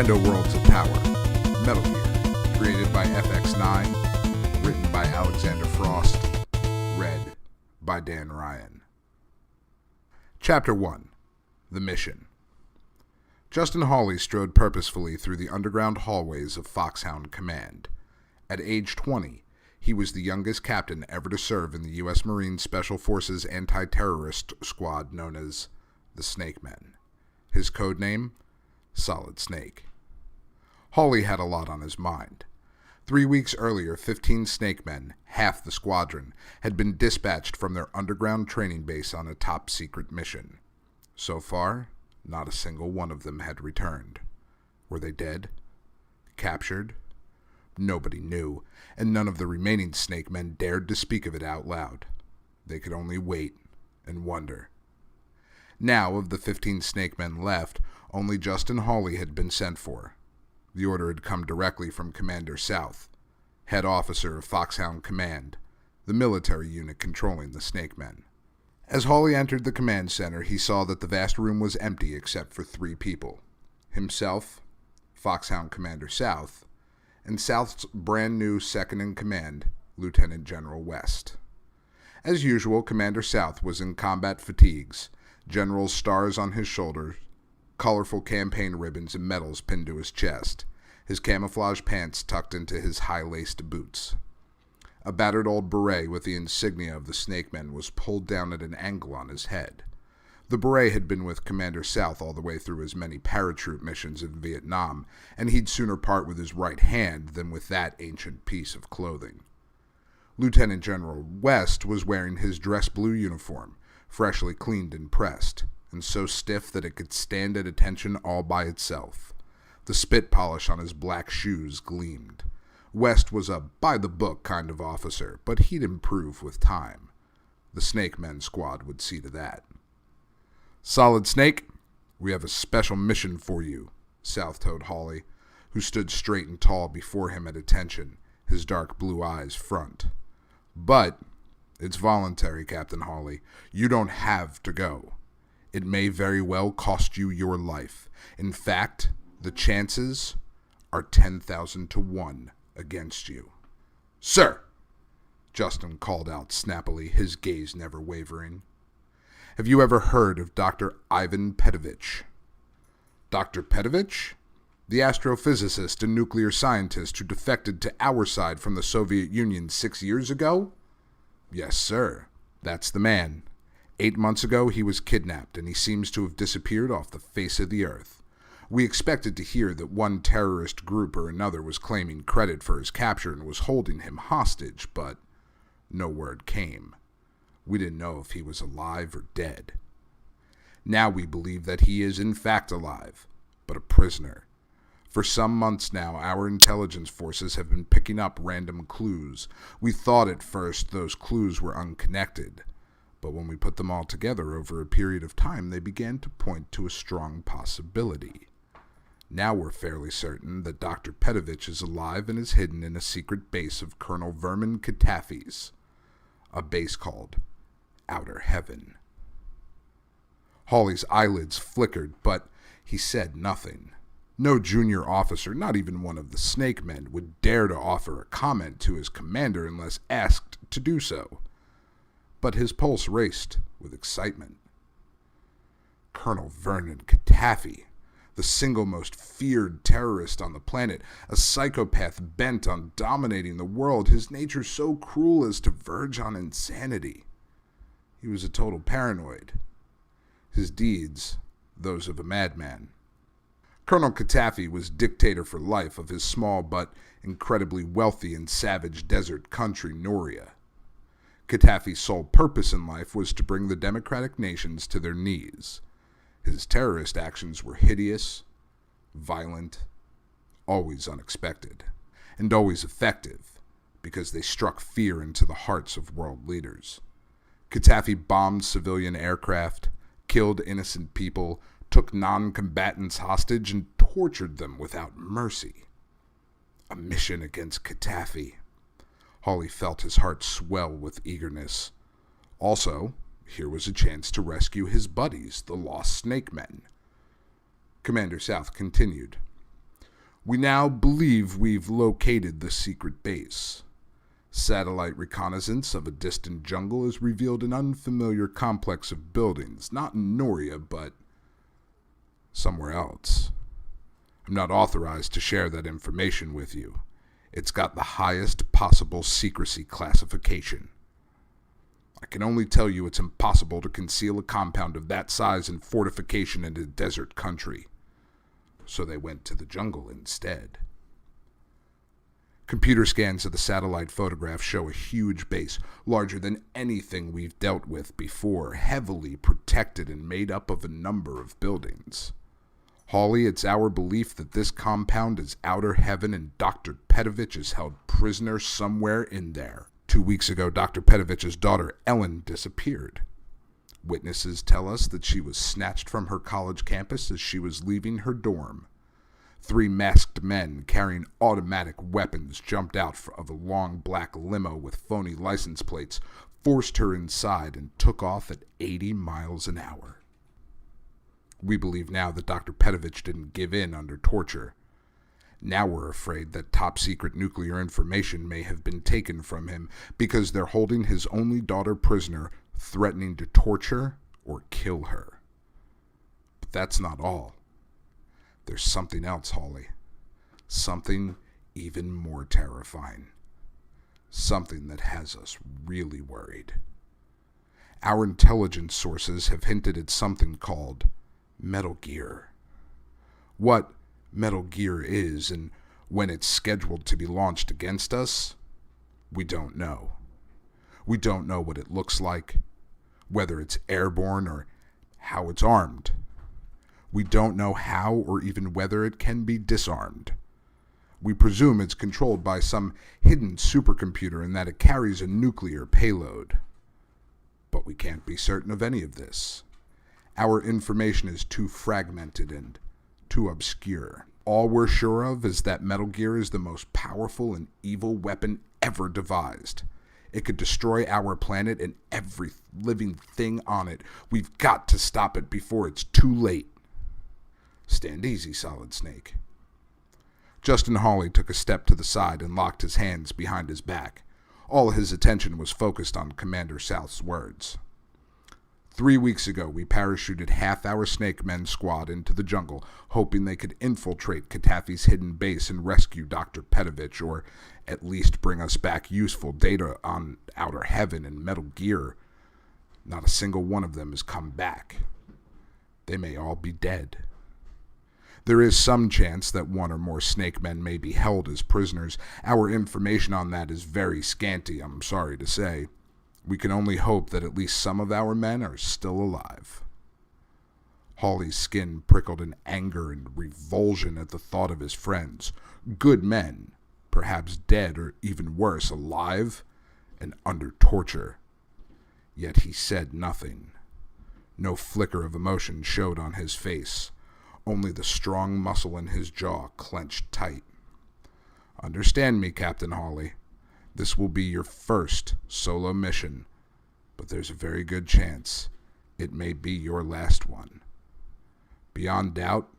Nintendo Worlds of Power, Metal Gear, created by FX9, written by Alexander Frost, read by Dan Ryan. Chapter 1. The Mission. Justin Hawley strode purposefully through the underground hallways of Foxhound Command. At age 20, he was the youngest captain ever to serve in the U.S. Marine Special Forces anti-terrorist squad known as the Snake Men. His code name? Solid Snake. Hawley had a lot on his mind. 3 weeks earlier, 15 Snake Men, half the squadron, had been dispatched from their underground training base on a top-secret mission. So far, not a single one of them had returned. Were they dead? Captured? Nobody knew, and none of the remaining Snake Men dared to speak of it out loud. They could only wait and wonder. Now, of the 15 Snake Men left, only Justin Hawley had been sent for. The order had come directly from Commander South, head officer of Foxhound Command, the military unit controlling the Snake Men. As Hawley entered the command center, he saw that the vast room was empty except for 3 people. Himself, Foxhound Commander South, and South's brand new second-in-command, Lieutenant General West. As usual, Commander South was in combat fatigues, general's stars on his shoulders, colorful campaign ribbons and medals pinned to his chest, his camouflage pants tucked into his high-laced boots. A battered old beret with the insignia of the Snake Men was pulled down at an angle on his head. The beret had been with Commander South all the way through his many paratroop missions in Vietnam, and he'd sooner part with his right hand than with that ancient piece of clothing. Lieutenant General West was wearing his dress blue uniform, freshly cleaned and pressed, and so stiff that it could stand at attention all by itself. The spit polish on his black shoes gleamed. West was a by-the-book kind of officer, but he'd improve with time. The Snake Men squad would see to that. "Solid Snake, we have a special mission for you," South told Hawley, who stood straight and tall before him at attention, his dark blue eyes front. "But it's voluntary, Captain Hawley. You don't have to go. It may very well cost you your life. In fact, the chances are 10,000 to 1 against you." "Sir!" Justin called out snappily, his gaze never wavering. "Have you ever heard of Dr. Ivan Petovich?" "Dr. Petovich? The astrophysicist and nuclear scientist who defected to our side from the Soviet Union 6 years ago?" "Yes, sir. That's the man. 8 months ago he was kidnapped, and he seems to have disappeared off the face of the earth. We expected to hear that one terrorist group or another was claiming credit for his capture and was holding him hostage, but no word came. We didn't know if he was alive or dead. Now we believe that he is in fact alive, but a prisoner. For some months now, our intelligence forces have been picking up random clues. We thought at first those clues were unconnected, but when we put them all together over a period of time, they began to point to a strong possibility. Now we're fairly certain that Dr. Petovich is alive and is hidden in a secret base of Colonel Vermin Kataffi's, a base called Outer Heaven." Hawley's eyelids flickered, but he said nothing. No junior officer, not even one of the Snake Men, would dare to offer a comment to his commander unless asked to do so. But his pulse raced with excitement. Colonel Vernon Kataffi, the single most feared terrorist on the planet, a psychopath bent on dominating the world, his nature so cruel as to verge on insanity. He was a total paranoid. His deeds, those of a madman. Colonel Kataffi was dictator for life of his small but incredibly wealthy and savage desert country, Noria. Kataffi's sole purpose in life was to bring the democratic nations to their knees. His terrorist actions were hideous, violent, always unexpected, and always effective, because they struck fear into the hearts of world leaders. Kataffi bombed civilian aircraft, killed innocent people, took non-combatants hostage, and tortured them without mercy. A mission against Kataffi. Hawley felt his heart swell with eagerness. Also, here was a chance to rescue his buddies, the lost Snake Men. Commander South continued. We now believe we've located the secret base. Satellite reconnaissance of a distant jungle has revealed an unfamiliar complex of buildings, not in Noria, but somewhere else. I'm not authorized to share that information with you. It's got the highest possible secrecy classification. I can only tell you it's impossible to conceal a compound of that size and fortification in a desert country. So they went to the jungle instead. Computer scans of the satellite photograph show a huge base, larger than anything we've dealt with before, heavily protected and made up of a number of buildings. Hawley, it's our belief that this compound is outer heaven and Dr. Petovich is held prisoner somewhere in there. 2 weeks ago, Dr. Petovich's daughter, Ellen, disappeared. Witnesses tell us that she was snatched from her college campus as she was leaving her dorm. 3 masked men carrying automatic weapons jumped out of a long black limo with phony license plates, forced her inside, and took off at 80 miles an hour. We believe now that Dr. Petovich didn't give in under torture. Now we're afraid that top-secret nuclear information may have been taken from him because they're holding his only daughter prisoner, threatening to torture or kill her. But that's not all. There's something else, Hawley. Something even more terrifying. Something that has us really worried. Our intelligence sources have hinted at something called Metal Gear. What Metal Gear is and when it's scheduled to be launched against us, we don't know. We don't know what it looks like, whether it's airborne or how it's armed. We don't know how or even whether it can be disarmed. We presume it's controlled by some hidden supercomputer and that it carries a nuclear payload. But we can't be certain of any of this. Our information is too fragmented and too obscure. All we're sure of is that Metal Gear is the most powerful and evil weapon ever devised. It could destroy our planet and every living thing on it. We've got to stop it before it's too late. Stand easy, Solid Snake. Justin Hawley took a step to the side and locked his hands behind his back. All his attention was focused on Commander South's words. 3 weeks ago, we parachuted half our Snake Men squad into the jungle, hoping they could infiltrate Katafi's hidden base and rescue Dr. Petovich, or at least bring us back useful data on Outer Heaven and Metal Gear. Not a single one of them has come back. They may all be dead. There is some chance that one or more Snake Men may be held as prisoners. Our information on that is very scanty, I'm sorry to say. We can only hope that at least some of our men are still alive. Hawley's skin prickled in anger and revulsion at the thought of his friends. Good men, perhaps dead or even worse, alive and under torture. Yet he said nothing. No flicker of emotion showed on his face. Only the strong muscle in his jaw clenched tight. Understand me, Captain Hawley. This will be your first solo mission, but there's a very good chance it may be your last one. Beyond doubt,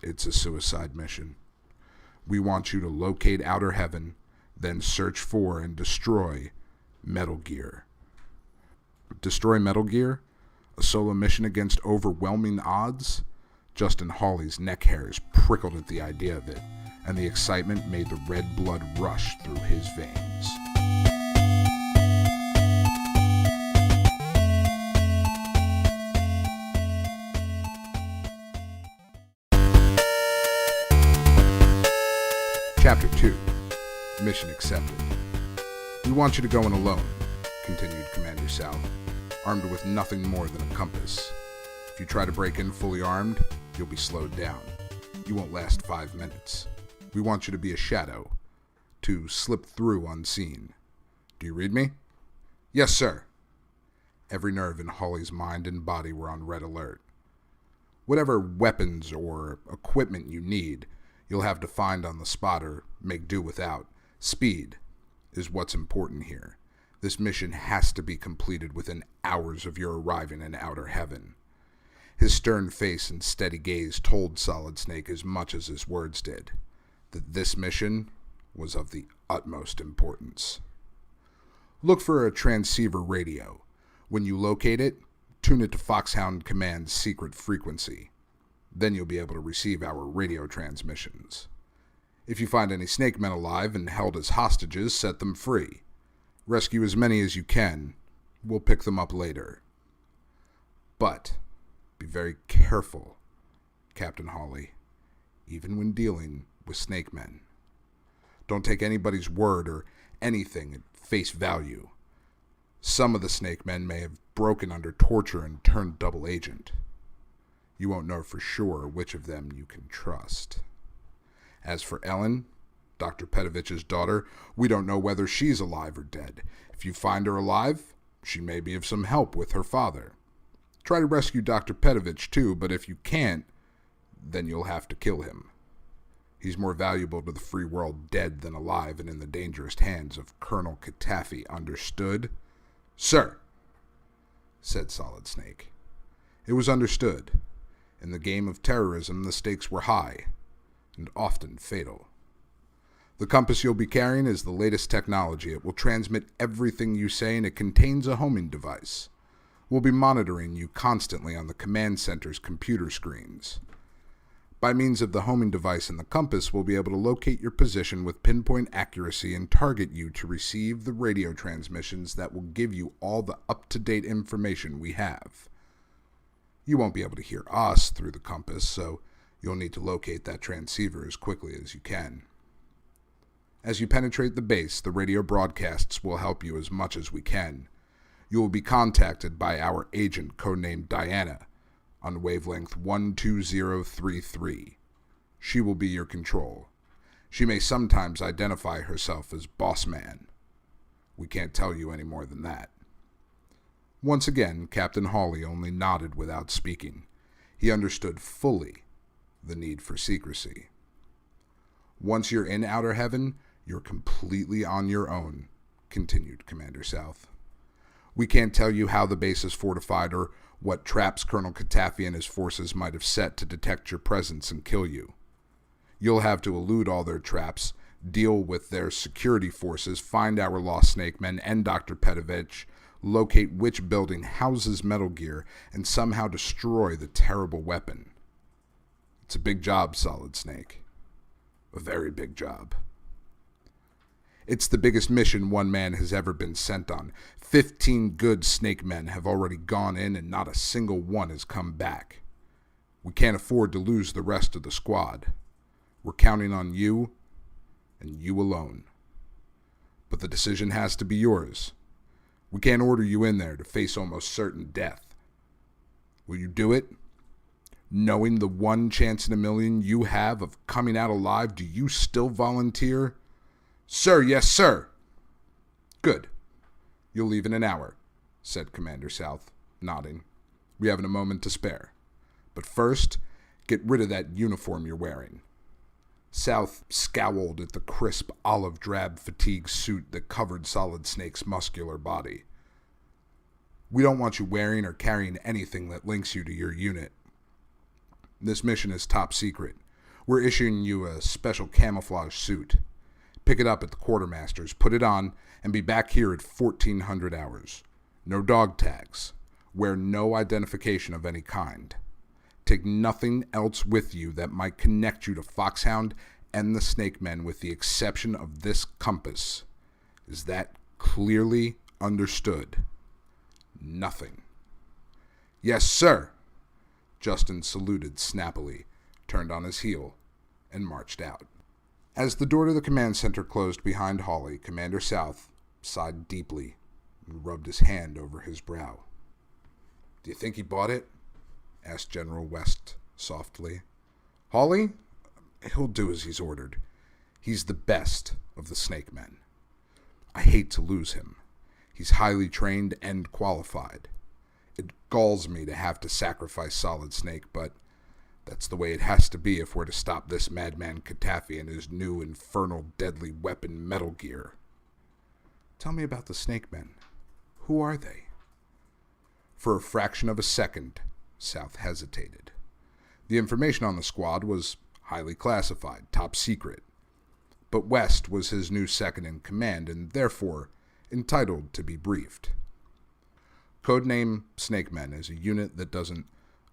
it's a suicide mission. We want you to locate Outer Heaven, then search for and destroy Metal Gear. Destroy Metal Gear? A solo mission against overwhelming odds? Justin Hawley's neck hairs prickled at the idea of it, and the excitement made the red blood rush through his veins. Chapter 2. Mission accepted. We want you to go in alone, continued Commander South, armed with nothing more than a compass. If you try to break in fully armed, you'll be slowed down. You won't last 5 minutes. We want you to be a shadow, to slip through unseen. Do you read me? Yes, sir. Every nerve in Hawley's mind and body were on red alert. Whatever weapons or equipment you need, you'll have to find on the spot or make do without. Speed is what's important here. This mission has to be completed within hours of your arriving in Outer Heaven. His stern face and steady gaze told Solid Snake as much as his words did. that this mission was of the utmost importance. Look for a transceiver radio. When you locate it, tune it to Foxhound Command's secret frequency. Then you'll be able to receive our radio transmissions. If you find any snake men alive and held as hostages, set them free. Rescue as many as you can. We'll pick them up later. But be very careful, Captain Hawley, even when dealing with snake men. Don't take anybody's word or anything at face value. Some of the snake men may have broken under torture and turned double agent. You won't know for sure which of them you can trust. As for Ellen, Dr. Petovich's daughter, we don't know whether she's alive or dead. If you find her alive, she may be of some help with her father. Try to rescue Dr. Petovich too, but if you can't, then you'll have to kill him. He's more valuable to the free world dead than alive and in the dangerous hands of Colonel Katafi, understood? Sir, said Solid Snake. It was understood. In the game of terrorism, the stakes were high and often fatal. The compass you'll be carrying is the latest technology. It will transmit everything you say, and it contains a homing device. We'll be monitoring you constantly on the command center's computer screens. By means of the homing device and the compass, we'll be able to locate your position with pinpoint accuracy and target you to receive the radio transmissions that will give you all the up-to-date information we have. You won't be able to hear us through the compass, so you'll need to locate that transceiver as quickly as you can. As you penetrate the base, the radio broadcasts will help you as much as we can. You will be contacted by our agent, codenamed Diana, on wavelength 12033. She will be your control. She may sometimes identify herself as Boss Man. We can't tell you any more than that. Once again, Captain Hawley only nodded without speaking. He understood fully the need for secrecy. Once you're in Outer Heaven, you're completely on your own, continued Commander South. We can't tell you how the base is fortified or what traps Colonel Katafi and his forces might have set to detect your presence and kill you. You'll have to elude all their traps, deal with their security forces, find our lost snake men and Dr. Petovich, locate which building houses Metal Gear, and somehow destroy the terrible weapon. It's a big job, Solid Snake. A very big job. It's the biggest mission one man has ever been sent on. 15 good snake men have already gone in and not a single one has come back. We can't afford to lose the rest of the squad. We're counting on you and you alone. But the decision has to be yours. We can't order you in there to face almost certain death. Will you do it? Knowing the one chance in a million you have of coming out alive, do you still volunteer? Sir, yes, sir. Good. You'll leave in an hour, said Commander South, nodding. We haven't a moment to spare. But first, get rid of that uniform you're wearing. South scowled at the crisp olive-drab fatigue suit that covered Solid Snake's muscular body. We don't want you wearing or carrying anything that links you to your unit. This mission is top secret. We're issuing you a special camouflage suit. Pick it up at the quartermaster's, put it on, and be back here at 1400 hours. No dog tags. Wear no identification of any kind. Take nothing else with you that might connect you to Foxhound and the Snake Men with the exception of this compass. Is that clearly understood? Nothing. Yes, sir. Justin saluted snappily, turned on his heel, and marched out. As the door to the command center closed behind Hawley, Commander South sighed deeply and rubbed his hand over his brow. Do you think he bought it? Asked General West softly. Hawley? He'll do as he's ordered. He's the best of the Snake Men. I hate to lose him. He's highly trained and qualified. It galls me to have to sacrifice Solid Snake, but that's the way it has to be if we're to stop this madman Katafi and his new infernal deadly weapon Metal Gear. Tell me about the Snake Men. Who are they? For a fraction of a second, South hesitated. The information on the squad was highly classified, top secret. but West was his new second-in-command and therefore entitled to be briefed. Codename Snakemen is a unit that doesn't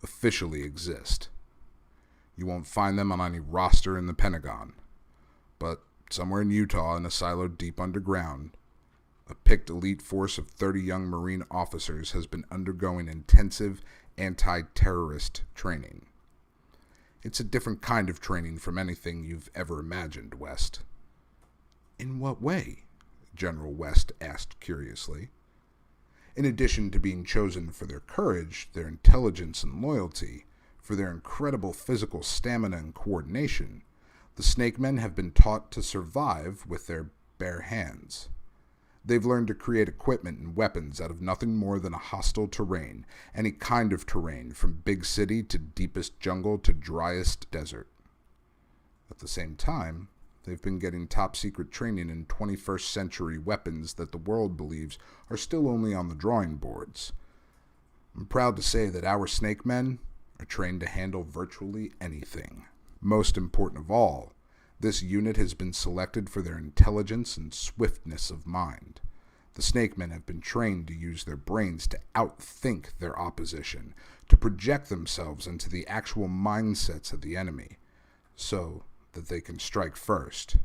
officially exist. You won't find them on any roster in the Pentagon, but somewhere in Utah in a silo deep underground, a picked elite force of 30 young Marine officers has been undergoing intensive anti-terrorist training. It's a different kind of training from anything you've ever imagined, West. In what way? General West asked curiously. In addition to being chosen for their courage, their intelligence and loyalty, for their incredible physical stamina and coordination, the Snakemen have been taught to survive with their bare hands. They've learned to create equipment and weapons out of nothing more than a hostile terrain, any kind of terrain, from big city to deepest jungle to driest desert. At the same time, they've been getting top-secret training in 21st century weapons that the world believes are still only on the drawing boards. I'm proud to say that our Snakemen are trained to handle virtually anything. Most important of all, this unit has been selected for their intelligence and swiftness of mind. The Snakemen have been trained to use their brains to outthink their opposition, to project themselves into the actual mindsets of the enemy, so that they can strike first,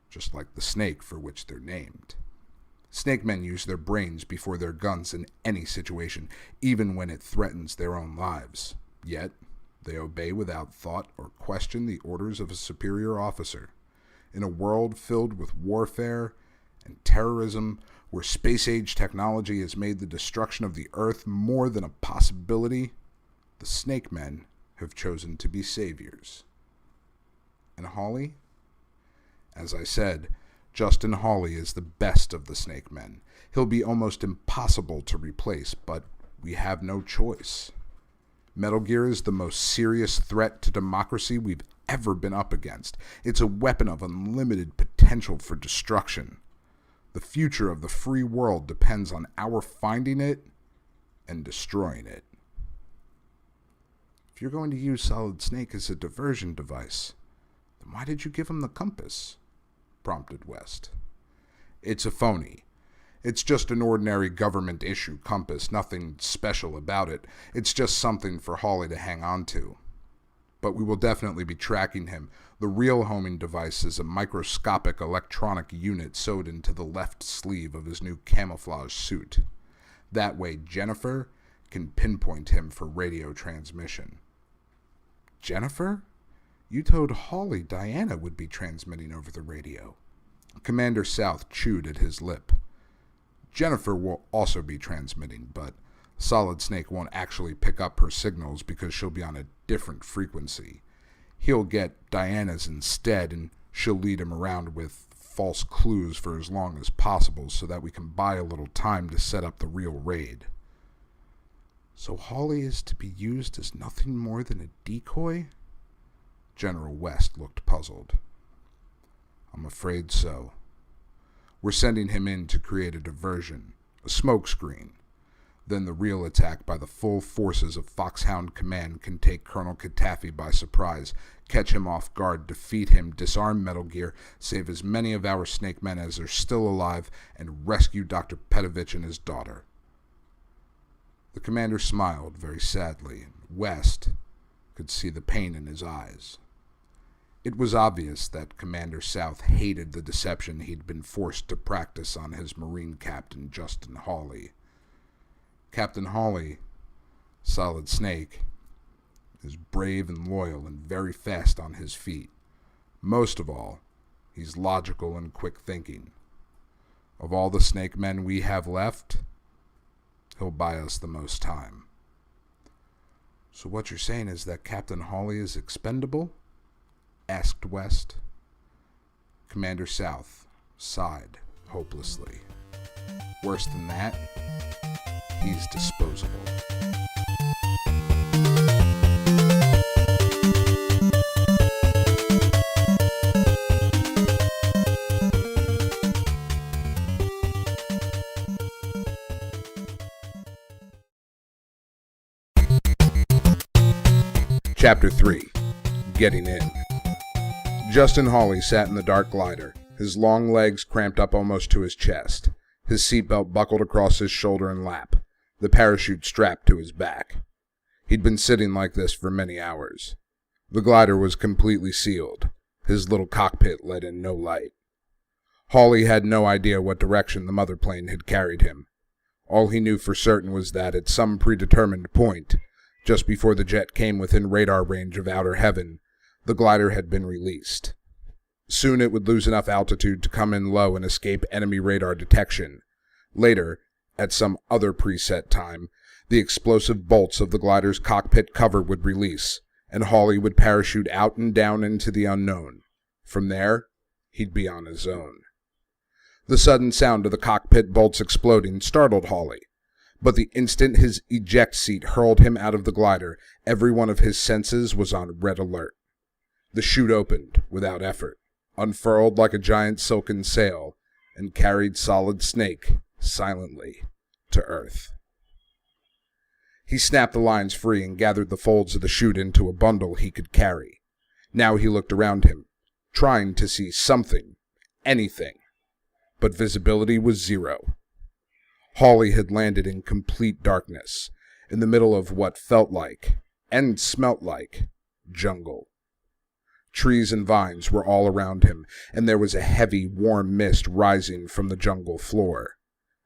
just like the snake for which they're named. Snakemen use their brains before their guns in any situation, even when it threatens their own lives. Yet, they obey without thought or question the orders of a superior officer. In a world filled with warfare and terrorism, where space-age technology has made the destruction of the Earth more than a possibility, the Snakemen have chosen to be saviors. And Hawley? As I said, Justin Hawley is the best of the Snakemen. He'll be almost impossible to replace, but we have no choice. Metal Gear is the most serious threat to democracy we've ever been up against. It's a weapon of unlimited potential for destruction. The future of the free world depends on our finding it and destroying it. If you're going to use Solid Snake as a diversion device, then why did you give him the compass? Prompted West. It's a phony. It's just an ordinary government-issue compass, nothing special about it. It's just something for Hawley to hang on to. But we will definitely be tracking him. The real homing device is a microscopic electronic unit sewed into the left sleeve of his new camouflage suit. That way Jennifer can pinpoint him for radio transmission. Jennifer? You told Hawley Diana would be transmitting over the radio. Commander South chewed at his lip. Jennifer will also be transmitting, but Solid Snake won't actually pick up her signals because she'll be on a different frequency. He'll get Diana's instead, and she'll lead him around with false clues for as long as possible so that we can buy a little time to set up the real raid. So Hawley is to be used as nothing more than a decoy? General West looked puzzled. I'm afraid so. We're sending him in to create a diversion, a smokescreen. Then the real attack by the full forces of Foxhound Command can take Colonel Katafi by surprise, catch him off guard, defeat him, disarm Metal Gear, save as many of our Snakemen as are still alive, and rescue Dr. Petovich and his daughter. The commander smiled very sadly, and West could see the pain in his eyes. It was obvious that Commander South hated the deception he'd been forced to practice on his Marine captain, Justin Hawley. Captain Hawley, Solid Snake, is brave and loyal and very fast on his feet. Most of all, he's logical and quick-thinking. Of all the Snake men we have left, he'll buy us the most time. So what you're saying is that Captain Hawley is expendable? Asked West. Commander South sighed hopelessly. Worse than that, he's disposable. Chapter 3. Getting In. Justin Hawley sat in the dark glider, his long legs cramped up almost to his chest, his seatbelt buckled across his shoulder and lap, the parachute strapped to his back. He'd been sitting like this for many hours. The glider was completely sealed. His little cockpit let in no light. Hawley had no idea what direction the mother plane had carried him. All he knew for certain was that at some predetermined point, just before the jet came within radar range of outer heaven, the glider had been released. Soon it would lose enough altitude to come in low and escape enemy radar detection. Later, at some other preset time, the explosive bolts of the glider's cockpit cover would release, and Hawley would parachute out and down into the unknown. From there, he'd be on his own. The sudden sound of the cockpit bolts exploding startled Hawley, but the instant his eject seat hurled him out of the glider, every one of his senses was on red alert. The chute opened without effort, unfurled like a giant silken sail, and carried Solid Snake silently to Earth. He snapped the lines free and gathered the folds of the chute into a bundle he could carry. Now he looked around him, trying to see something, anything, but visibility was zero. Hawley had landed in complete darkness, in the middle of what felt like, and smelt like, jungle. Trees and vines were all around him, and there was a heavy, warm mist rising from the jungle floor.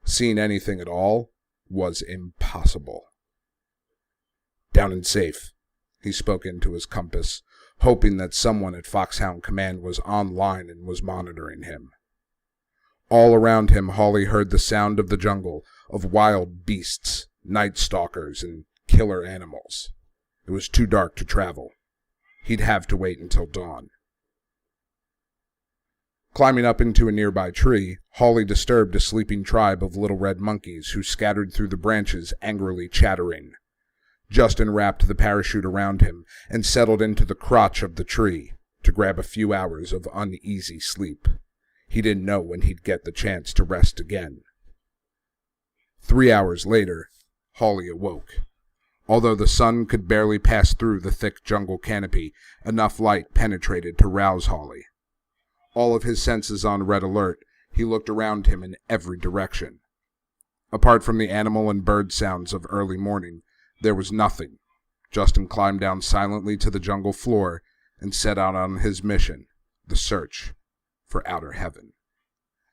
Seeing anything at all was impossible. "Down and safe," he spoke into his compass, hoping that someone at Foxhound Command was online and was monitoring him. All around him, Hawley heard the sound of the jungle, of wild beasts, night stalkers, and killer animals. It was too dark to travel. He'd have to wait until dawn. Climbing up into a nearby tree, Hawley disturbed a sleeping tribe of little red monkeys who scattered through the branches, angrily chattering. Justin wrapped the parachute around him and settled into the crotch of the tree to grab a few hours of uneasy sleep. He didn't know when he'd get the chance to rest again. 3 hours later, Hawley awoke. Although the sun could barely pass through the thick jungle canopy, enough light penetrated to rouse Hawley. All of his senses on red alert, he looked around him in every direction. Apart from the animal and bird sounds of early morning, there was nothing. Justin climbed down silently to the jungle floor and set out on his mission, the search for outer heaven.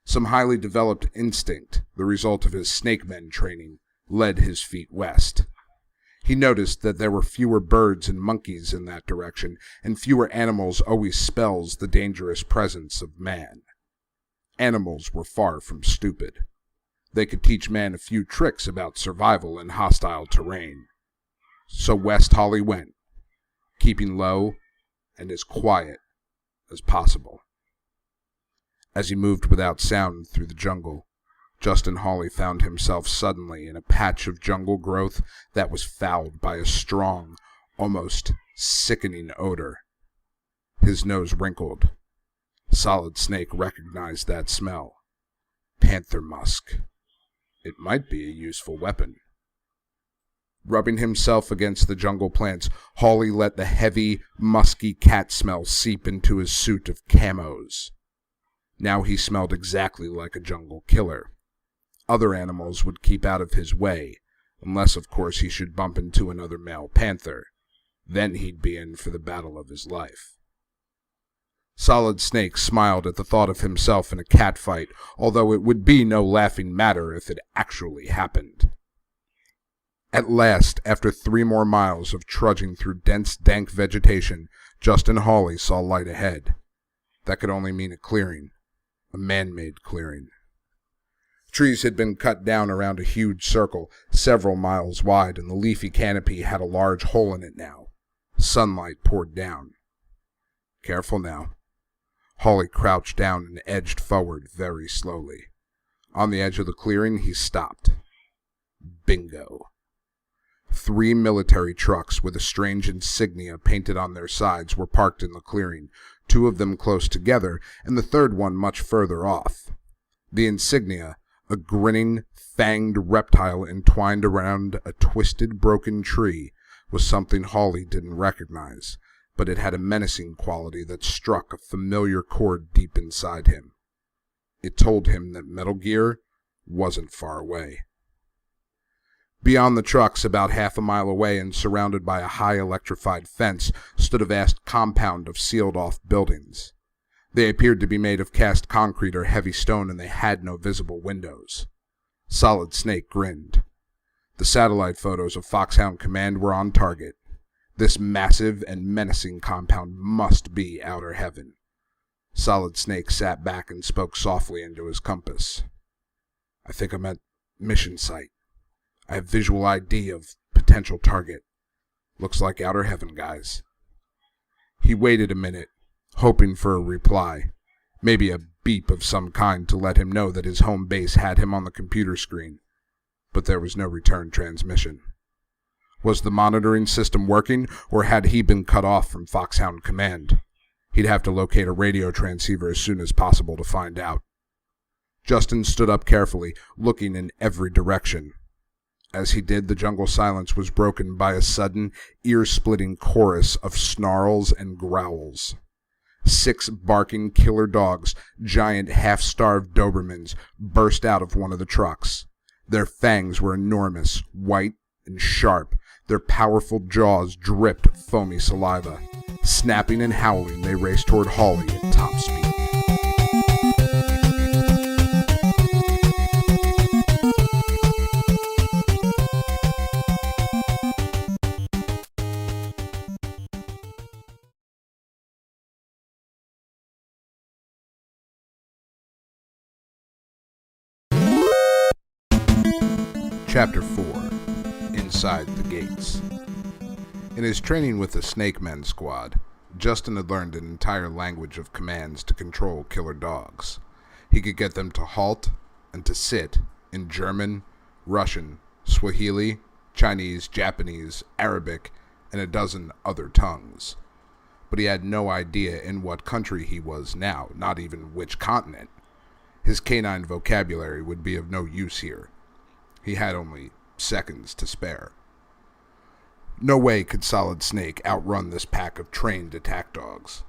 Some highly developed instinct, the result of his snakemen training, led his feet west. He noticed that there were fewer birds and monkeys in that direction, and fewer animals always spells the dangerous presence of man. Animals were far from stupid. They could teach man a few tricks about survival in hostile terrain. So west Hawley went, keeping low and as quiet as possible. As he moved without sound through the jungle, Justin Hawley found himself suddenly in a patch of jungle growth that was fouled by a strong, almost sickening odor. His nose wrinkled. Solid Snake recognized that smell. Panther musk. It might be a useful weapon. Rubbing himself against the jungle plants, Hawley let the heavy, musky cat smell seep into his suit of camos. Now he smelled exactly like a jungle killer. Other animals would keep out of his way, unless of course he should bump into another male panther. Then he'd be in for the battle of his life. Solid Snake smiled at the thought of himself in a cat fight, although it would be no laughing matter if it actually happened. At last, after 3 more miles of trudging through dense, dank vegetation, Justin Hawley saw light ahead. That could only mean a clearing, a man-made clearing. Trees had been cut down around a huge circle, several miles wide, and the leafy canopy had a large hole in it now. Sunlight poured down. Careful now. Hawley crouched down and edged forward very slowly. On the edge of the clearing, he stopped. Bingo. 3 military trucks with a strange insignia painted on their sides were parked in the clearing, 2 of them close together, and the third one much further off. The insignia, a grinning, fanged reptile entwined around a twisted, broken tree, was something Hawley didn't recognize, but it had a menacing quality that struck a familiar chord deep inside him. It told him that Metal Gear wasn't far away. Beyond the trucks, about half a mile away and surrounded by a high electrified fence, stood a vast compound of sealed-off buildings. They appeared to be made of cast concrete or heavy stone, and they had no visible windows. Solid Snake grinned. The satellite photos of Foxhound Command were on target. This massive and menacing compound must be outer heaven. Solid Snake sat back and spoke softly into his compass. I think I'm at mission site. I have visual ID of potential target. Looks like outer heaven, guys. He waited a minute, hoping for a reply. Maybe a beep of some kind to let him know that his home base had him on the computer screen. But there was no return transmission. Was the monitoring system working, or had he been cut off from Foxhound Command? He'd have to locate a radio transceiver as soon as possible to find out. Justin stood up carefully, looking in every direction. As he did, the jungle silence was broken by a sudden, ear-splitting chorus of snarls and growls. 6 barking killer dogs, giant half-starved Dobermans, burst out of one of the trucks. Their fangs were enormous, white and sharp. Their powerful jaws dripped foamy saliva. Snapping and howling, they raced toward Holly at top speed. Chapter 4. Inside the Gates. In his training with the Snake Men Squad, Justin had learned an entire language of commands to control killer dogs. He could get them to halt and to sit in German, Russian, Swahili, Chinese, Japanese, Arabic, and a dozen other tongues. But he had no idea in what country he was now, not even which continent. His canine vocabulary would be of no use here. He had only seconds to spare. No way could Solid Snake outrun this pack of trained attack dogs.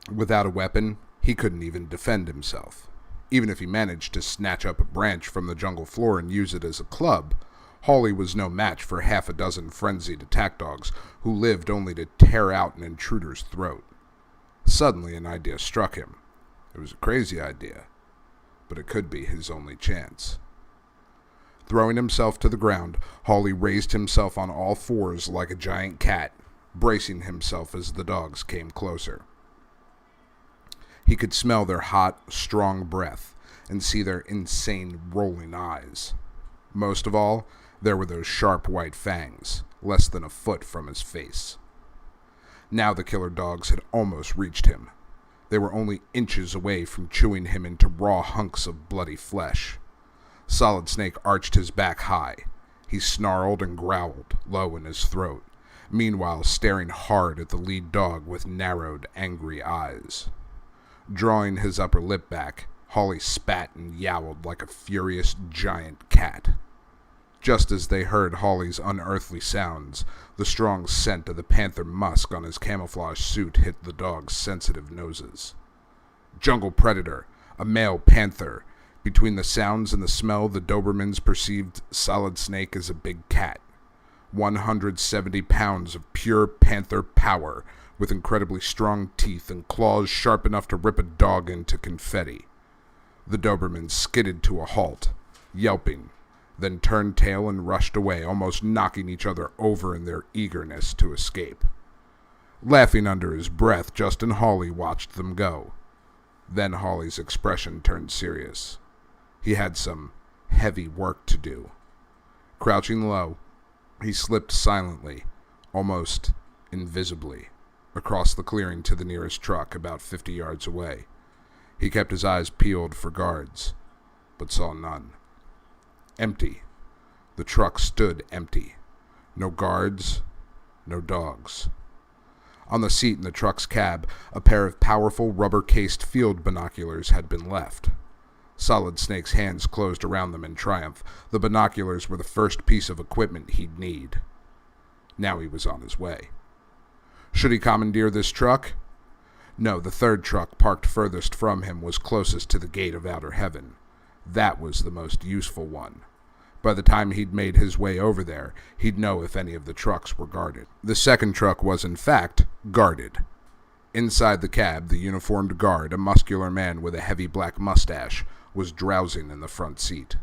Without a weapon, he couldn't even defend himself. Even if he managed to snatch up a branch from the jungle floor and use it as a club, Hawley was no match for half a dozen frenzied attack dogs who lived only to tear out an intruder's throat. Suddenly an idea struck him. It was a crazy idea, but it could be his only chance. Throwing himself to the ground, Hawley raised himself on all fours like a giant cat, bracing himself as the dogs came closer. He could smell their hot, strong breath and see their insane, rolling eyes. Most of all, there were those sharp white fangs, less than a foot from his face. Now the killer dogs had almost reached him. They were only inches away from chewing him into raw hunks of bloody flesh. Solid Snake arched his back high. He snarled and growled, low in his throat, meanwhile staring hard at the lead dog with narrowed, angry eyes. Drawing his upper lip back, Hawley spat and yowled like a furious giant cat. Just as they heard Hawley's unearthly sounds, the strong scent of the panther musk on his camouflage suit hit the dogs' sensitive noses. Jungle predator, a male panther. Between the sounds and the smell, the Dobermans perceived Solid Snake as a big cat. 170 pounds of pure panther power, with incredibly strong teeth and claws sharp enough to rip a dog into confetti. The Dobermans skidded to a halt, yelping, then turned tail and rushed away, almost knocking each other over in their eagerness to escape. Laughing under his breath, Justin Hawley watched them go. Then Hawley's expression turned serious. He had some heavy work to do. Crouching low, he slipped silently, almost invisibly, across the clearing to the nearest truck about 50 yards away. He kept his eyes peeled for guards, but saw none. Empty. The truck stood empty. No guards, no dogs. On the seat in the truck's cab, a pair of powerful rubber-cased field binoculars had been left. Solid Snake's hands closed around them in triumph. The binoculars were the first piece of equipment he'd need. Now he was on his way. Should he commandeer this truck? No, the third truck parked furthest from him was closest to the gate of outer heaven. That was the most useful one. By the time he'd made his way over there, he'd know if any of the trucks were guarded. The second truck was, in fact, guarded. Inside the cab, the uniformed guard, a muscular man with a heavy black mustache, was drowsing in the front seat.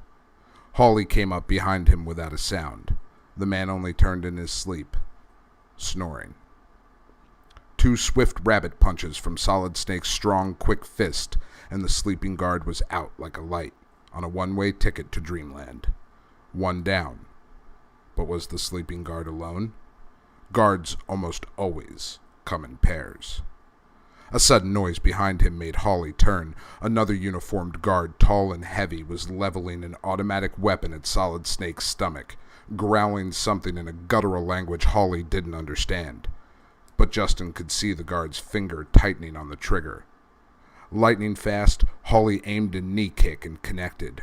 Hawley came up behind him without a sound. The man only turned in his sleep, snoring. 2 swift rabbit punches from Solid Snake's strong, quick fist, and the sleeping guard was out like a light, on a one-way ticket to dreamland. 1 down. But was the sleeping guard alone? Guards almost always come in pairs. A sudden noise behind him made Hawley turn. Another uniformed guard, tall and heavy, was leveling an automatic weapon at Solid Snake's stomach, growling something in a guttural language Hawley didn't understand. But Justin could see the guard's finger tightening on the trigger. Lightning fast, Hawley aimed a knee kick and connected.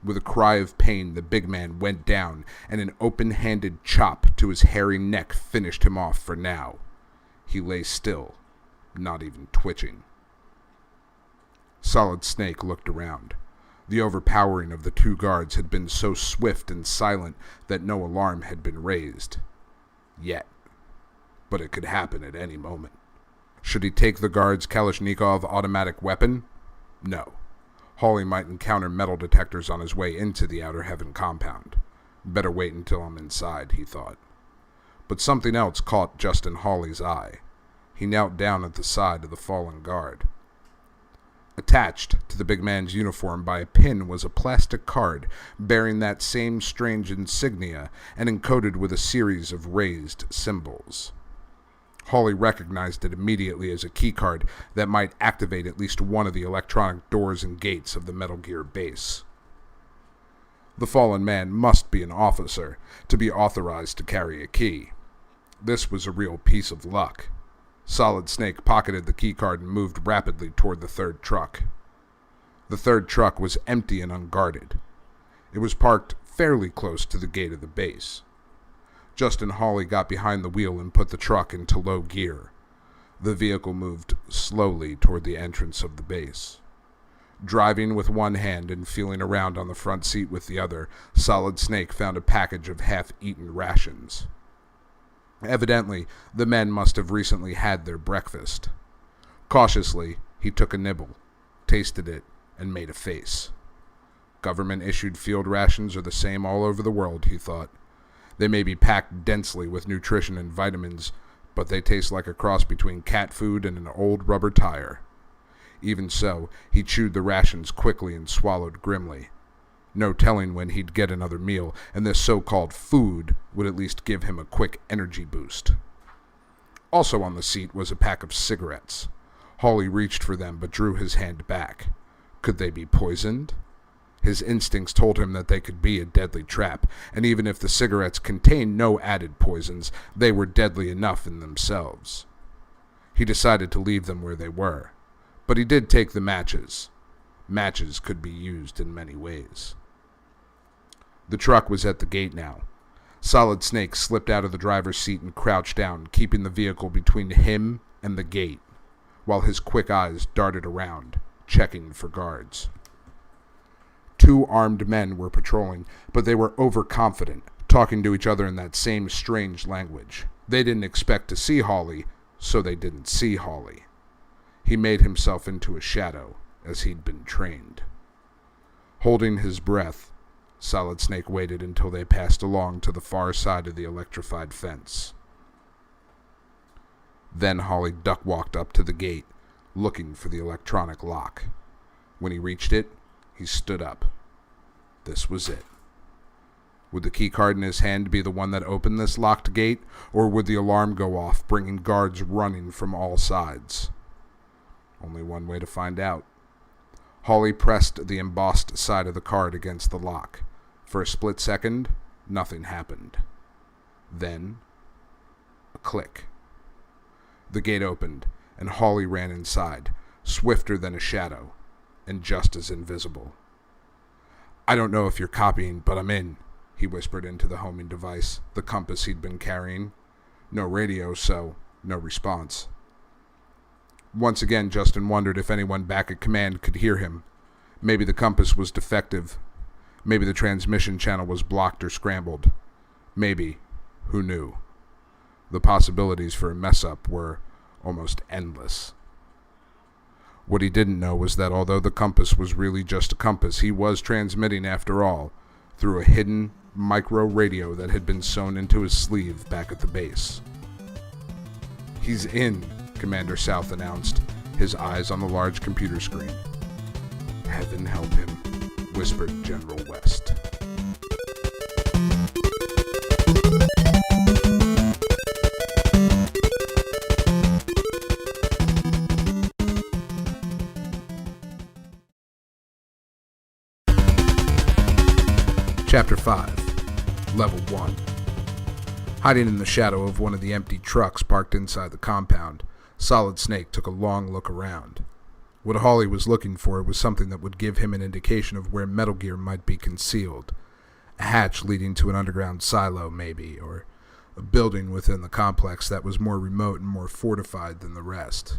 With a cry of pain, the big man went down, and an open-handed chop to his hairy neck finished him off for now. He lay still, not even twitching. Solid Snake looked around. The overpowering of the 2 guards had been so swift and silent that no alarm had been raised. Yet. But it could happen at any moment. Should he take the guard's Kalashnikov automatic weapon? No. Hawley might encounter metal detectors on his way into the Outer Heaven compound. Better wait until I'm inside, he thought. But something else caught Justin Hawley's eye. He knelt down at the side of the fallen guard. Attached to the big man's uniform by a pin was a plastic card bearing that same strange insignia and encoded with a series of raised symbols. Hawley recognized it immediately as a keycard that might activate at least one of the electronic doors and gates of the Metal Gear base. The fallen man must be an officer to be authorized to carry a key. This was a real piece of luck. Solid Snake pocketed the keycard and moved rapidly toward the third truck. The third truck was empty and unguarded. It was parked fairly close to the gate of the base. Justin Hawley got behind the wheel and put the truck into low gear. The vehicle moved slowly toward the entrance of the base. Driving with one hand and feeling around on the front seat with the other, Solid Snake found a package of half-eaten rations. Evidently, the men must have recently had their breakfast. Cautiously, he took a nibble, tasted it, and made a face. Government-issued field rations are the same all over the world, he thought. They may be packed densely with nutrition and vitamins, but they taste like a cross between cat food and an old rubber tire. Even so, he chewed the rations quickly and swallowed grimly. No telling when he'd get another meal, and this so-called food would at least give him a quick energy boost. Also on the seat was a pack of cigarettes. Hawley reached for them but drew his hand back. Could they be poisoned? His instincts told him that they could be a deadly trap, and even if the cigarettes contained no added poisons, they were deadly enough in themselves. He decided to leave them where they were, but he did take the matches. Matches could be used in many ways. The truck was at the gate now. Solid Snake slipped out of the driver's seat and crouched down, keeping the vehicle between him and the gate, while his quick eyes darted around, checking for guards. 2 armed men were patrolling, but they were overconfident, talking to each other in that same strange language. They didn't expect to see Hawley, so they didn't see Hawley. He made himself into a shadow, as he'd been trained. Holding his breath, Solid Snake waited until they passed along to the far side of the electrified fence. Then Hawley duck-walked up to the gate, looking for the electronic lock. When he reached it, he stood up. This was it. Would the keycard in his hand be the one that opened this locked gate, or would the alarm go off, bringing guards running from all sides? Only one way to find out. Hawley pressed the embossed side of the card against the lock. For a split second, nothing happened. Then, a click. The gate opened, and Hawley ran inside, swifter than a shadow, and just as invisible. "I don't know if you're copying, but I'm in," he whispered into the homing device, the compass he'd been carrying. No radio, so No response. Once again, Justin wondered if anyone back at command could hear him. Maybe the compass was defective. Maybe the transmission channel was blocked or scrambled. Maybe. Who knew? The possibilities for a mess-up were almost endless. What he didn't know was that although the compass was really just a compass, he was transmitting, after all, through a hidden micro radio that had been sewn into his sleeve back at the base. "He's in," Commander South announced, his eyes on the large computer screen. "Heaven help him," whispered General West. Chapter 5, Level 1. Hiding in the shadow of one of the empty trucks parked inside the compound, Solid Snake took a long look around. What Hawley was looking for was something that would give him an indication of where Metal Gear might be concealed. A hatch leading to an underground silo, maybe, or a building within the complex that was more remote and more fortified than the rest.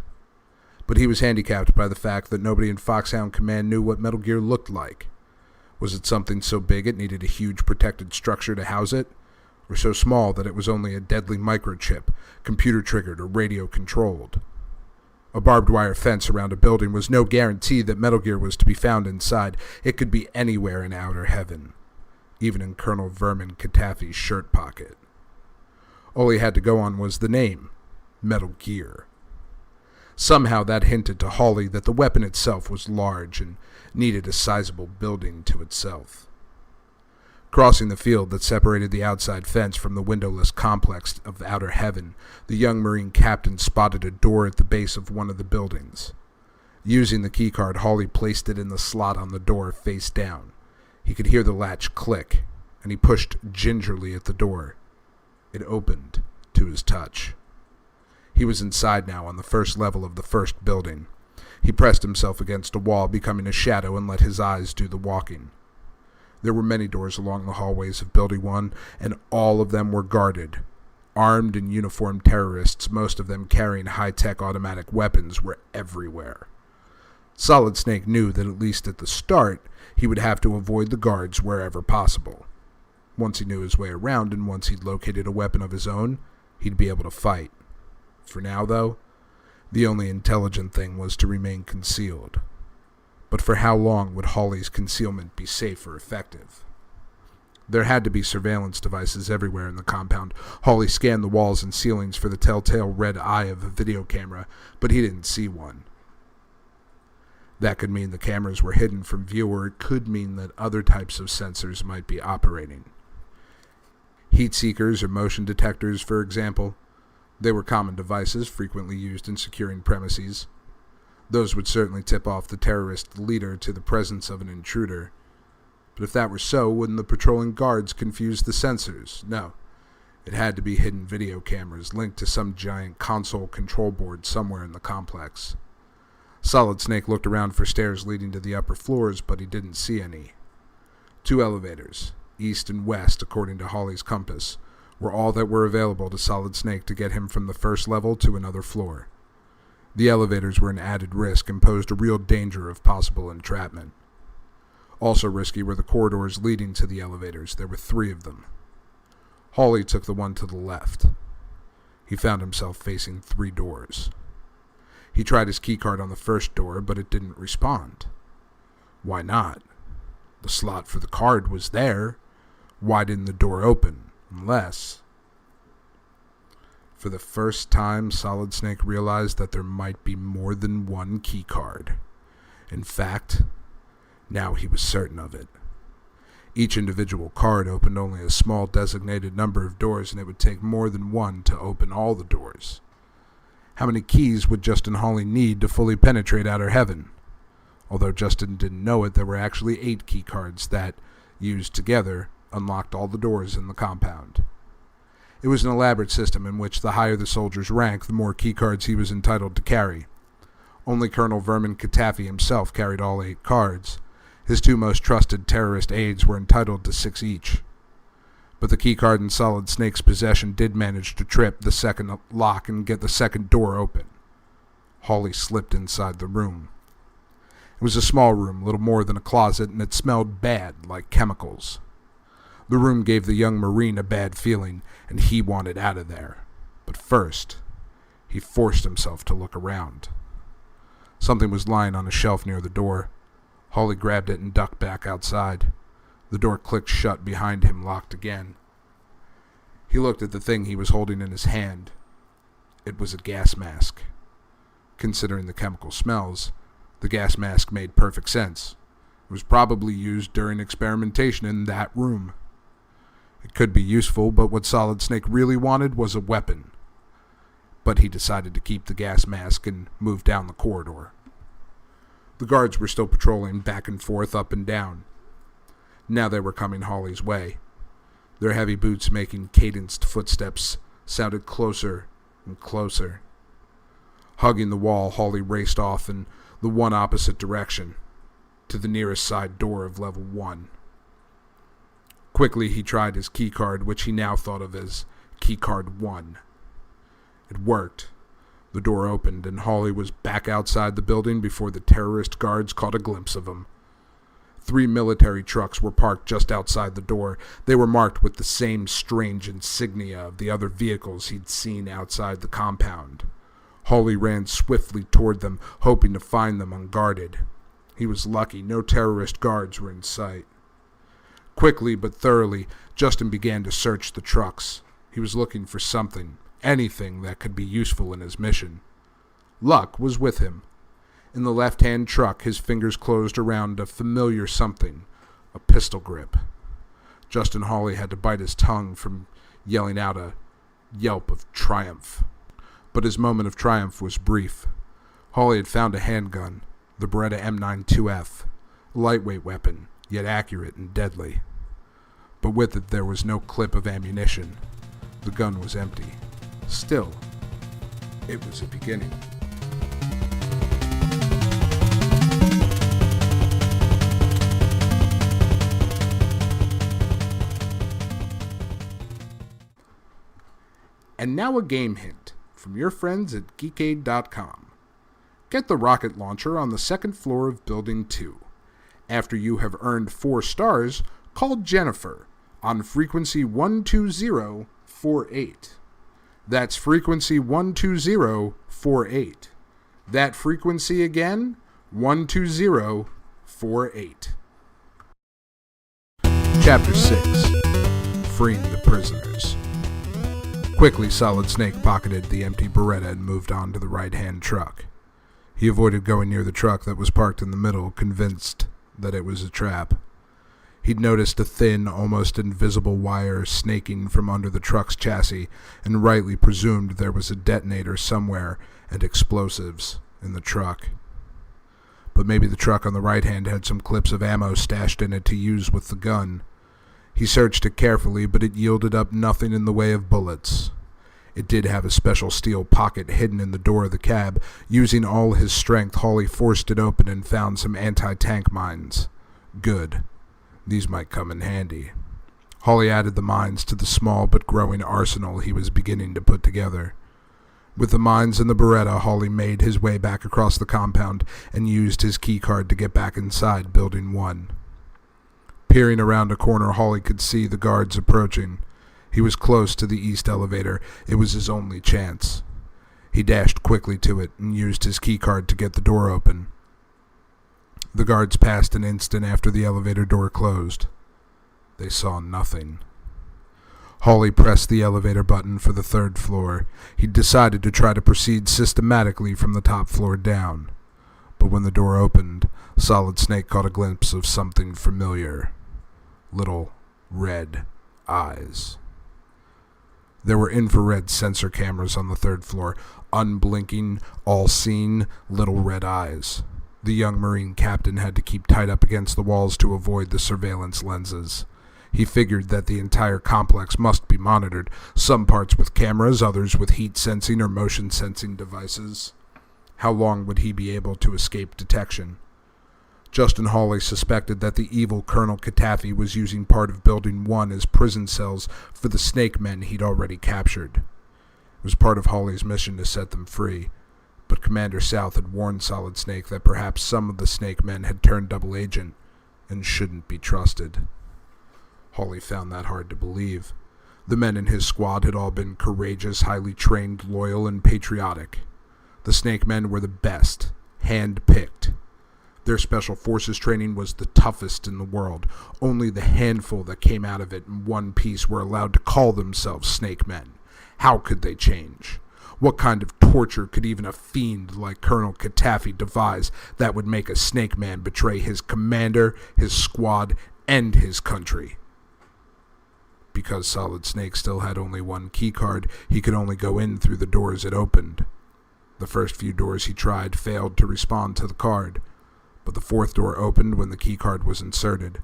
But he was handicapped by the fact that nobody in Foxhound Command knew what Metal Gear looked like. Was it something so big it needed a huge protected structure to house it? Or so small that it was only a deadly microchip, computer-triggered or radio-controlled? A barbed wire fence around a building was no guarantee that Metal Gear was to be found inside. It could be anywhere in outer heaven, even in Colonel Vermin Katafi's shirt pocket. All he had to go on was the name, Metal Gear. Somehow that hinted to Hawley that the weapon itself was large and needed a sizable building to itself. Crossing the field that separated the outside fence from the windowless complex of outer heaven, the young Marine captain spotted a door at the base of one of the buildings. Using the keycard, Hawley placed it in the slot on the door face down. He could hear the latch click, and he pushed gingerly at the door. It opened to his touch. He was inside now on the first level of the first building. He pressed himself against a wall, becoming a shadow, and let his eyes do the walking. There were many doors along the hallways of Building 1, and all of them were guarded. Armed and uniformed terrorists, most of them carrying high-tech automatic weapons, were everywhere. Solid Snake knew that at least at the start, he would have to avoid the guards wherever possible. Once he knew his way around, and once he'd located a weapon of his own, he'd be able to fight. For now, though, the only intelligent thing was to remain concealed. But for how long would Hawley's concealment be safe or effective? There had to be surveillance devices everywhere in the compound. Hawley scanned the walls and ceilings for the telltale red eye of a video camera, but he didn't see one. That could mean the cameras were hidden from view, or it could mean that other types of sensors might be operating. Heat seekers or motion detectors, for example. They were common devices frequently used in securing premises. Those would certainly tip off the terrorist leader to the presence of an intruder. But if that were so, wouldn't the patrolling guards confuse the sensors? No. It had to be hidden video cameras linked to some giant console control board somewhere in the complex. Solid Snake looked around for stairs leading to the upper floors, but he didn't see any. 2 elevators, east and west according to Hawley's compass, were all that were available to Solid Snake to get him from the first level to another floor. The elevators were an added risk and posed a real danger of possible entrapment. Also risky were the corridors leading to the elevators. There were 3 of them. Hawley took the one to the left. He found himself facing 3 doors. He tried his keycard on the first door, but it didn't respond. Why not? The slot for the card was there. Why didn't the door open? Unless... For the first time, Solid Snake realized that there might be more than one keycard. In fact, now he was certain of it. Each individual card opened only a small designated number of doors, and it would take more than one to open all the doors. How many keys would Justin Hawley need to fully penetrate outer heaven? Although Justin didn't know it, there were actually 8 keycards that, used together, unlocked all the doors in the compound. It was an elaborate system in which the higher the soldier's rank, the more keycards he was entitled to carry. Only Colonel Vermin Katafi himself carried all 8 cards. His 2 most trusted terrorist aides were entitled to 6 each. but the keycard in Solid Snake's possession did manage to trip the second lock and get the second door open. Hawley slipped inside the room. It was a small room, little more than a closet, and it smelled bad, like chemicals. The room gave the young Marine a bad feeling, and he wanted out of there. But first, he forced himself to look around. Something was lying on a shelf near the door. Hawley grabbed it and ducked back outside. The door clicked shut behind him, locked again. He looked at the thing he was holding in his hand. It was a gas mask. Considering the chemical smells, the gas mask made perfect sense. It was probably used during experimentation in that room. It could be useful, but what Solid Snake really wanted was a weapon. But he decided to keep the gas mask and move down the corridor. The guards were still patrolling back and forth, up and down. Now they were coming Hawley's way. Their heavy boots making cadenced footsteps sounded closer and closer. Hugging the wall, Hawley raced off in the one opposite direction, to the nearest side door of level 1. Quickly he tried his keycard, which he now thought of as keycard 1. It worked. The door opened, and Hawley was back outside the building before the terrorist guards caught a glimpse of him. 3 military trucks were parked just outside the door. They were marked with the same strange insignia of the other vehicles he'd seen outside the compound. Hawley ran swiftly toward them, hoping to find them unguarded. He was lucky no terrorist guards were in sight. Quickly but thoroughly, Justin began to search the trucks. He was looking for something, anything that could be useful in his mission. Luck was with him. In the left-hand truck, his fingers closed around a familiar something, a pistol grip. Justin Hawley had to bite his tongue from yelling out a yelp of triumph. But his moment of triumph was brief. Hawley had found a handgun, the Beretta M92F, a lightweight weapon, yet accurate and deadly. But with it there was no clip of ammunition. The gun was empty. Still, it was a beginning. And now a game hint from your friends at Geekade.com. Get the rocket launcher on the second floor of Building 2. After you have earned 4 stars, call Jennifer on frequency 12048. That's frequency 12048. That frequency again, 12048. Chapter 6. Freeing the Prisoners. Quickly, Solid Snake pocketed the empty Beretta and moved on to the right-hand truck. He avoided going near the truck that was parked in the middle, convinced that it was a trap. He'd noticed a thin, almost invisible wire snaking from under the truck's chassis, and rightly presumed there was a detonator somewhere and explosives in the truck. But maybe the truck on the right hand had some clips of ammo stashed in it to use with the gun. He searched it carefully, but it yielded up nothing in the way of bullets. It did have a special steel pocket hidden in the door of the cab. Using all his strength, Hawley forced it open and found some anti-tank mines. Good. These might come in handy. Hawley added the mines to the small but growing arsenal he was beginning to put together. With the mines and the Beretta, Hawley made his way back across the compound and used his keycard to get back inside Building 1. Peering around a corner, Hawley could see the guards approaching. He was close to the east elevator. It was his only chance. He dashed quickly to it and used his keycard to get the door open. The guards passed an instant after the elevator door closed. They saw nothing. Hawley pressed the elevator button for the 3rd floor. He decided to try to proceed systematically from the top floor down. But when the door opened, Solid Snake caught a glimpse of something familiar. Little red eyes. There were infrared sensor cameras on the 3rd floor, unblinking, all-seeing little red eyes. The young Marine captain had to keep tight up against the walls to avoid the surveillance lenses. He figured that the entire complex must be monitored, some parts with cameras, others with heat-sensing or motion-sensing devices. How long would he be able to escape detection? Justin Hawley suspected that the evil Colonel Cataffy was using part of Building 1 as prison cells for the snake men he'd already captured. It was part of Hawley's mission to set them free, but Commander South had warned Solid Snake that perhaps some of the snake men had turned double agent and shouldn't be trusted. Hawley found that hard to believe. The men in his squad had all been courageous, highly trained, loyal, and patriotic. The snake men were the best, hand-picked. Their special forces training was the toughest in the world. Only the handful that came out of it in one piece were allowed to call themselves snake men. How could they change? What kind of torture could even a fiend like Colonel Cataffy devise that would make a snake man betray his commander, his squad, and his country? Because Solid Snake still had only one keycard, he could only go in through the doors it opened. The first few doors he tried failed to respond to the card, but the fourth door opened when the keycard was inserted.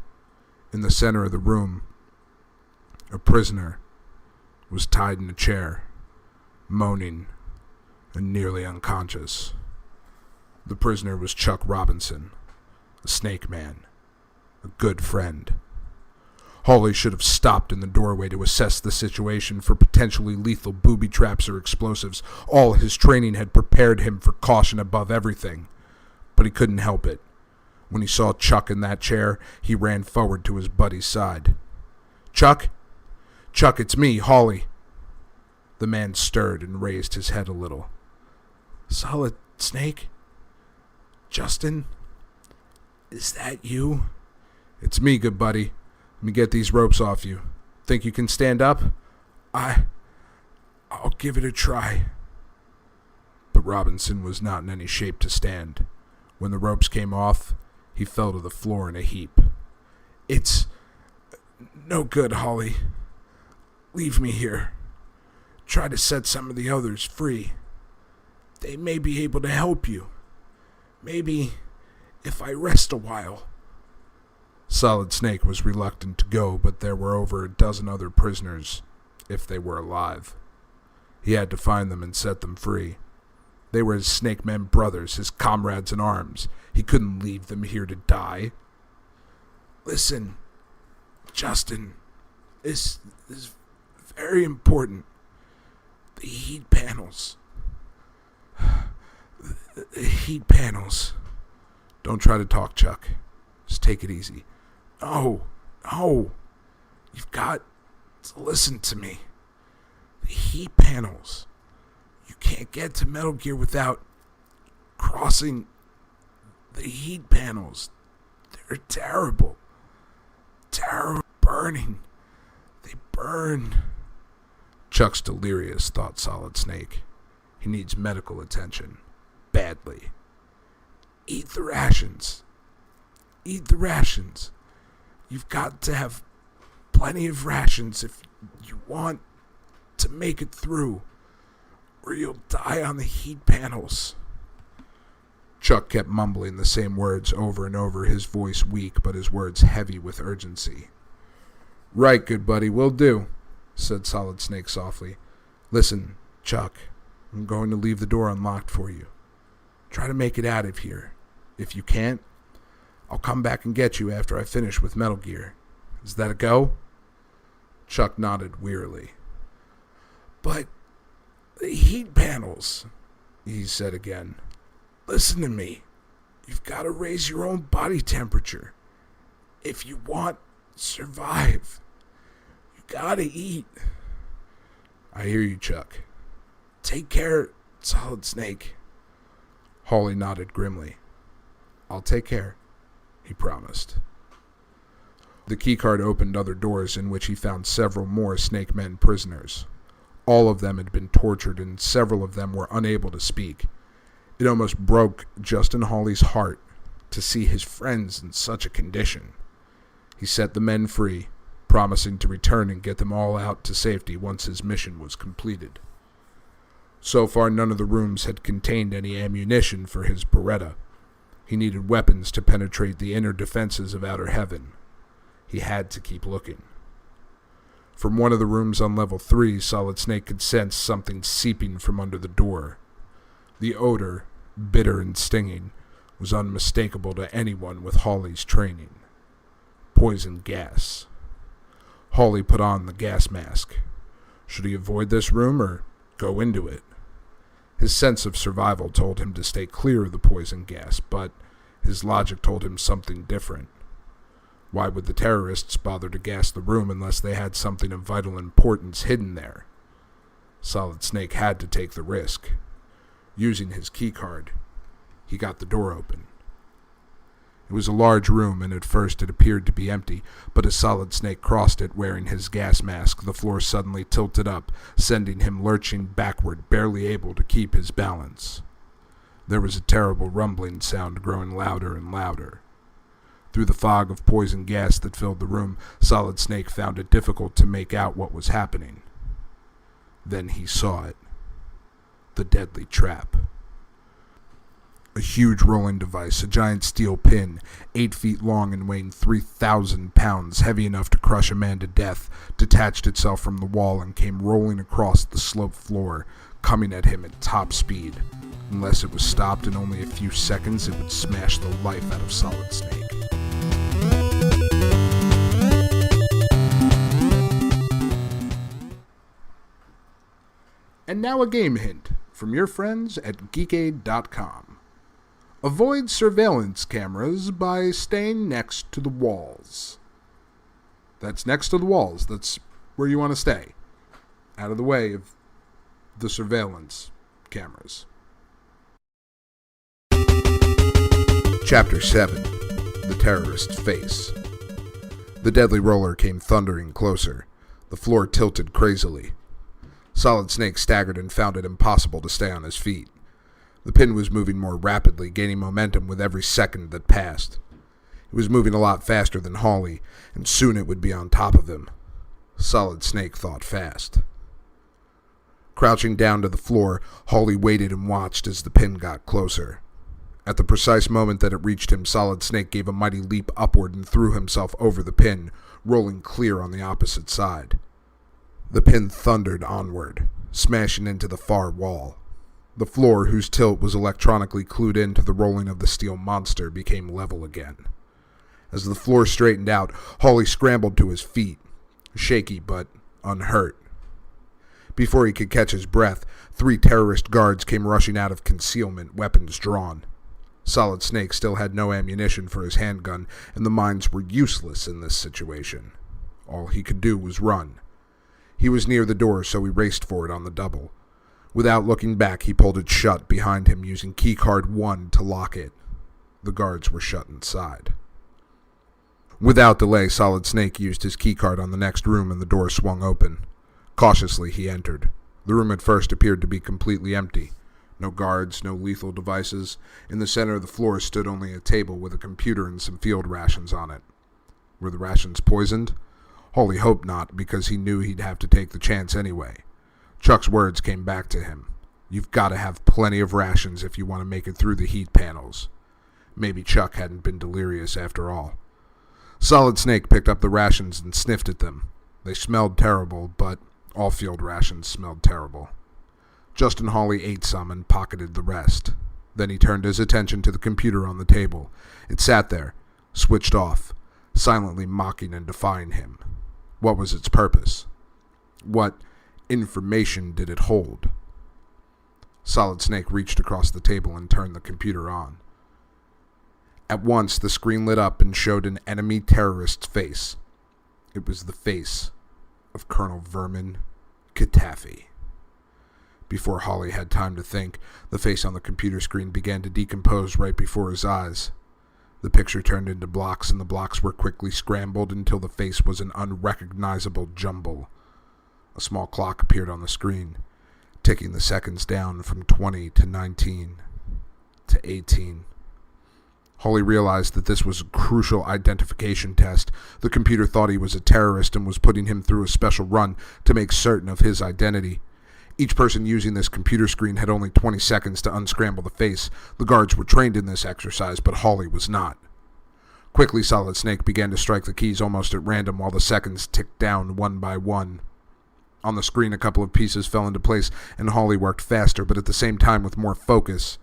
In the center of the room, a prisoner was tied in a chair, moaning and nearly unconscious. The prisoner was Chuck Robinson, a snake man, a good friend. Hawley should have stopped in the doorway to assess the situation for potentially lethal booby traps or explosives. All his training had prepared him for caution above everything, but he couldn't help it. When he saw Chuck in that chair, he ran forward to his buddy's side. "Chuck? Chuck, it's me, Hawley." The man stirred and raised his head a little. "Solid Snake? Justin? Is that you?" "It's me, good buddy. Let me get these ropes off you. Think you can stand up?" I'll give it a try." But Robinson was not in any shape to stand. When the ropes came off, he fell to the floor in a heap. "It's no good, Hawley. Leave me here. Try to set some of the others free. They may be able to help you. Maybe if I rest a while." Solid Snake was reluctant to go, but there were over a dozen other prisoners, if they were alive. He had to find them and set them free. They were his snake men brothers, his comrades in arms. He couldn't leave them here to die. "Listen, Justin, this is very important. The heat panels. The heat panels." "Don't try to talk, Chuck. Just take it easy." No. You've got to listen to me. The heat panels. You can't get to Metal Gear without crossing the heat panels. They're terrible. Terrible. Burning. They burn. Chuck's delirious, thought Solid Snake. He needs medical attention. Badly. Eat the rations. You've got to have plenty of rations if you want to make it through, or you'll die on the heat panels. Chuck kept mumbling the same words over and over, his voice weak, but his words heavy with urgency. "Right, good buddy, will do," said Solid Snake softly. "Listen, Chuck, I'm going to leave the door unlocked for you. Try to make it out of here. If you can't, I'll come back and get you after I finish with Metal Gear. Is that a go?" Chuck nodded wearily. "But the heat panels," he said again. "Listen to me. You've got to raise your own body temperature. If you want to survive, you got to eat." "I hear you, Chuck. Take care, Solid Snake." Hawley nodded grimly. "I'll take care," he promised. The keycard opened other doors in which he found several more snake men prisoners. All of them had been tortured and several of them were unable to speak. It almost broke Justin Hawley's heart to see his friends in such a condition. He set the men free, promising to return and get them all out to safety once his mission was completed. So far, none of the rooms had contained any ammunition for his Beretta. He needed weapons to penetrate the inner defenses of outer heaven. He had to keep looking. From one of the rooms on level 3, Solid Snake could sense something seeping from under the door. The odor, bitter and stinging, was unmistakable to anyone with Hawley's training. Poison gas. Hawley put on the gas mask. Should he avoid this room or go into it? His sense of survival told him to stay clear of the poison gas, but his logic told him something different. Why would the terrorists bother to gas the room unless they had something of vital importance hidden there? Solid Snake had to take the risk. Using his keycard, he got the door open. It was a large room, and at first it appeared to be empty, but as Solid Snake crossed it wearing his gas mask, the floor suddenly tilted up, sending him lurching backward, barely able to keep his balance. There was a terrible rumbling sound growing louder and louder. Through the fog of poison gas that filled the room, Solid Snake found it difficult to make out what was happening. Then he saw it. The deadly trap. A huge rolling device, a giant steel pin, 8 feet long and weighing 3,000 pounds, heavy enough to crush a man to death, detached itself from the wall and came rolling across the sloped floor, coming at him at top speed. Unless it was stopped in only a few seconds, it would smash the life out of Solid Snake. And now a game hint from your friends at geekade.com. Avoid surveillance cameras by staying next to the walls. That's next to the walls. That's where you want to stay. Out of the way of the surveillance cameras. Chapter 7. The Terrorist's Face. The deadly roller came thundering closer. The floor tilted crazily. Solid Snake staggered and found it impossible to stay on his feet. The pin was moving more rapidly, gaining momentum with every second that passed. It was moving a lot faster than Hawley, and soon it would be on top of him. Solid Snake thought fast. Crouching down to the floor, Hawley waited and watched as the pin got closer. At the precise moment that it reached him, Solid Snake gave a mighty leap upward and threw himself over the pin, rolling clear on the opposite side. The pin thundered onward, smashing into the far wall. The floor, whose tilt was electronically clued into the rolling of the steel monster, became level again. As the floor straightened out, Hawley scrambled to his feet, shaky but unhurt. Before he could catch his breath, 3 terrorist guards came rushing out of concealment, weapons drawn. Solid Snake still had no ammunition for his handgun, and the mines were useless in this situation. All he could do was run. He was near the door, so he raced for it on the double. Without looking back, he pulled it shut behind him, using keycard 1 to lock it. The guards were shut inside. Without delay, Solid Snake used his keycard on the next room, and the door swung open. Cautiously, he entered. The room at first appeared to be completely empty. No guards, no lethal devices. In the center of the floor stood only a table with a computer and some field rations on it. Were the rations poisoned? Hawley hoped not, because he knew he'd have to take the chance anyway. Chuck's words came back to him. You've got to have plenty of rations if you want to make it through the heat panels. Maybe Chuck hadn't been delirious after all. Solid Snake picked up the rations and sniffed at them. They smelled terrible, but all field rations smelled terrible. Justin Hawley ate some and pocketed the rest. Then he turned his attention to the computer on the table. It sat there, switched off, silently mocking and defying him. What was its purpose? What information did it hold? Solid Snake reached across the table and turned the computer on. At once, the screen lit up and showed an enemy terrorist's face. It was the face of Colonel Vermin Katafi. Before Hawley had time to think, the face on the computer screen began to decompose right before his eyes. The picture turned into blocks, and the blocks were quickly scrambled until the face was an unrecognizable jumble. A small clock appeared on the screen, ticking the seconds down from 20 to 19 to 18. Hawley realized that this was a crucial identification test. The computer thought he was a terrorist and was putting him through a special run to make certain of his identity. Each person using this computer screen had only 20 seconds to unscramble the face. The guards were trained in this exercise, but Hawley was not. Quickly, Solid Snake began to strike the keys almost at random while the seconds ticked down one by one. On the screen, a couple of pieces fell into place, and Hawley worked faster, but at the same time with more focus.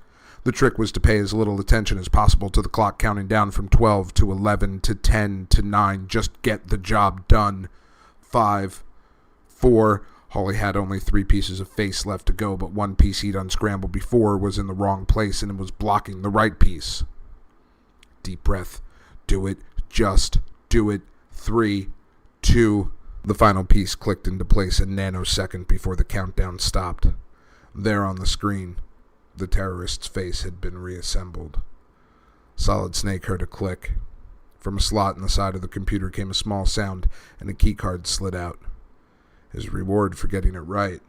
The trick was to pay as little attention as possible to the clock counting down from 12 to 11 to 10 to 9. Just get the job done. 5, 4. Holly had only 3 pieces of face left to go, but one piece he'd unscrambled before was in the wrong place and it was blocking the right piece. Deep breath. Do it. Just do it. 3, 2. The final piece clicked into place a nanosecond before the countdown stopped. There on the screen, the terrorist's face had been reassembled. Solid Snake heard a click. From a slot in the side of the computer came a small sound, and a keycard slid out. His reward for getting it right.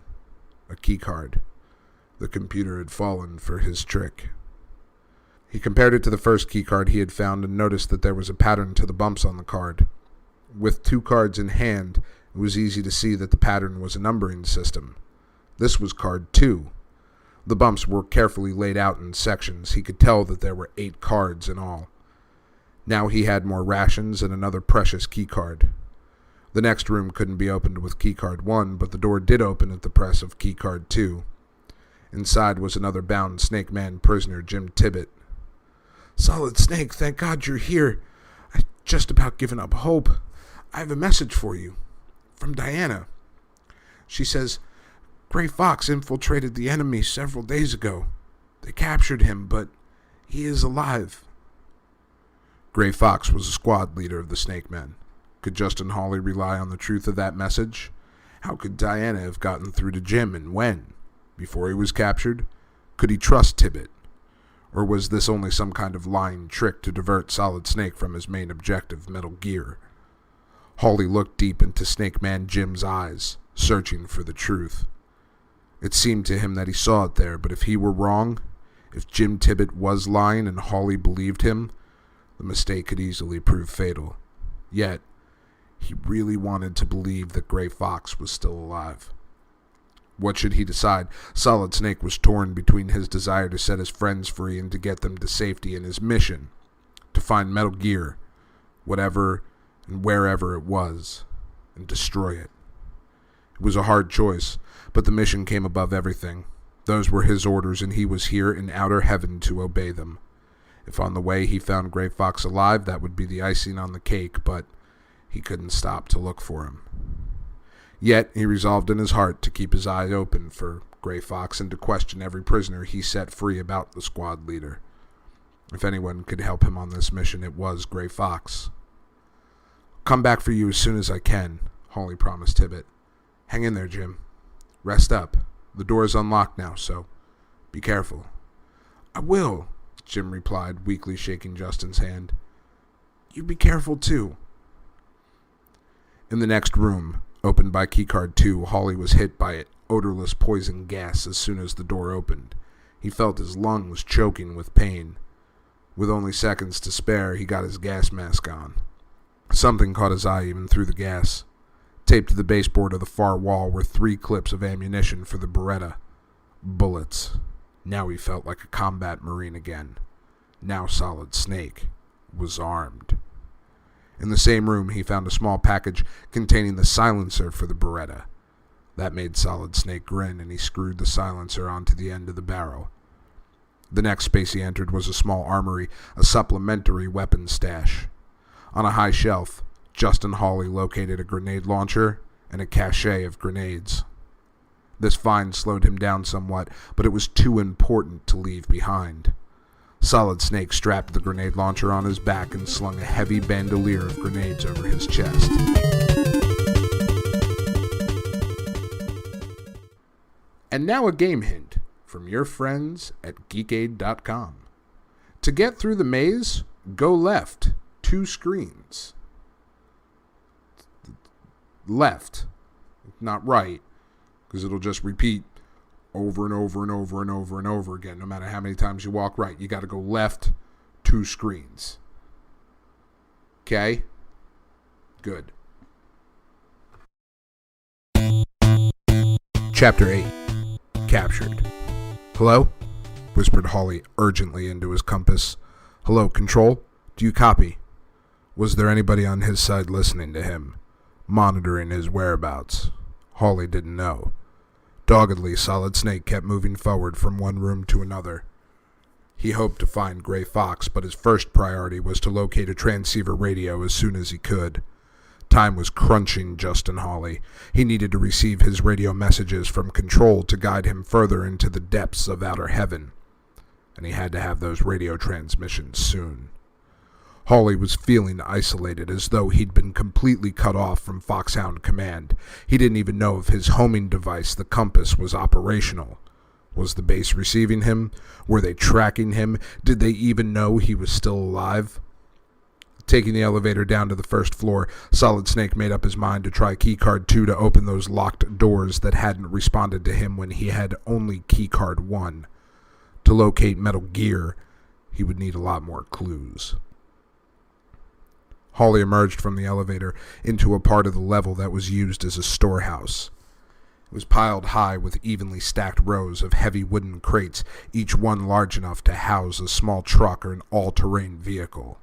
A keycard. The computer had fallen for his trick. He compared it to the first keycard he had found and noticed that there was a pattern to the bumps on the card. With 2 cards in hand, it was easy to see that the pattern was a numbering system. This was card 2. The bumps were carefully laid out in sections. He could tell that there were 8 cards in all. Now he had more rations and another precious keycard. The next room couldn't be opened with keycard 1, but the door did open at the press of keycard 2. Inside was another bound Snake Man prisoner, Jim Tibbet. "Solid Snake, thank God you're here. I'd just about given up hope. I have a message for you. From Diana. She says, Gray Fox infiltrated the enemy several days ago. They captured him, but he is alive." Gray Fox was a squad leader of the Snake Men. Could Justin Hawley rely on the truth of that message? How could Diana have gotten through to Jim, and when? Before he was captured? Could he trust Tibbet? Or was this only some kind of lying trick to divert Solid Snake from his main objective, Metal Gear? Hawley looked deep into Snake Man Jim's eyes, searching for the truth. It seemed to him that he saw it there, but if he were wrong, if Jim Tibbet was lying and Hawley believed him, the mistake could easily prove fatal. Yet, he really wanted to believe that Gray Fox was still alive. What should he decide? Solid Snake was torn between his desire to set his friends free and to get them to safety, and his mission, to find Metal Gear, whatever and wherever it was, and destroy it. It was a hard choice, but the mission came above everything. Those were his orders, and he was here in outer heaven to obey them. If on the way he found Gray Fox alive, that would be the icing on the cake, but he couldn't stop to look for him. Yet he resolved in his heart to keep his eye open for Gray Fox and to question every prisoner he set free about the squad leader. If anyone could help him on this mission, it was Gray Fox. "I'll come back for you as soon as I can," Hawley promised Tibbet. "Hang in there, Jim. Rest up. The door is unlocked now, so be careful." "I will," Jim replied, weakly shaking Justin's hand. "You be careful, too." In the next room, opened by keycard 2, Hawley was hit by odorless poison gas as soon as the door opened. He felt his lungs choking with pain. With only seconds to spare, he got his gas mask on. Something caught his eye even through the gas. Taped to the baseboard of the far wall were 3 clips of ammunition for the Beretta. Bullets. Now he felt like a combat marine again. Now Solid Snake was armed. In the same room, he found a small package containing the silencer for the Beretta. That made Solid Snake grin, and he screwed the silencer onto the end of the barrel. The next space he entered was a small armory, a supplementary weapons stash. On a high shelf, Justin Hawley located a grenade launcher and a cache of grenades. This find slowed him down somewhat, but it was too important to leave behind. Solid Snake strapped the grenade launcher on his back and slung a heavy bandolier of grenades over his chest. And now a game hint from your friends at geekade.com. To get through the maze, go left 2 screens. Left, not right, because it'll just repeat over and over and over and over and over again. No matter how many times you walk right, you got to go left 2 screens. Okay? Good. Chapter 8. Captured. "Hello?" whispered Hawley urgently into his compass. "Hello, Control? Do you copy?" Was there anybody on his side listening to him, monitoring his whereabouts? Hawley didn't know. Doggedly, Solid Snake kept moving forward from one room to another. He hoped to find Gray Fox, but his first priority was to locate a transceiver radio as soon as he could. Time was crunching Justin Hawley. He needed to receive his radio messages from Control to guide him further into the depths of outer heaven, and he had to have those radio transmissions soon. Hawley was feeling isolated, as though he'd been completely cut off from Foxhound Command. He didn't even know if his homing device, the compass, was operational. Was the base receiving him? Were they tracking him? Did they even know he was still alive? Taking the elevator down to the first floor, Solid Snake made up his mind to try keycard 2 to open those locked doors that hadn't responded to him when he had only keycard 1. To locate Metal Gear, he would need a lot more clues. Hawley emerged from the elevator into a part of the level that was used as a storehouse. It was piled high with evenly stacked rows of heavy wooden crates, each one large enough to house a small truck or an all-terrain vehicle.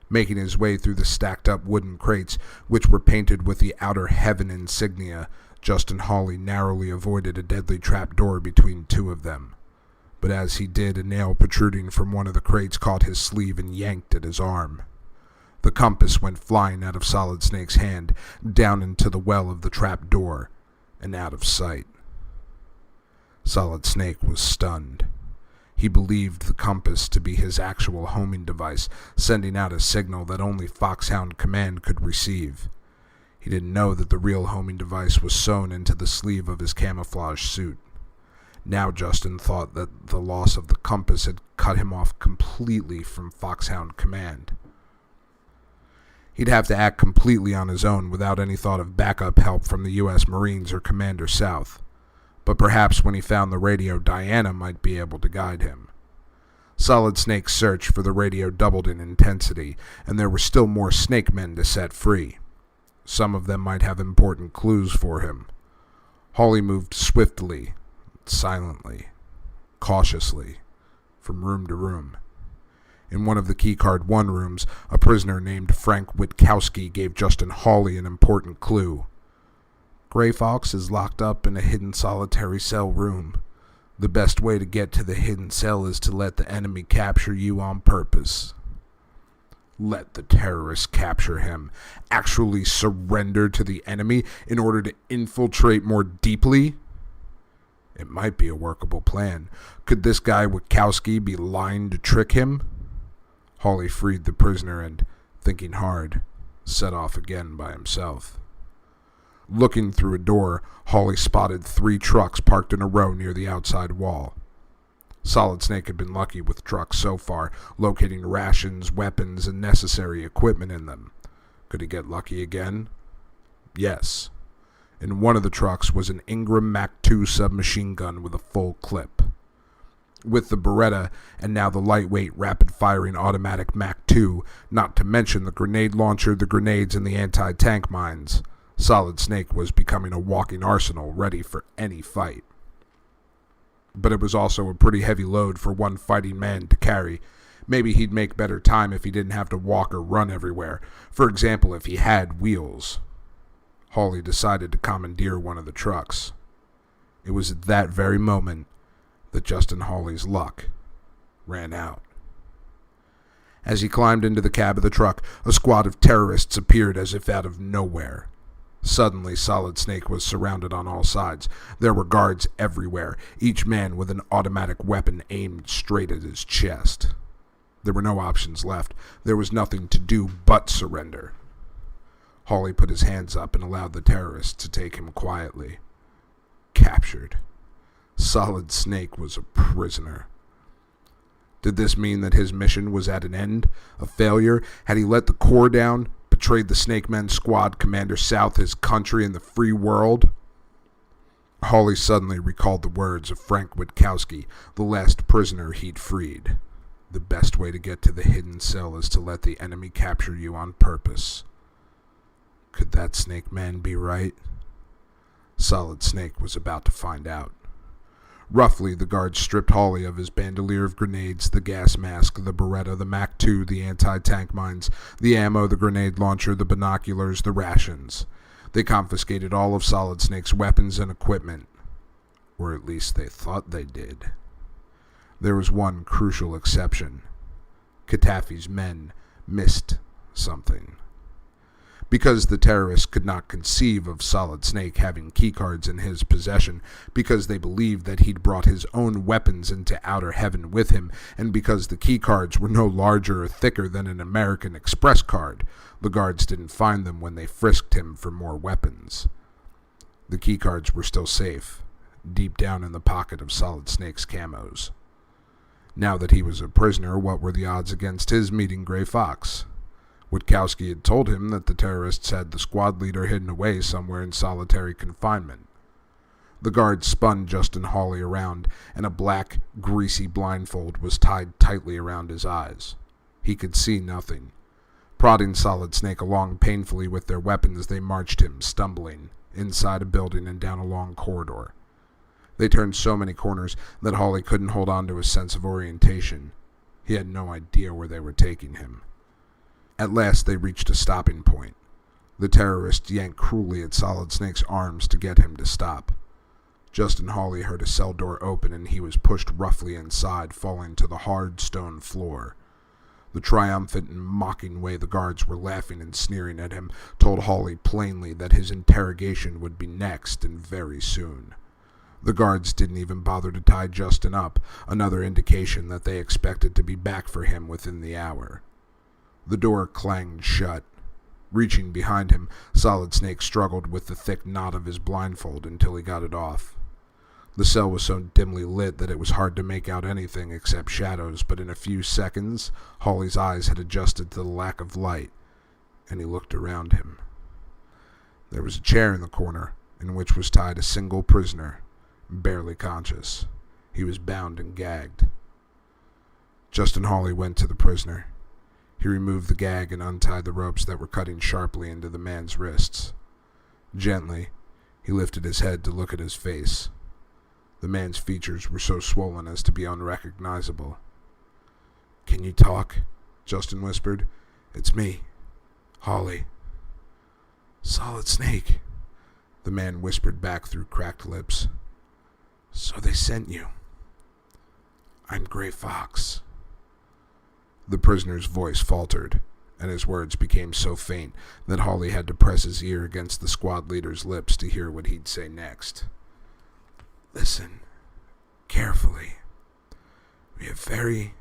Making his way through the stacked-up wooden crates, which were painted with the Outer Heaven insignia, Justin Hawley narrowly avoided a deadly trapdoor between two of them. But as he did, a nail protruding from one of the crates caught his sleeve and yanked at his arm. The compass went flying out of Solid Snake's hand, down into the well of the trapdoor, and out of sight. Solid Snake was stunned. He believed the compass to be his actual homing device, sending out a signal that only Foxhound Command could receive. He didn't know that the real homing device was sewn into the sleeve of his camouflage suit. Now Justin thought that the loss of the compass had cut him off completely from Foxhound Command. He'd have to act completely on his own without any thought of backup help from the U.S. Marines or Commander South. But perhaps when he found the radio, Diana might be able to guide him. Solid Snake's search for the radio doubled in intensity, and there were still more Snake Men to set free. Some of them might have important clues for him. Hawley moved swiftly, silently, cautiously, from room to room. In one of the keycard 1 rooms, a prisoner named Frank Witkowski gave Justin Hawley an important clue. Gray Fox is locked up in a hidden solitary cell room. The best way to get to the hidden cell is to let the enemy capture you on purpose. Let the terrorists capture him. Actually surrender to the enemy in order to infiltrate more deeply? It might be a workable plan. Could this guy Witkowski be lying to trick him? Hawley freed the prisoner and, thinking hard, set off again by himself. Looking through a door, Hawley spotted 3 trucks parked in a row near the outside wall. Solid Snake had been lucky with trucks so far, locating rations, weapons, and necessary equipment in them. Could he get lucky again? Yes. In one of the trucks was an Ingram Mach 2 submachine gun with a full clip. With the Beretta, and now the lightweight, rapid-firing automatic Mach 2, not to mention the grenade launcher, the grenades, and the anti-tank mines, Solid Snake was becoming a walking arsenal ready for any fight. But it was also a pretty heavy load for one fighting man to carry. Maybe he'd make better time if he didn't have to walk or run everywhere. For example, if he had wheels. Hawley decided to commandeer one of the trucks. It was at that very moment that Justin Hawley's luck ran out. As he climbed into the cab of the truck, a squad of terrorists appeared as if out of nowhere. Suddenly, Solid Snake was surrounded on all sides. There were guards everywhere, each man with an automatic weapon aimed straight at his chest. There were no options left. There was nothing to do but surrender. Hawley put his hands up and allowed the terrorists to take him quietly. Captured. Solid Snake was a prisoner. Did this mean that his mission was at an end? A failure? Had he let the Corps down? Betrayed the Snake Men squad, Commander South, his country, and the free world? Hawley suddenly recalled the words of Frank Witkowski, the last prisoner he'd freed. The best way to get to the hidden cell is to let the enemy capture you on purpose. Could that Snake Man be right? Solid Snake was about to find out. Roughly, the guards stripped Hawley of his bandolier of grenades, the gas mask, the Beretta, the Mach 2, the anti-tank mines, the ammo, the grenade launcher, the binoculars, the rations. They confiscated all of Solid Snake's weapons and equipment. Or at least they thought they did. There was one crucial exception. Katafi's men missed something. Because the terrorists could not conceive of Solid Snake having keycards in his possession, because they believed that he'd brought his own weapons into outer heaven with him, and because the keycards were no larger or thicker than an American Express card, the guards didn't find them when they frisked him for more weapons. The keycards were still safe, deep down in the pocket of Solid Snake's camos. Now that he was a prisoner, what were the odds against his meeting Gray Fox? Witkowski had told him that the terrorists had the squad leader hidden away somewhere in solitary confinement. The guard spun Justin Hawley around, and a black, greasy blindfold was tied tightly around his eyes. He could see nothing. Prodding Solid Snake along painfully with their weapons, they marched him, stumbling, inside a building and down a long corridor. They turned so many corners that Hawley couldn't hold on to his sense of orientation. He had no idea where they were taking him. At last they reached a stopping point. The terrorists yanked cruelly at Solid Snake's arms to get him to stop. Justin Hawley heard a cell door open and he was pushed roughly inside, falling to the hard stone floor. The triumphant and mocking way the guards were laughing and sneering at him told Hawley plainly that his interrogation would be next and very soon. The guards didn't even bother to tie Justin up, another indication that they expected to be back for him within the hour. The door clanged shut. Reaching behind him, Solid Snake struggled with the thick knot of his blindfold until he got it off. The cell was so dimly lit that it was hard to make out anything except shadows, but in a few seconds, Hawley's eyes had adjusted to the lack of light, and he looked around him. There was a chair in the corner, in which was tied a single prisoner, barely conscious. He was bound and gagged. Justin Hawley went to the prisoner. He removed the gag and untied the ropes that were cutting sharply into the man's wrists. Gently, he lifted his head to look at his face. The man's features were so swollen as to be unrecognizable. "Can you talk?" Justin whispered. "It's me, Hawley." "Solid Snake," the man whispered back through cracked lips. "So they sent you." "I'm Gray Fox." The prisoner's voice faltered, and his words became so faint that Hawley had to press his ear against the squad leader's lips to hear what he'd say next. "Listen carefully. We have very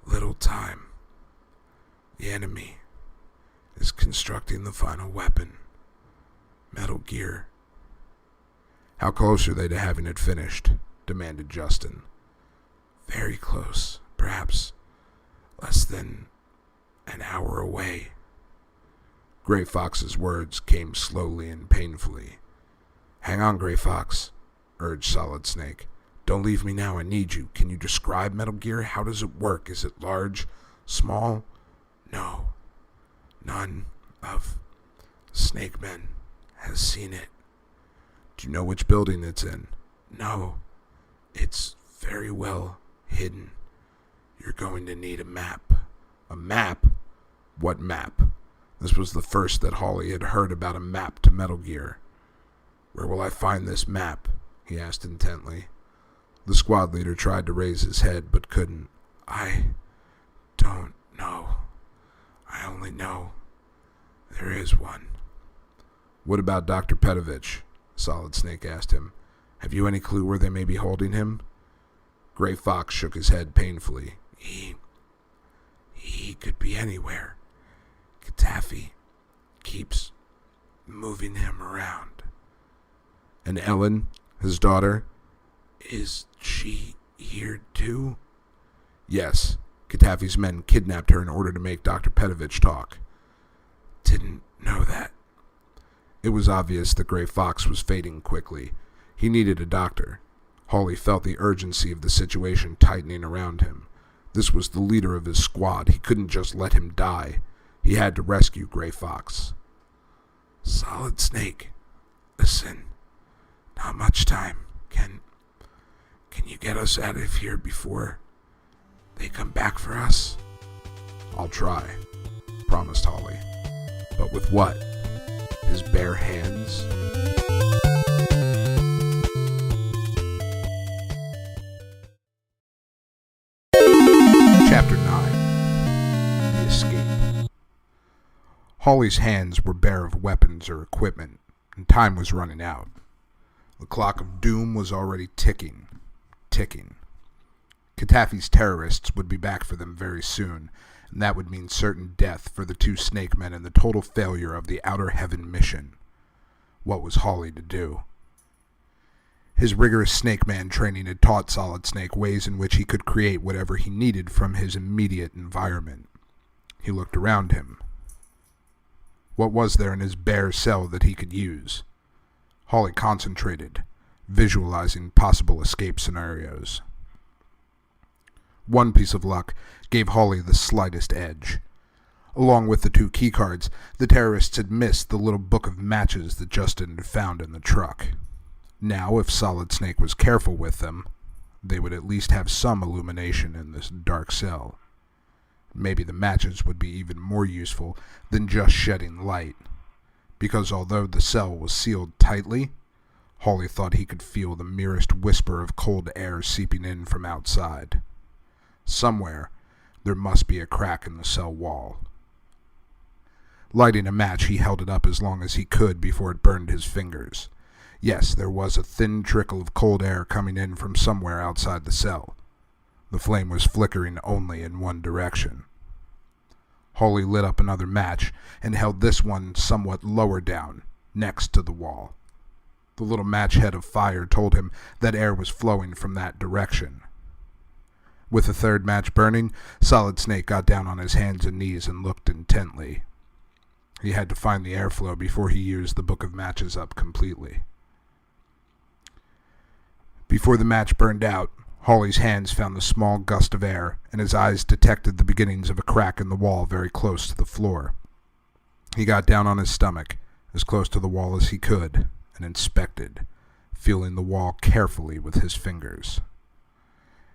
little time. The enemy is constructing the final weapon, Metal Gear." "How close are they to having it finished?" demanded Justin. "Very close, perhaps less than an hour away." Gray Fox's words came slowly and painfully. "Hang on, Gray Fox," urged Solid Snake. "Don't leave me now, I need you. Can you describe Metal Gear? How does it work? Is it large? Small?" "No. None of Snake Men has seen it." "Do you know which building it's in?" "No. It's very well hidden. You're going to need a map." "A map? What map?" This was the first that Hawley had heard about a map to Metal Gear. "Where will I find this map?" he asked intently. The squad leader tried to raise his head, but couldn't. "I don't know. I only know there is one." "What about Dr. Petovich?" Solid Snake asked him. "Have you any clue where they may be holding him?" Gray Fox shook his head painfully. He could be anywhere. Katafi keeps moving him around." "And Ellen, his daughter?" "Is she here too?" "Yes. Katafi's men kidnapped her in order to make Dr. Petovich talk." "Didn't know that." It was obvious that Gray Fox was fading quickly. He needed a doctor. Hawley felt the urgency of the situation tightening around him. This was the leader of his squad. He couldn't just let him die. He had to rescue Gray Fox. "Solid Snake, listen. Not much time. Can you get us out of here before they come back for us?" "I'll try," promised Hawley. "But with what? His bare hands?" Hawley's hands were bare of weapons or equipment, and time was running out. The clock of doom was already ticking. Katafi's terrorists would be back for them very soon, and that would mean certain death for the two snake men and the total failure of the Outer Heaven mission. What was Hawley to do? His rigorous Snake Man training had taught Solid Snake ways in which he could create whatever he needed from his immediate environment. He looked around him. What was there in his bare cell that he could use? Hawley concentrated, visualizing possible escape scenarios. One piece of luck gave Hawley the slightest edge. Along with the two keycards, the terrorists had missed the little book of matches that Justin had found in the truck. Now, if Solid Snake was careful with them, they would at least have some illumination in this dark cell. Maybe the matches would be even more useful than just shedding light, because although the cell was sealed tightly, Hawley thought he could feel the merest whisper of cold air seeping in from outside. Somewhere, there must be a crack in the cell wall. Lighting a match, he held it up as long as he could before it burned his fingers. Yes, there was a thin trickle of cold air coming in from somewhere outside the cell. The flame was flickering only in one direction. Hawley lit up another match and held this one somewhat lower down, next to the wall. The little match head of fire told him that air was flowing from that direction. With the third match burning, Solid Snake got down on his hands and knees and looked intently. He had to find the airflow before he used the book of matches up completely. Before the match burned out, Hawley's hands found the small gust of air, and his eyes detected the beginnings of a crack in the wall very close to the floor. He got down on his stomach, as close to the wall as he could, and inspected, feeling the wall carefully with his fingers.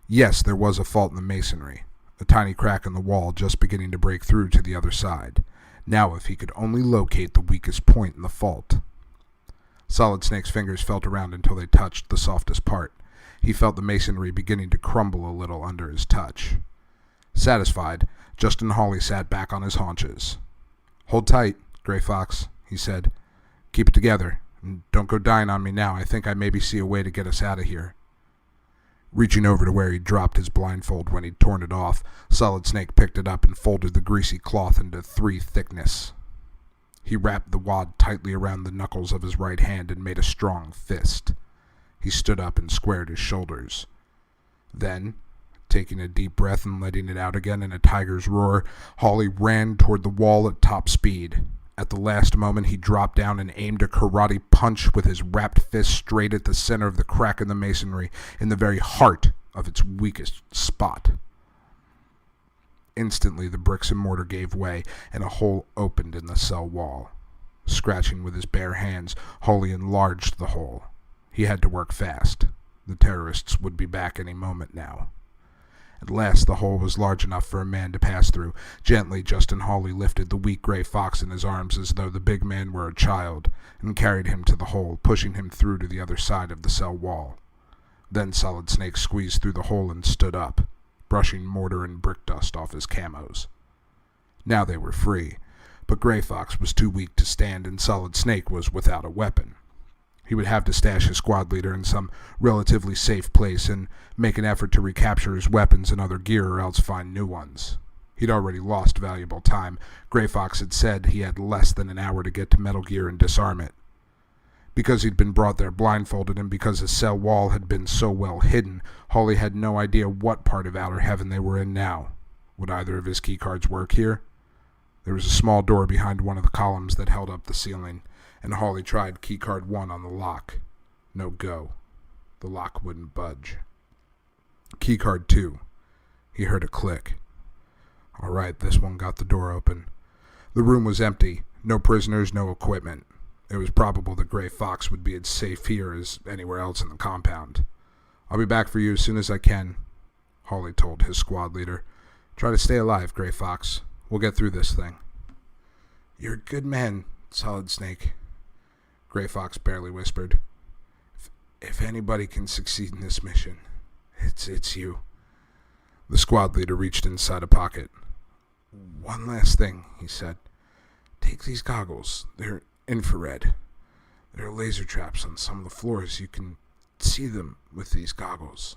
Yes, there was a fault in the masonry, a tiny crack in the wall just beginning to break through to the other side. Now if he could only locate the weakest point in the fault. Solid Snake's fingers felt around until they touched the softest part. He felt the masonry beginning to crumble a little under his touch. Satisfied, Justin Hawley sat back on his haunches. "Hold tight, Gray Fox," he said. "Keep it together, and don't go dying on me now. I think I maybe see a way to get us out of here." Reaching over to where he'd dropped his blindfold when he'd torn it off, Solid Snake picked it up and folded the greasy cloth into 3 thickness. He wrapped the wad tightly around the knuckles of his right hand and made a strong fist. He stood up and squared his shoulders. Then, taking a deep breath and letting it out again in a tiger's roar, Hawley ran toward the wall at top speed. At the last moment, he dropped down and aimed a karate punch with his wrapped fist straight at the center of the crack in the masonry, in the very heart of its weakest spot. Instantly, the bricks and mortar gave way, and a hole opened in the cell wall. Scratching with his bare hands, Hawley enlarged the hole. He had to work fast. The terrorists would be back any moment now. At last, the hole was large enough for a man to pass through. Gently, Justin Hawley lifted the weak Gray Fox in his arms as though the big man were a child, and carried him to the hole, pushing him through to the other side of the cell wall. Then Solid Snake squeezed through the hole and stood up, brushing mortar and brick dust off his camos. Now they were free, but Gray Fox was too weak to stand, and Solid Snake was without a weapon. He would have to stash his squad leader in some relatively safe place and make an effort to recapture his weapons and other gear, or else find new ones. He'd already lost valuable time. Gray Fox had said he had less than an hour to get to Metal Gear and disarm it. Because he'd been brought there blindfolded, and because his cell wall had been so well hidden, Hawley had no idea what part of Outer Heaven they were in now. Would either of his keycards work here? There was a small door behind one of the columns that held up the ceiling, and Hawley tried keycard 1 on the lock. No go. The lock wouldn't budge. Keycard 2. He heard a click. All right, this one got the door open. The room was empty. No prisoners, no equipment. It was probable that Gray Fox would be as safe here as anywhere else in the compound. "I'll be back for you as soon as I can," Hawley told his squad leader. "Try to stay alive, Gray Fox. We'll get through this thing." "You're a good man, Solid Snake," Gray Fox barely whispered. If anybody can succeed in this mission, it's you." The squad leader reached inside a pocket. "One last thing," he said. Take these goggles. They're infrared. There are laser traps on some of the floors. You can see them with these goggles.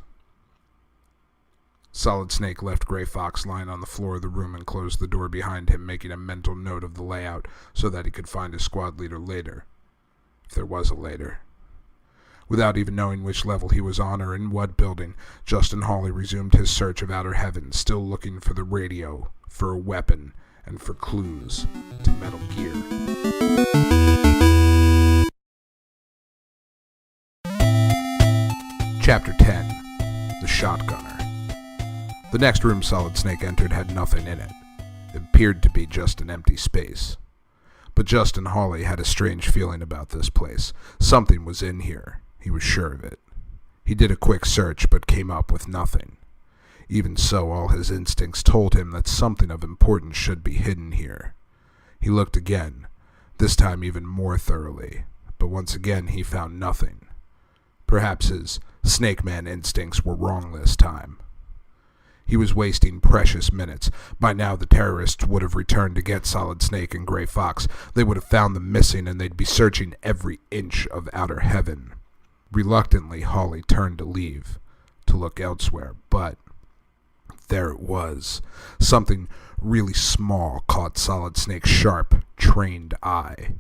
Solid Snake left Gray Fox lying on the floor of the room and closed the door behind him, making a mental note of the layout so that he could find his squad leader later. If there was a later. Without even knowing which level he was on or in what building, Justin Hawley resumed his search of outer heaven, still looking for the radio, for a weapon, and for clues to Metal Gear. Chapter 10. The Shotgunner. The next room Solid Snake entered had nothing in it. It appeared to be just an empty space. But Justin Hawley had a strange feeling about this place. Something was in here. He was sure of it. He did a quick search, but came up with nothing. Even so, all his instincts told him that something of importance should be hidden here. He looked again, this time even more thoroughly, but once again he found nothing. Perhaps his Snake Man instincts were wrong this time. He was wasting precious minutes. By now the terrorists would have returned to get Solid Snake and Gray Fox. They would have found them missing, and they'd be searching every inch of outer heaven. Reluctantly, Hawley turned to leave, to look elsewhere, but there it was. Something really small caught Solid Snake's sharp, trained eye.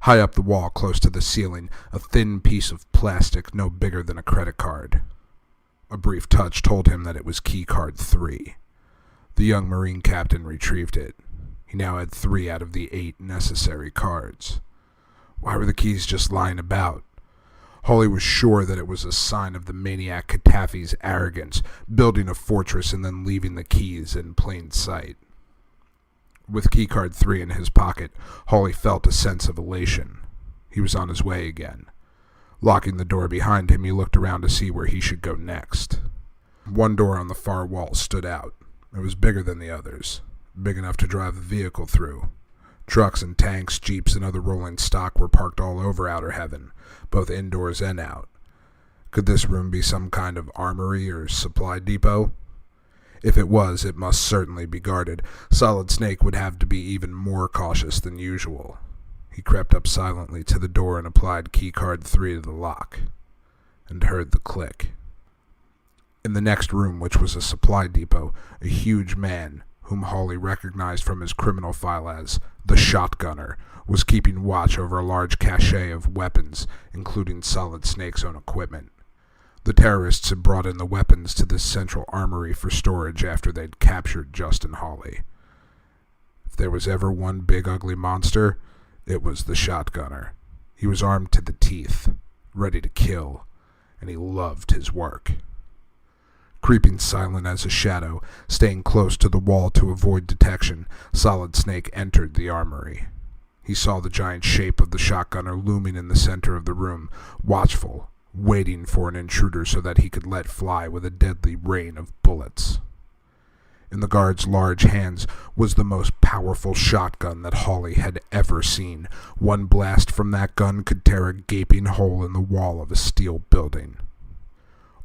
High up the wall, close to the ceiling, a thin piece of plastic no bigger than a credit card. A brief touch told him that it was key card 3. The young Marine captain retrieved it. He now had 3 out of the 8 necessary cards. Why were the keys just lying about? Hawley was sure that it was a sign of the maniac Katafi's arrogance, building a fortress and then leaving the keys in plain sight. With keycard 3 in his pocket, Hawley felt a sense of elation. He was on his way again. Locking the door behind him, he looked around to see where he should go next. One door on the far wall stood out. It was bigger than the others, big enough to drive a vehicle through. Trucks and tanks, jeeps, and other rolling stock were parked all over outer heaven, both indoors and out. Could this room be some kind of armory or supply depot? If it was, it must certainly be guarded. Solid Snake would have to be even more cautious than usual. He crept up silently to the door and applied keycard 3 to the lock, and heard the click. In the next room, which was a supply depot, a huge man, whom Hawley recognized from his criminal file as the Shotgunner, was keeping watch over a large cache of weapons, including Solid Snake's own equipment. The terrorists had brought in the weapons to this central armory for storage after they'd captured Justin Hawley. If there was ever one big ugly monster, it was the Shotgunner. He was armed to the teeth, ready to kill, and he loved his work. Creeping silent as a shadow, staying close to the wall to avoid detection, Solid Snake entered the armory. He saw the giant shape of the Shotgunner looming in the center of the room, watchful, waiting for an intruder so that he could let fly with a deadly rain of bullets. In the guard's large hands was the most powerful shotgun that Hawley had ever seen. One blast from that gun could tear a gaping hole in the wall of a steel building.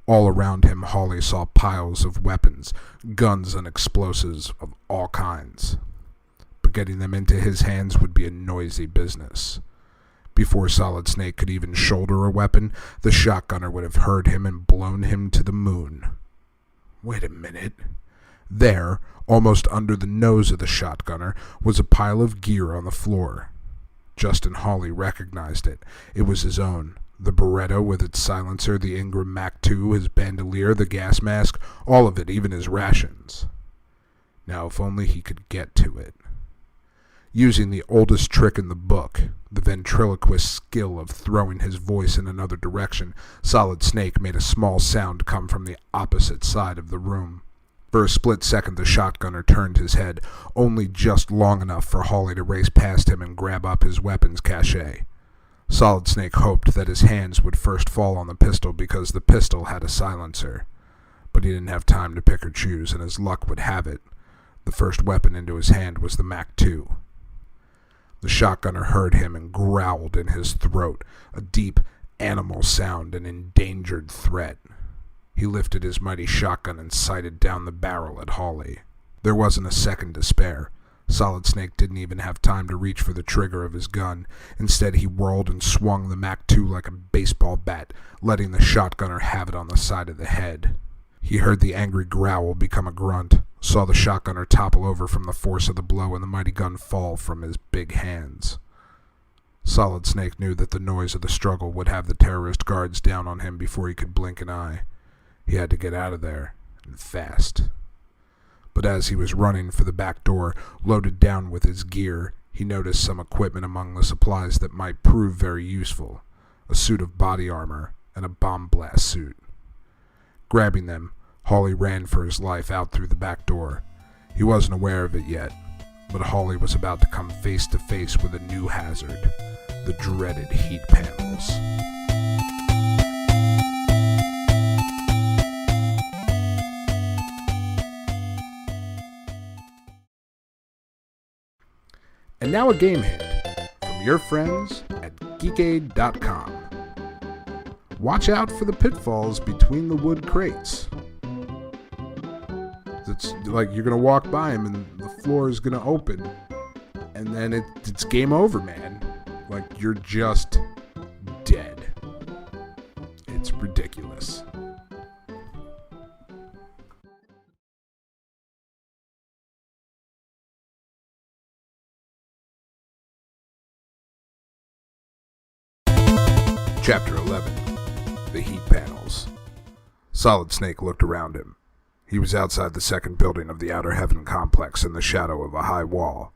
All around him, Hawley saw piles of weapons, guns and explosives of all kinds. But getting them into his hands would be a noisy business. Before Solid Snake could even shoulder a weapon, the shotgunner would have heard him and blown him to the moon. Wait a minute. There, almost under the nose of the shotgunner, was a pile of gear on the floor. Justin Hawley recognized it. It was his own. The Beretta with its silencer, the Ingram Mac II, his bandolier, the gas mask, all of it, even his rations. Now, if only he could get to it. Using the oldest trick in the book, the ventriloquist's skill of throwing his voice in another direction, Solid Snake made a small sound come from the opposite side of the room. For a split second, the shotgunner turned his head, only just long enough for Hawley to race past him and grab up his weapons cache. Solid Snake hoped that his hands would first fall on the pistol because the pistol had a silencer. But he didn't have time to pick or choose, and as luck would have it, the first weapon into his hand was the Mac II. The shotgunner heard him and growled in his throat, a deep, animal sound, an endangered threat. He lifted his mighty shotgun and sighted down the barrel at Hawley. There wasn't a second to spare. Solid Snake didn't even have time to reach for the trigger of his gun. Instead, he whirled and swung the MAC-2 like a baseball bat, letting the shotgunner have it on the side of the head. He heard the angry growl become a grunt, saw the shotgunner topple over from the force of the blow and the mighty gun fall from his big hands. Solid Snake knew that the noise of the struggle would have the terrorist guards down on him before he could blink an eye. He had to get out of there, and fast. But as he was running for the back door, loaded down with his gear, he noticed some equipment among the supplies that might prove very useful: a suit of body armor and a bomb blast suit. Grabbing them, Hawley ran for his life out through the back door. He wasn't aware of it yet, but Hawley was about to come face to face with a new hazard: the dreaded heat panels. And now a game hint from your friends at geekade.com. Watch out for the pitfalls between the wood crates. It's like you're going to walk by them and the floor is going to open. And then it's game over, man. Like, you're just dead. It's ridiculous. Chapter 11. The Heat Panels. Solid Snake looked around him. He was outside the second building of the Outer Heaven complex in the shadow of a high wall.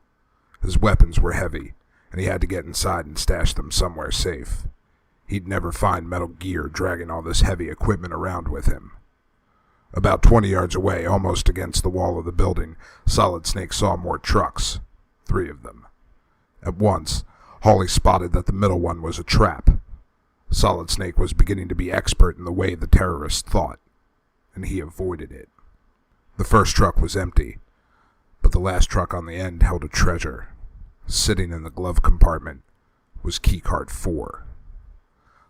His weapons were heavy, and he had to get inside and stash them somewhere safe. He'd never find Metal Gear dragging all this heavy equipment around with him. About 20 yards away, almost against the wall of the building, Solid Snake saw more trucks. 3 of them. At once, Hawley spotted that the middle one was a trap. Solid Snake was beginning to be expert in the way the terrorists thought, and he avoided it. The first truck was empty, but the last truck on the end held a treasure. Sitting in the glove compartment was keycard 4.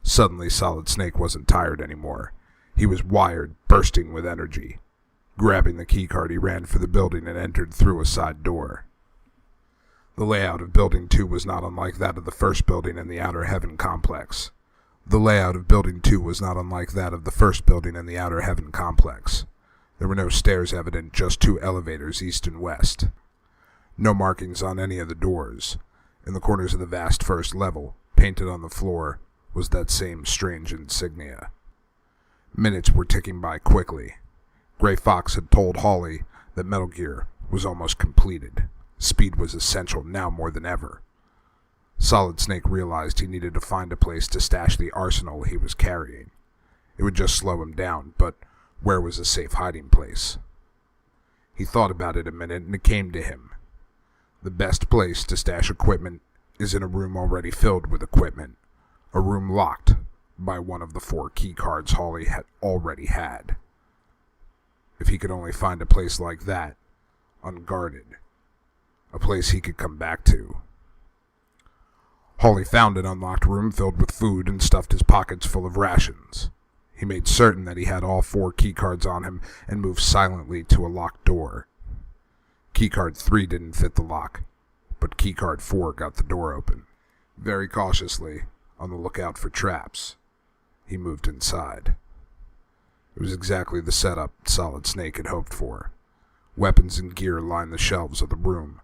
Suddenly, Solid Snake wasn't tired anymore. He was wired, bursting with energy. Grabbing the keycard, he ran for the building and entered through a side door. The layout of Building 2 was not unlike that of the first building in the Outer Heaven complex. The layout of Building 2 was not unlike that of the first building in the Outer Heaven complex. There were no stairs evident, just 2 elevators east and west. No markings on any of the doors. In the corners of the vast first level, painted on the floor, was that same strange insignia. Minutes were ticking by quickly. Gray Fox had told Hawley that Metal Gear was almost completed. Speed was essential now more than ever. Solid Snake realized he needed to find a place to stash the arsenal he was carrying. It would just slow him down, but where was a safe hiding place? He thought about it a minute, and it came to him. The best place to stash equipment is in a room already filled with equipment, a room locked by one of the 4 key cards Hawley had already had. If he could only find a place like that, unguarded, a place he could come back to. Hawley found an unlocked room filled with food and stuffed his pockets full of rations. He made certain that he had all 4 keycards on him and moved silently to a locked door. Keycard 3 didn't fit the lock, but keycard 4 got the door open. Very cautiously, on the lookout for traps, he moved inside. It was exactly the setup Solid Snake had hoped for. Weapons and gear lined the shelves of the room.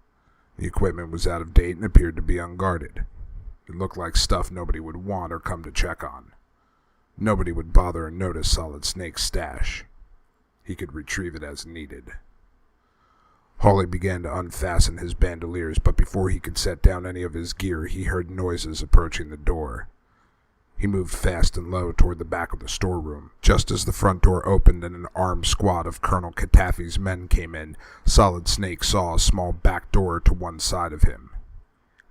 The equipment was out of date and appeared to be unguarded. It looked like stuff nobody would want or come to check on. Nobody would bother and notice Solid Snake's stash. He could retrieve it as needed. Hawley began to unfasten his bandoliers, but before he could set down any of his gear, he heard noises approaching the door. He moved fast and low toward the back of the storeroom. Just as the front door opened and an armed squad of Colonel Katafi's men came in, Solid Snake saw a small back door to one side of him.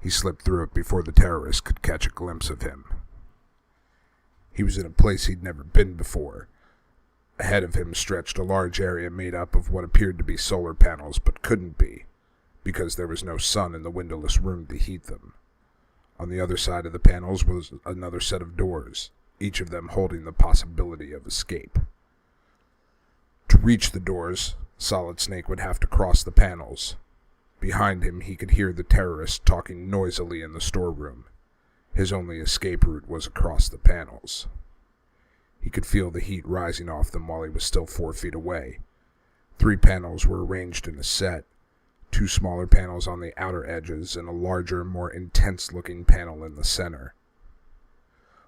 He slipped through it before the terrorists could catch a glimpse of him. He was in a place he'd never been before. Ahead of him stretched a large area made up of what appeared to be solar panels, but couldn't be, because there was no sun in the windowless room to heat them. On the other side of the panels was another set of doors, each of them holding the possibility of escape. To reach the doors, Solid Snake would have to cross the panels, Behind him, he could hear the terrorist talking noisily in the storeroom. His only escape route was across the panels. He could feel the heat rising off them while he was still 4 feet away. 3 panels were arranged in a set, 2 smaller panels on the outer edges and a larger, more intense-looking panel in the center.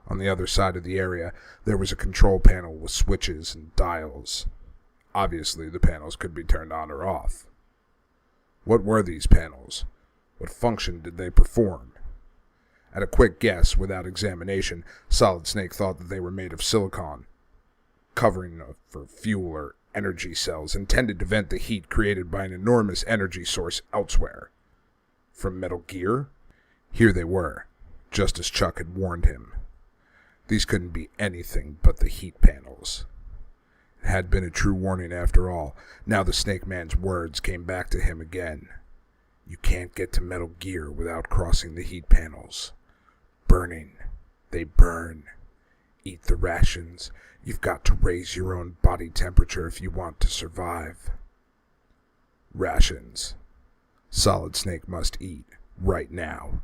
On the other side of the area, there was a control panel with switches and dials. Obviously, the panels could be turned on or off. What were these panels? What function did they perform? At a quick guess, without examination, Solid Snake thought that they were made of silicon, covering for fuel or energy cells intended to vent the heat created by an enormous energy source elsewhere. From Metal Gear? Here they were, just as Chuck had warned him. These couldn't be anything but the heat panels. It had been a true warning after all. Now the Snake Man's words came back to him again. You can't get to Metal Gear without crossing the heat panels. Burning. They burn. Eat the rations. You've got to raise your own body temperature if you want to survive. Rations. Solid Snake must eat, right now.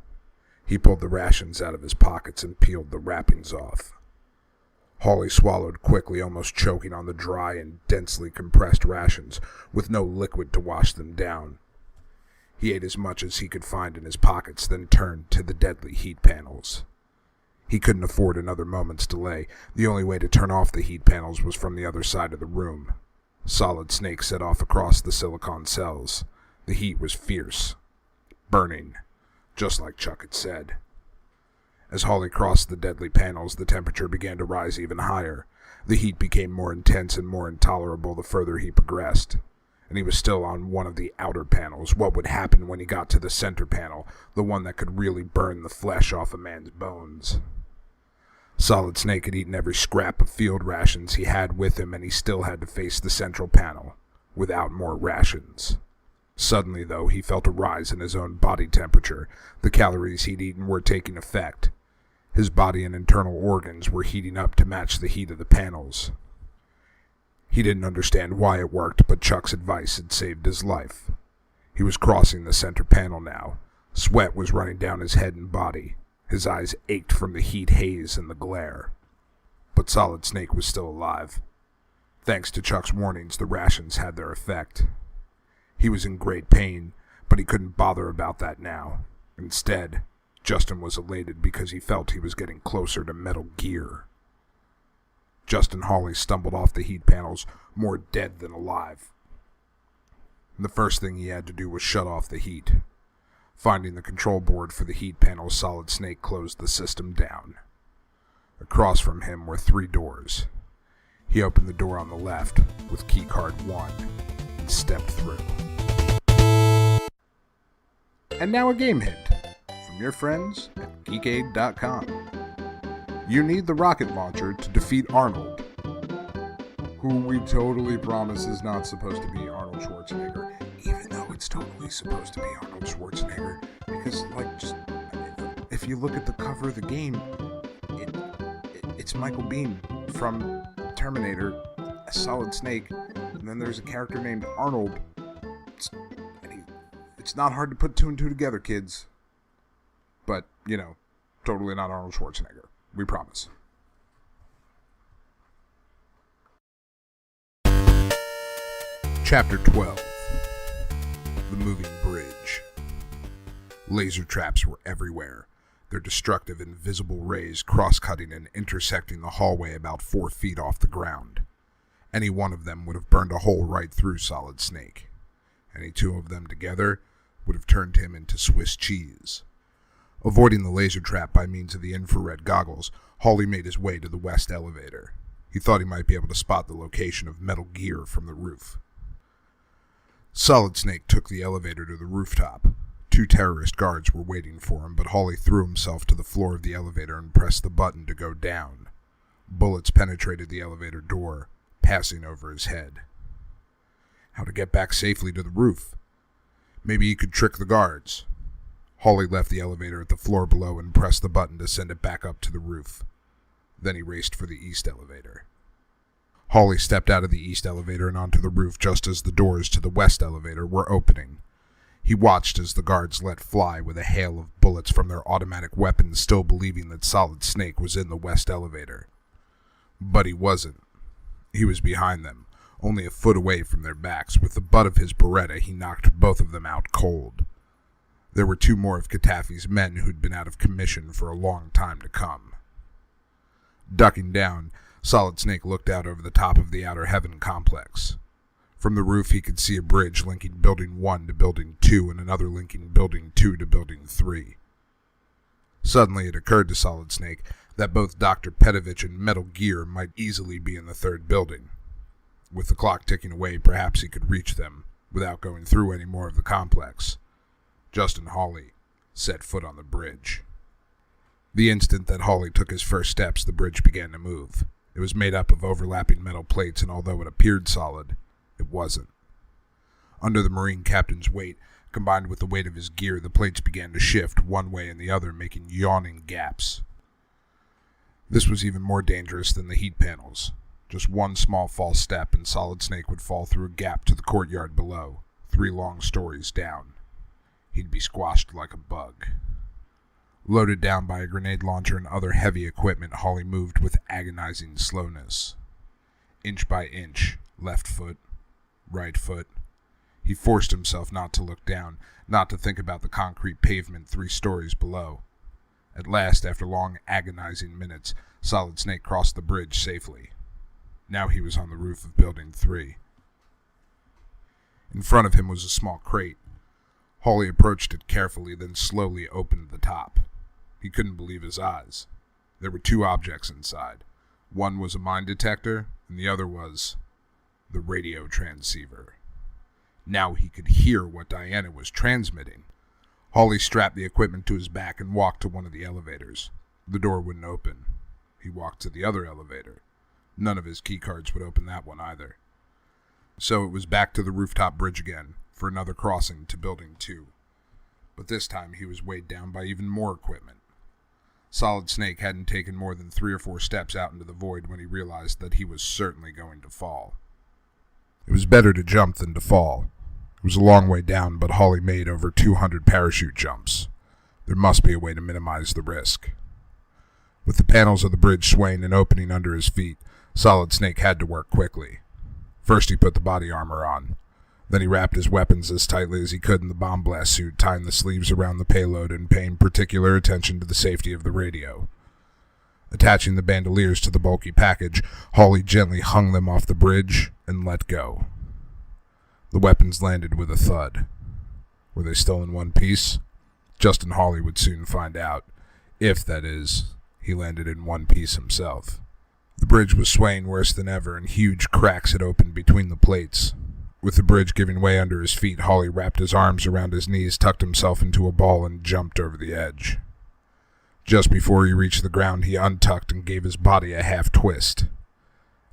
He pulled the rations out of his pockets and peeled the wrappings off. Hawley swallowed quickly, almost choking on the dry and densely compressed rations, with no liquid to wash them down. He ate as much as he could find in his pockets, then turned to the deadly heat panels. He couldn't afford another moment's delay. The only way to turn off the heat panels was from the other side of the room. Solid Snake set off across the silicon cells. The heat was fierce. Burning. Just like Chuck had said. As Hawley crossed the deadly panels, the temperature began to rise even higher. The heat became more intense and more intolerable the further he progressed. And he was still on one of the outer panels. What would happen when he got to the center panel, the one that could really burn the flesh off a man's bones? Solid Snake had eaten every scrap of field rations he had with him, and he still had to face the central panel, without more rations. Suddenly, though, he felt a rise in his own body temperature. The calories he'd eaten were taking effect. His body and internal organs were heating up to match the heat of the panels. He didn't understand why it worked, but Chuck's advice had saved his life. He was crossing the center panel now. Sweat was running down his head and body. His eyes ached from the heat haze and the glare. But Solid Snake was still alive. Thanks to Chuck's warnings, the rations had their effect. He was in great pain, but he couldn't bother about that now. Instead, Justin was elated because he felt he was getting closer to Metal Gear. Justin Hawley stumbled off the heat panels, more dead than alive. The first thing he had to do was shut off the heat. Finding the control board for the heat panels, Solid Snake closed the system down. Across from him were 3 doors. He opened the door on the left with keycard 1 and stepped through. And now a game hint from your friends at geekade.com. You need the rocket launcher to defeat Arnold, who we totally promise is not supposed to be Arnold Schwarzenegger, even though it's totally supposed to be Arnold Schwarzenegger, because, if you look at the cover of the game, it's Michael Biehn from Terminator, a Solid Snake, and then there's a character named Arnold. It's not hard to put 2 and 2 together, kids. But, totally not Arnold Schwarzenegger. We promise. Chapter 12. The Moving Bridge. Laser traps were everywhere, their destructive invisible rays cross-cutting and intersecting the hallway about 4 feet off the ground. Any one of them would have burned a hole right through Solid Snake. Any 2 of them together would have turned him into Swiss cheese. Avoiding the laser trap by means of the infrared goggles, Hawley made his way to the west elevator. He thought he might be able to spot the location of Metal Gear from the roof. Solid Snake took the elevator to the rooftop. 2 terrorist guards were waiting for him, but Hawley threw himself to the floor of the elevator and pressed the button to go down. Bullets penetrated the elevator door, passing over his head. How to get back safely to the roof? Maybe he could trick the guards. Hawley left the elevator at the floor below and pressed the button to send it back up to the roof. Then he raced for the east elevator. Hawley stepped out of the east elevator and onto the roof just as the doors to the west elevator were opening. He He watched as the guards let fly with a hail of bullets from their automatic weapons, still believing that Solid Snake was in the west elevator. But he wasn't. He was behind them, only a foot away from their backs. With the butt of his Beretta, he knocked both of them out cold. There were 2 more of Katafi's men who'd been out of commission for a long time to come. Ducking down, Solid Snake looked out over the top of the Outer Heaven complex. From the roof, he could see a bridge linking Building 1 to Building 2 and another linking Building 2 to Building 3. Suddenly, it occurred to Solid Snake that both Dr. Petovich and Metal Gear might easily be in the 3rd building. With the clock ticking away, perhaps he could reach them without going through any more of the complex. Justin Hawley set foot on the bridge. The instant that Hawley took his first steps, the bridge began to move. It was made up of overlapping metal plates, and although it appeared solid, it wasn't. Under the Marine captain's weight, combined with the weight of his gear, the plates began to shift one way and the other, making yawning gaps. This was even more dangerous than the heat panels. Just one small false step and Solid Snake would fall through a gap to the courtyard below, 3 long stories down. He'd be squashed like a bug. Loaded down by a grenade launcher and other heavy equipment, Hawley moved with agonizing slowness. Inch by inch, left foot, right foot. He forced himself not to look down, not to think about the concrete pavement 3 stories below. At last, after long agonizing minutes, Solid Snake crossed the bridge safely. Now he was on the roof of Building 3. In front of him was a small crate. Hawley approached it carefully, then slowly opened the top. He couldn't believe his eyes. There were 2 objects inside. One was a mine detector, and the other was the radio transceiver. Now he could hear what Diana was transmitting. Hawley strapped the equipment to his back and walked to one of the elevators. The door wouldn't open. He walked to the other elevator. None of his keycards would open that one either. So it was back to the rooftop bridge again for another crossing to Building 2. But this time he was weighed down by even more equipment. Solid Snake hadn't taken more than 3 or 4 steps out into the void when he realized that he was certainly going to fall. It was better to jump than to fall. It was a long way down, but Hawley made over 200 parachute jumps. There must be a way to minimize the risk. With the panels of the bridge swaying and opening under his feet, Solid Snake had to work quickly. First he put the body armor on. Then he wrapped his weapons as tightly as he could in the bomb blast suit, tying the sleeves around the payload and paying particular attention to the safety of the radio. Attaching the bandoliers to the bulky package, Hawley gently hung them off the bridge and let go. The weapons landed with a thud. Were they still in one piece? Justin Hawley would soon find out, if, that is, he landed in one piece himself. The bridge was swaying worse than ever, and huge cracks had opened between the plates. With the bridge giving way under his feet, Hawley wrapped his arms around his knees, tucked himself into a ball, and jumped over the edge. Just before he reached the ground, he untucked and gave his body a half twist.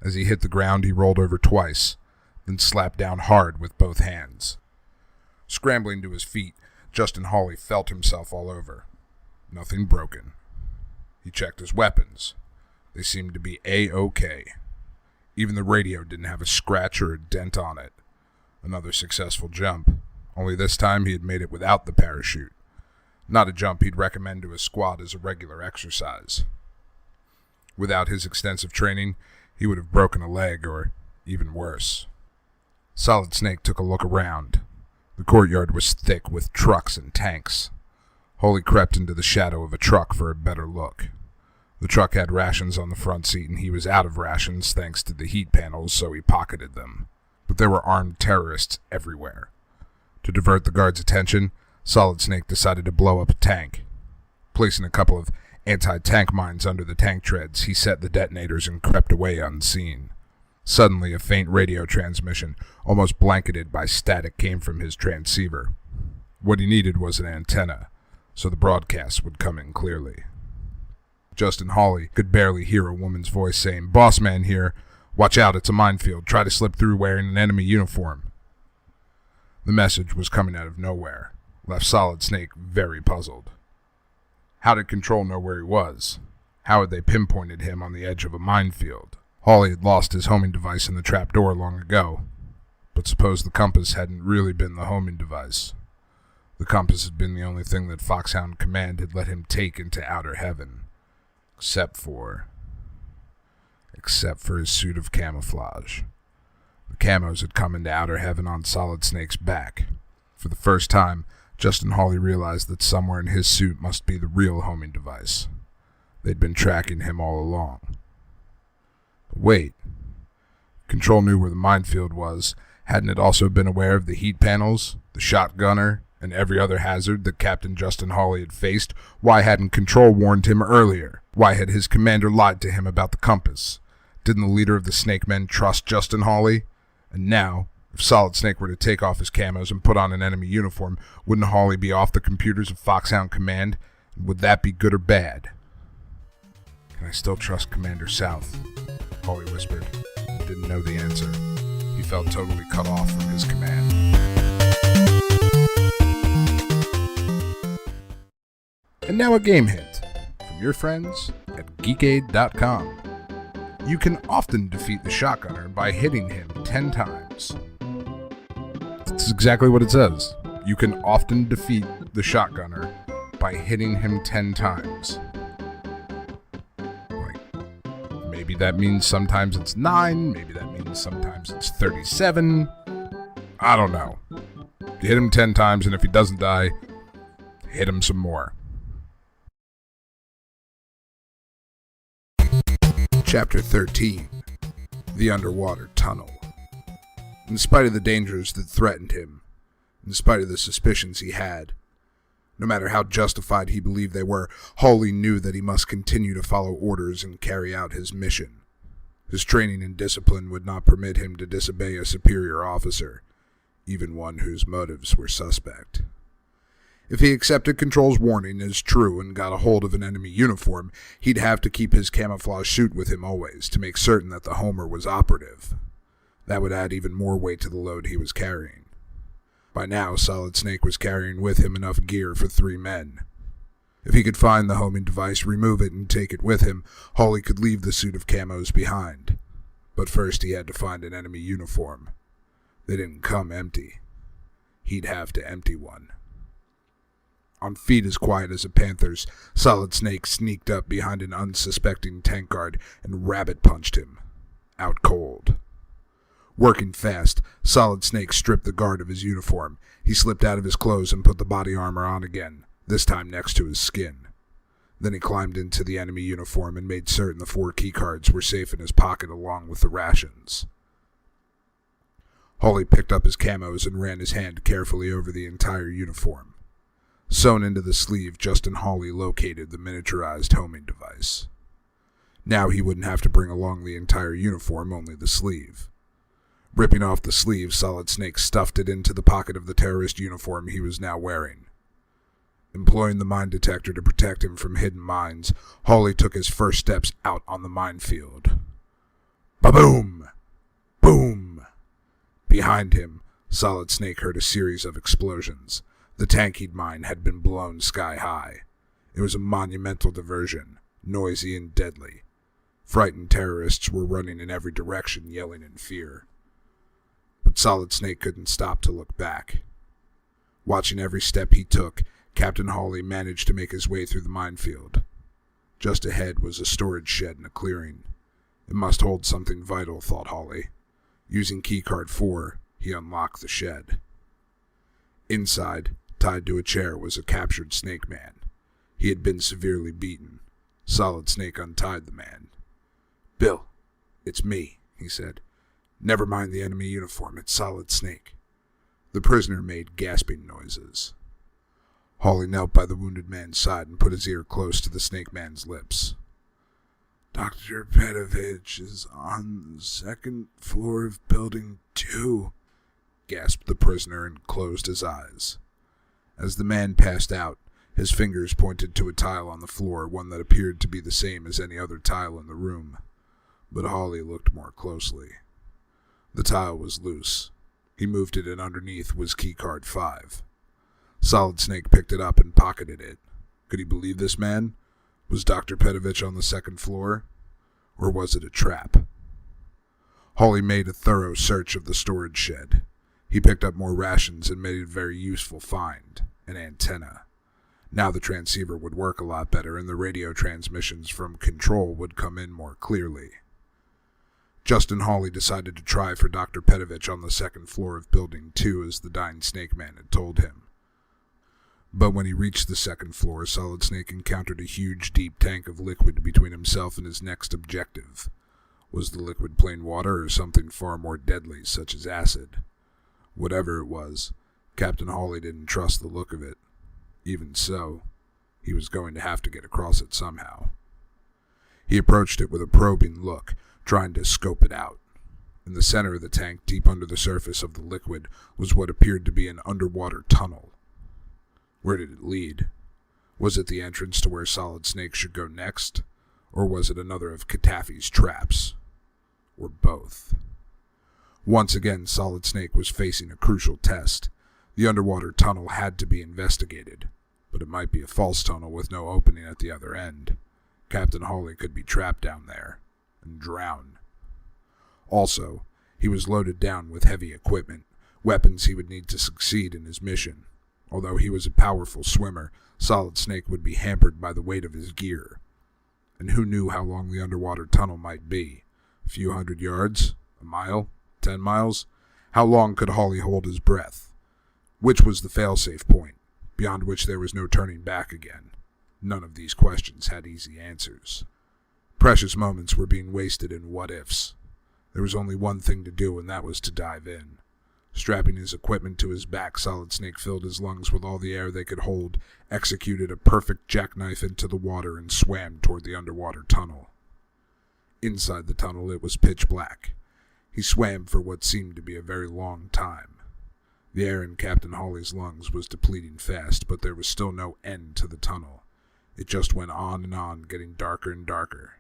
As he hit the ground, he rolled over twice, then slapped down hard with both hands. Scrambling to his feet, Justin Hawley felt himself all over. Nothing broken. He checked his weapons. They seemed to be A-OK. Even the radio didn't have a scratch or a dent on it. Another successful jump, only this time he had made it without the parachute. Not a jump he'd recommend to his squad as a regular exercise. Without his extensive training, he would have broken a leg or even worse. Solid Snake took a look around. The courtyard was thick with trucks and tanks. Hawley crept into the shadow of a truck for a better look. The truck had rations on the front seat, and he was out of rations thanks to the heat panels, so he pocketed them. But there were armed terrorists everywhere. To divert the guards' attention, Solid Snake decided to blow up a tank. Placing a couple of anti-tank mines under the tank treads, he set the detonators and crept away unseen. Suddenly, a faint radio transmission, almost blanketed by static, came from his transceiver. What he needed was an antenna, so the broadcast would come in clearly. Justin Hawley could barely hear a woman's voice saying, "Boss man here. Watch out, it's a minefield. Try to slip through wearing an enemy uniform." The message was coming out of nowhere, left Solid Snake very puzzled. How did Control know where he was? How had they pinpointed him on the edge of a minefield? Hawley had lost his homing device in the trapdoor long ago, but suppose the compass hadn't really been the homing device. The compass had been the only thing that Foxhound Command had let him take into outer heaven, except for his suit of camouflage. The camos had come into outer heaven on Solid Snake's back. For the first time, Justin Hawley realized that somewhere in his suit must be the real homing device. They'd been tracking him all along. But wait. Control knew where the minefield was. Hadn't it also been aware of the heat panels, the shotgunner, and every other hazard that Captain Justin Hawley had faced? Why hadn't Control warned him earlier? Why had his commander lied to him about the compass? Didn't the leader of the Snake Men trust Justin Hawley? And now, if Solid Snake were to take off his camos and put on an enemy uniform, wouldn't Hawley be off the computers of Foxhound Command? And would that be good or bad? Can I still trust Commander South? Hawley whispered. He didn't know the answer. He felt totally cut off from his command. And now a game hint from your friends at geekade.com. You can often defeat the shotgunner by hitting him 10 times. That's exactly what it says. You can often defeat the shotgunner by hitting him 10 times. Maybe that means sometimes it's 9, maybe that means sometimes it's 37. I don't know. You hit him 10 times, and if he doesn't die, hit him some more. Chapter 13. The Underwater Tunnel. In spite of the dangers that threatened him, in spite of the suspicions he had, no matter how justified he believed they were, Hawley knew that he must continue to follow orders and carry out his mission. His training and discipline would not permit him to disobey a superior officer, even one whose motives were suspect. If he accepted Control's warning as true and got a hold of an enemy uniform, he'd have to keep his camouflage suit with him always to make certain that the Homer was operative. That would add even more weight to the load he was carrying. By now, Solid Snake was carrying with him enough gear for 3 men. If he could find the homing device, remove it, and take it with him, Hawley could leave the suit of camos behind. But first he had to find an enemy uniform. They didn't come empty. He'd have to empty one. On feet as quiet as a panther's, Solid Snake sneaked up behind an unsuspecting tank guard and rabbit-punched him. Out cold. Working fast, Solid Snake stripped the guard of his uniform. He slipped out of his clothes and put the body armor on again, this time next to his skin. Then he climbed into the enemy uniform and made certain the 4 keycards were safe in his pocket along with the rations. Hawley picked up his camos and ran his hand carefully over the entire uniform. Sewn into the sleeve, Justin Hawley located the miniaturized homing device. Now he wouldn't have to bring along the entire uniform, only the sleeve. Ripping off the sleeve, Solid Snake stuffed it into the pocket of the terrorist uniform he was now wearing. Employing the mine detector to protect him from hidden mines, Hawley took his first steps out on the minefield. Ba-boom! Boom! Behind him, Solid Snake heard a series of explosions. The tank he'd mined had been blown sky high. It was a monumental diversion, noisy and deadly. Frightened terrorists were running in every direction, yelling in fear. But Solid Snake couldn't stop to look back. Watching every step he took, Captain Hawley managed to make his way through the minefield. Just ahead was a storage shed in a clearing. It must hold something vital, thought Hawley. Using keycard 4, he unlocked the shed. Inside, tied to a chair, was a captured Snake Man. He had been severely beaten. Solid Snake untied the man. "Bill, it's me," he said. "Never mind the enemy uniform, it's Solid Snake." The prisoner made gasping noises. Hawley knelt by the wounded man's side and put his ear close to the Snake Man's lips. "Dr. Petovich is on the 2nd floor of Building 2, gasped the prisoner and closed his eyes. As the man passed out, his fingers pointed to a tile on the floor, one that appeared to be the same as any other tile in the room. But Hawley looked more closely. The tile was loose. He moved it, and underneath was keycard 5. Solid Snake picked it up and pocketed it. Could he believe this man? Was Dr. Petovich on the 2nd floor? Or was it a trap? Hawley made a thorough search of the storage shed. He picked up more rations and made a very useful find, an antenna. Now the transceiver would work a lot better and the radio transmissions from control would come in more clearly. Justin Hawley decided to try for Dr. Petovich on the second floor of Building 2 as the dying Snake Man had told him. But when he reached the second floor, Solid Snake encountered a huge, deep tank of liquid between himself and his next objective. Was the liquid plain water or something far more deadly, such as acid? Whatever it was, Captain Hawley didn't trust the look of it. Even so, he was going to have to get across it somehow. He approached it with a probing look, trying to scope it out. In the center of the tank, deep under the surface of the liquid, was what appeared to be an underwater tunnel. Where did it lead? Was it the entrance to where Solid Snake should go next? Or was it another of Katafi's traps? Or both? Once again, Solid Snake was facing a crucial test. The underwater tunnel had to be investigated, but it might be a false tunnel with no opening at the other end. Captain Hawley could be trapped down there and drown. Also, he was loaded down with heavy equipment, weapons he would need to succeed in his mission. Although he was a powerful swimmer, Solid Snake would be hampered by the weight of his gear. And who knew how long the underwater tunnel might be? A few 100 yards? A mile? 10 miles? How long could Hawley hold his breath? Which was the fail-safe point, beyond which there was no turning back again? None of these questions had easy answers. Precious moments were being wasted in what-ifs. There was only one thing to do, and that was to dive in. Strapping his equipment to his back, Solid Snake filled his lungs with all the air they could hold, executed a perfect jackknife into the water, and swam toward the underwater tunnel. Inside the tunnel, it was pitch black. He swam for what seemed to be a very long time. The air in Captain Hawley's lungs was depleting fast, but there was still no end to the tunnel. It just went on, getting darker and darker.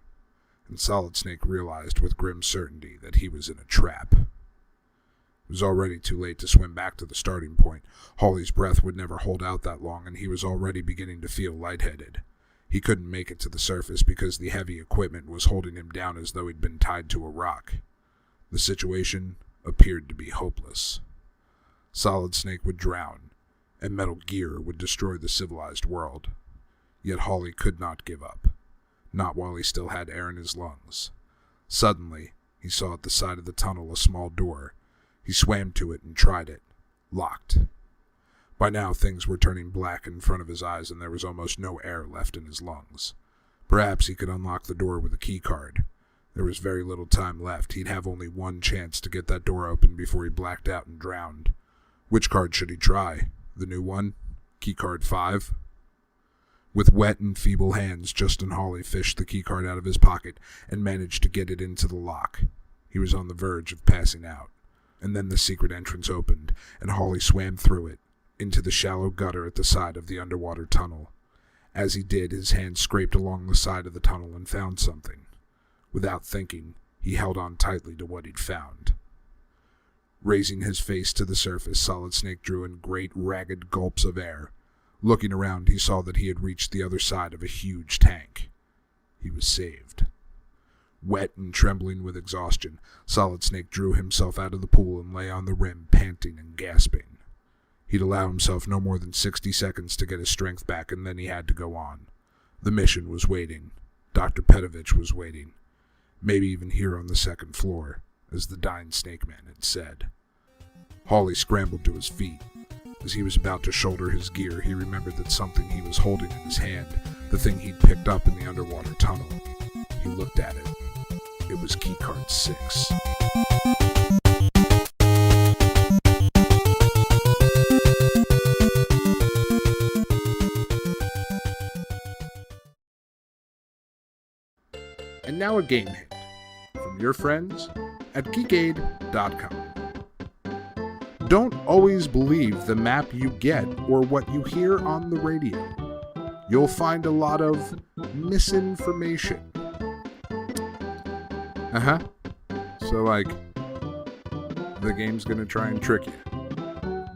And Solid Snake realized with grim certainty that he was in a trap. It was already too late to swim back to the starting point. Hawley's breath would never hold out that long, and he was already beginning to feel lightheaded. He couldn't make it to the surface because the heavy equipment was holding him down as though he'd been tied to a rock. The situation appeared to be hopeless. Solid Snake would drown, and Metal Gear would destroy the civilized world. Yet Hawley could not give up, not while he still had air in his lungs. Suddenly, he saw at the side of the tunnel a small door. He swam to it and tried it. Locked. By now, things were turning black in front of his eyes, and there was almost no air left in his lungs. Perhaps he could unlock the door with a key card. There was very little time left. He'd have only one chance to get that door open before he blacked out and drowned. Which card should he try? The new one? Key card 5? With wet and feeble hands, Justin Hawley fished the key card out of his pocket and managed to get it into the lock. He was on the verge of passing out. And then the secret entrance opened, and Hawley swam through it, into the shallow gutter at the side of the underwater tunnel. As he did, his hand scraped along the side of the tunnel and found something. Without thinking, he held on tightly to what he'd found. Raising his face to the surface, Solid Snake drew in great, ragged gulps of air. Looking around, he saw that he had reached the other side of a huge tank. He was saved. Wet and trembling with exhaustion, Solid Snake drew himself out of the pool and lay on the rim, panting and gasping. He'd allow himself no more than 60 seconds to get his strength back, and then he had to go on. The mission was waiting. Dr. Petovich was waiting. Maybe even here on the second floor, as the dying Snake Man had said. Hawley scrambled to his feet. As he was about to shoulder his gear, he remembered that something he was holding in his hand, the thing he'd picked up in the underwater tunnel. He looked at it. It was keycard 6. And now a game hint from your friends at geekade.com. Don't always believe the map you get or what you hear on the radio. You'll find a lot of misinformation. So, the game's gonna try and trick you.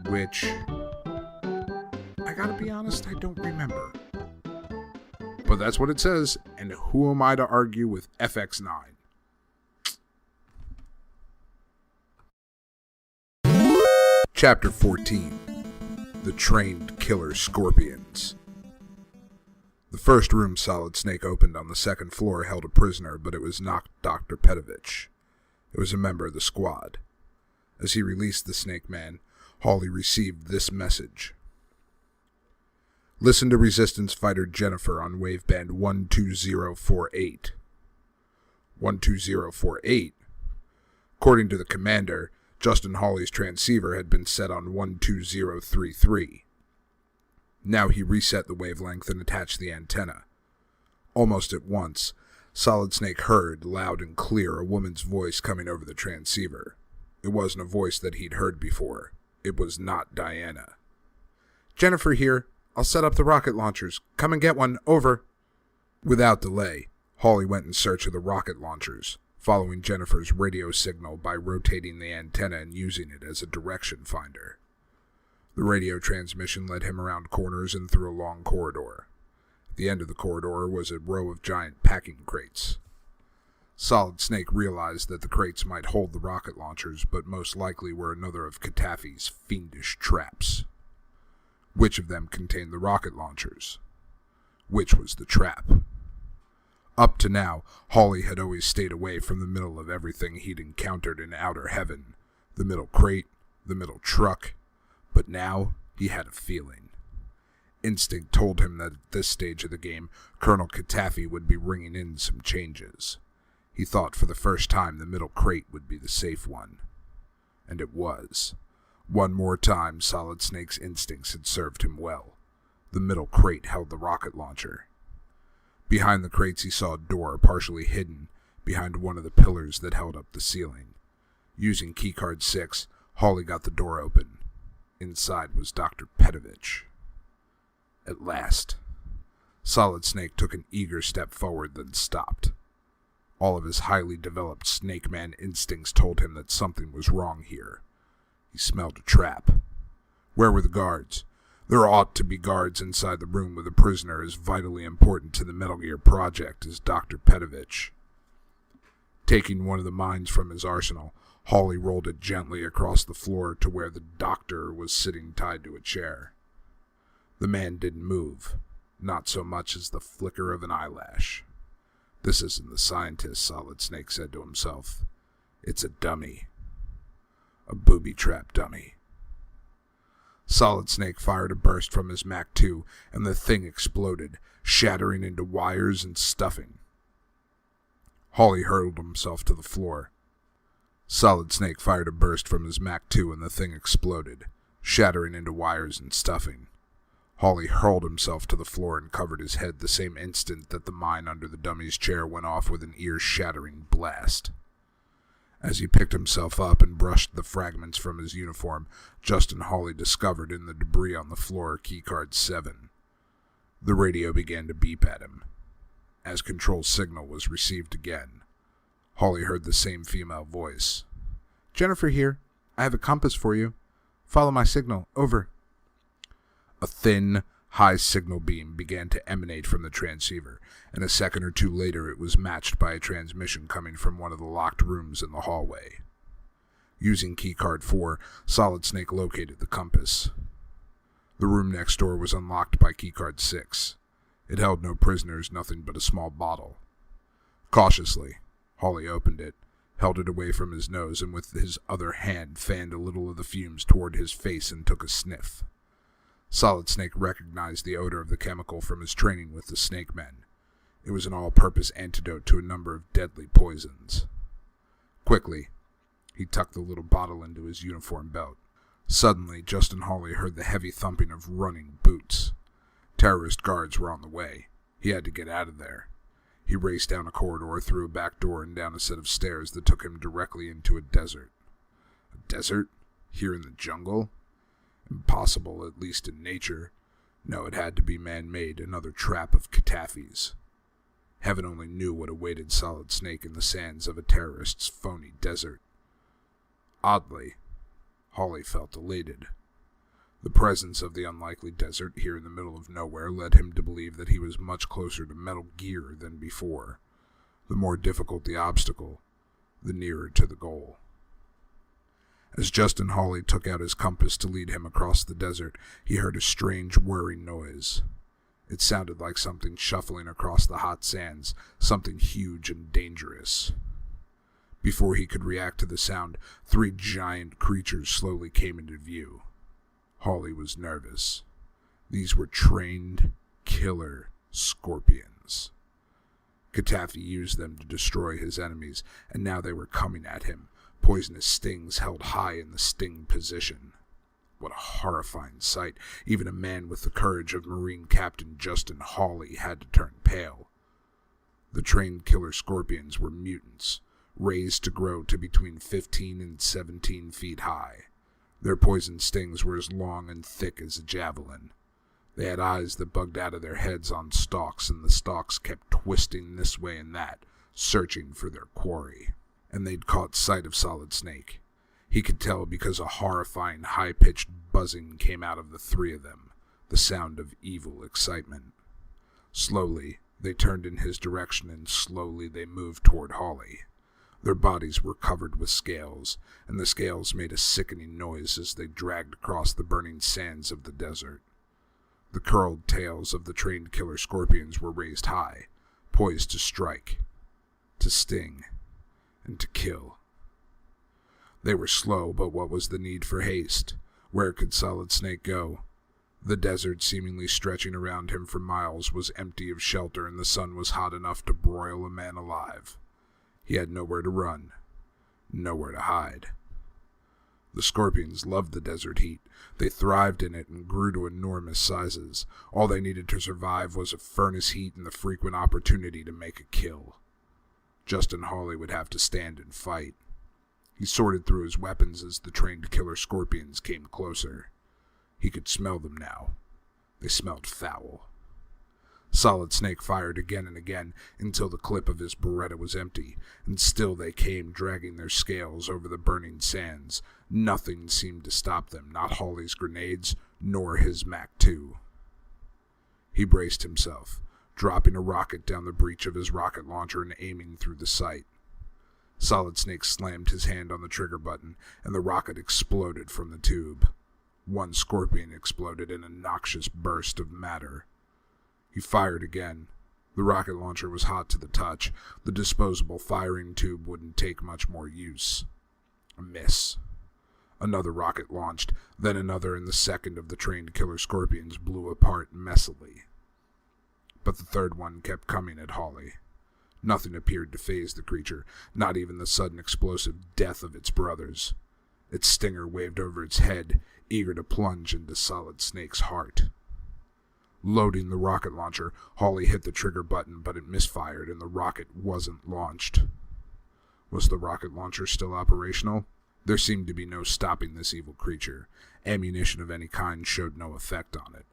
Which, I gotta be honest, I don't remember. But that's what it says, and who am I to argue with FX9? Chapter 14. The Trained killer scorpions. The first room Solid Snake opened on the second floor held a prisoner, but it was not Dr. Petovich. It was a member of the squad. As he released the Snake Man, Hawley received this message. Listen to Resistance Fighter Jennifer on waveband 12048. 12048? According to the commander, Justin Hawley's transceiver had been set on 12033. Now he reset the wavelength and attached the antenna. Almost at once, Solid Snake heard, loud and clear, a woman's voice coming over the transceiver. It wasn't a voice that he'd heard before. It was not Diana. Jennifer here. I'll set up the rocket launchers. Come and get one. Over. Without delay, Hawley went in search of the rocket launchers, following Jennifer's radio signal by rotating the antenna and using it as a direction finder. The radio transmission led him around corners and through a long corridor. At the end of the corridor was a row of giant packing crates. Solid Snake realized that the crates might hold the rocket launchers, but most likely were another of Katafi's fiendish traps. Which of them contained the rocket launchers? Which was the trap? Up to now, Hawley had always stayed away from the middle of everything he'd encountered in outer heaven. The middle crate, the middle truck. But now, he had a feeling. Instinct told him that at this stage of the game, Colonel Katafi would be ringing in some changes. He thought for the first time the middle crate would be the safe one. And it was. One more time, Solid Snake's instincts had served him well. The middle crate held the rocket launcher. Behind the crates he saw a door partially hidden behind one of the pillars that held up the ceiling. Using keycard 6, Hawley got the door open. Inside was Dr. Petovich. At last. Solid Snake took an eager step forward, then stopped. All of his highly developed Snake Man instincts told him that something was wrong here. He smelled a trap. Where were the guards? There ought to be guards inside the room with a prisoner as vitally important to the Metal Gear project as Dr. Petovich. Taking one of the mines from his arsenal, Hawley rolled it gently across the floor to where the doctor was sitting tied to a chair. The man didn't move, not so much as the flicker of an eyelash. This isn't the scientist, Solid Snake said to himself. It's a dummy. A booby-trap dummy. Solid Snake fired a burst from his MAC-2, and the thing exploded, shattering into wires and stuffing. Hawley hurled himself to the floor. Solid Snake fired a burst from his MAC-2, and the thing exploded, shattering into wires and stuffing. Hawley hurled himself to the floor and covered his head the same instant that the mine under the dummy's chair went off with an ear-shattering blast. As he picked himself up and brushed the fragments from his uniform, Justin Hawley discovered in the debris on the floor keycard 7. The radio began to beep at him. As control signal was received again, Hawley heard the same female voice. Jennifer here. I have a compass for you. Follow my signal. Over. A thin, high signal beam began to emanate from the transceiver, and a second or two later it was matched by a transmission coming from one of the locked rooms in the hallway. Using keycard 4, Solid Snake located the compass. The room next door was unlocked by keycard 6. It held no prisoners, nothing but a small bottle. Cautiously, Hawley opened it, held it away from his nose, and with his other hand fanned a little of the fumes toward his face and took a sniff. Solid Snake recognized the odor of the chemical from his training with the Snake Men. It was an all-purpose antidote to a number of deadly poisons. Quickly, he tucked the little bottle into his uniform belt. Suddenly, Justin Hawley heard the heavy thumping of running boots. Terrorist guards were on the way. He had to get out of there. He raced down a corridor, through a back door, and down a set of stairs that took him directly into a desert. A desert? Here in the jungle? Impossible, at least in nature. No, it had to be man-made, another trap of Katafi's. Heaven only knew what awaited Solid Snake in the sands of a terrorist's phony desert. Oddly, Hawley felt elated. The presence of the unlikely desert here in the middle of nowhere led him to believe that he was much closer to Metal Gear than before. The more difficult the obstacle, the nearer to the goal. As Justin Hawley took out his compass to lead him across the desert, he heard a strange whirring noise. It sounded like something shuffling across the hot sands, something huge and dangerous. Before he could react to the sound, 3 giant creatures slowly came into view. Hawley was nervous. These were trained killer scorpions. Katafi used them to destroy his enemies, and now they were coming at him, poisonous stings held high in the sting position. What a horrifying sight. Even a man with the courage of Marine Captain Justin Hawley had to turn pale. The trained killer scorpions were mutants, raised to grow to between 15 and 17 feet high. Their poison stings were as long and thick as a javelin. They had eyes that bugged out of their heads on stalks, and the stalks kept twisting this way and that, searching for their quarry. And they'd caught sight of Solid Snake. He could tell because a horrifying, high-pitched buzzing came out of the 3 of them, the sound of evil excitement. Slowly, they turned in his direction, and slowly they moved toward Hawley. Their bodies were covered with scales, and the scales made a sickening noise as they dragged across the burning sands of the desert. The curled tails of the trained killer scorpions were raised high, poised to strike, to sting, and to kill. They were slow, but what was the need for haste? Where could Solid Snake go? The desert, seemingly stretching around him for miles, was empty of shelter, and the sun was hot enough to broil a man alive. He had nowhere to run, nowhere to hide. The scorpions loved the desert heat. They thrived in it and grew to enormous sizes. All they needed to survive was a furnace heat and the frequent opportunity to make a kill. Justin Hawley would have to stand and fight. He sorted through his weapons as the trained killer scorpions came closer. He could smell them now. They smelled foul. Solid Snake fired again and again until the clip of his Beretta was empty, and still they came dragging their scales over the burning sands. Nothing seemed to stop them, not Hawley's grenades, nor his MAC-2. He braced himself, dropping a rocket down the breech of his rocket launcher and aiming through the sight. Solid Snake slammed his hand on the trigger button, and the rocket exploded from the tube. One scorpion exploded in a noxious burst of matter. He fired again. The rocket launcher was hot to the touch. The disposable firing tube wouldn't take much more use. A miss. Another rocket launched, then another, and the second of the trained killer scorpions blew apart messily. But the third one kept coming at Hawley. Nothing appeared to faze the creature, not even the sudden explosive death of its brothers. Its stinger waved over its head, eager to plunge into Solid Snake's heart. Loading the rocket launcher, Hawley hit the trigger button, but it misfired and the rocket wasn't launched. Was the rocket launcher still operational? There seemed to be no stopping this evil creature. Ammunition of any kind showed no effect on it.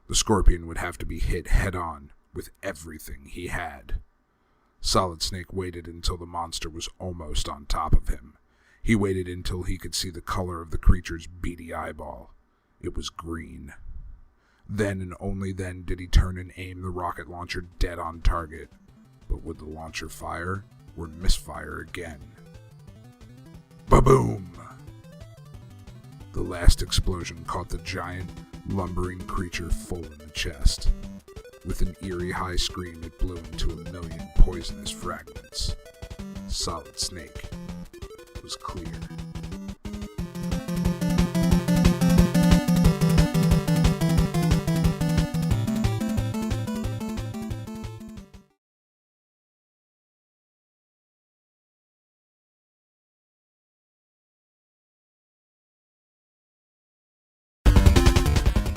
The scorpion would have to be hit head-on with everything he had. Solid Snake waited until the monster was almost on top of him. He waited until he could see the color of the creature's beady eyeball. It was green. Then and only then did he turn and aim the rocket launcher dead on target. But would the launcher fire or misfire again? Ba-boom! The last explosion caught the giant, lumbering creature full in the chest. With an eerie high scream, it blew into 1,000,000 poisonous fragments. Solid Snake was clear.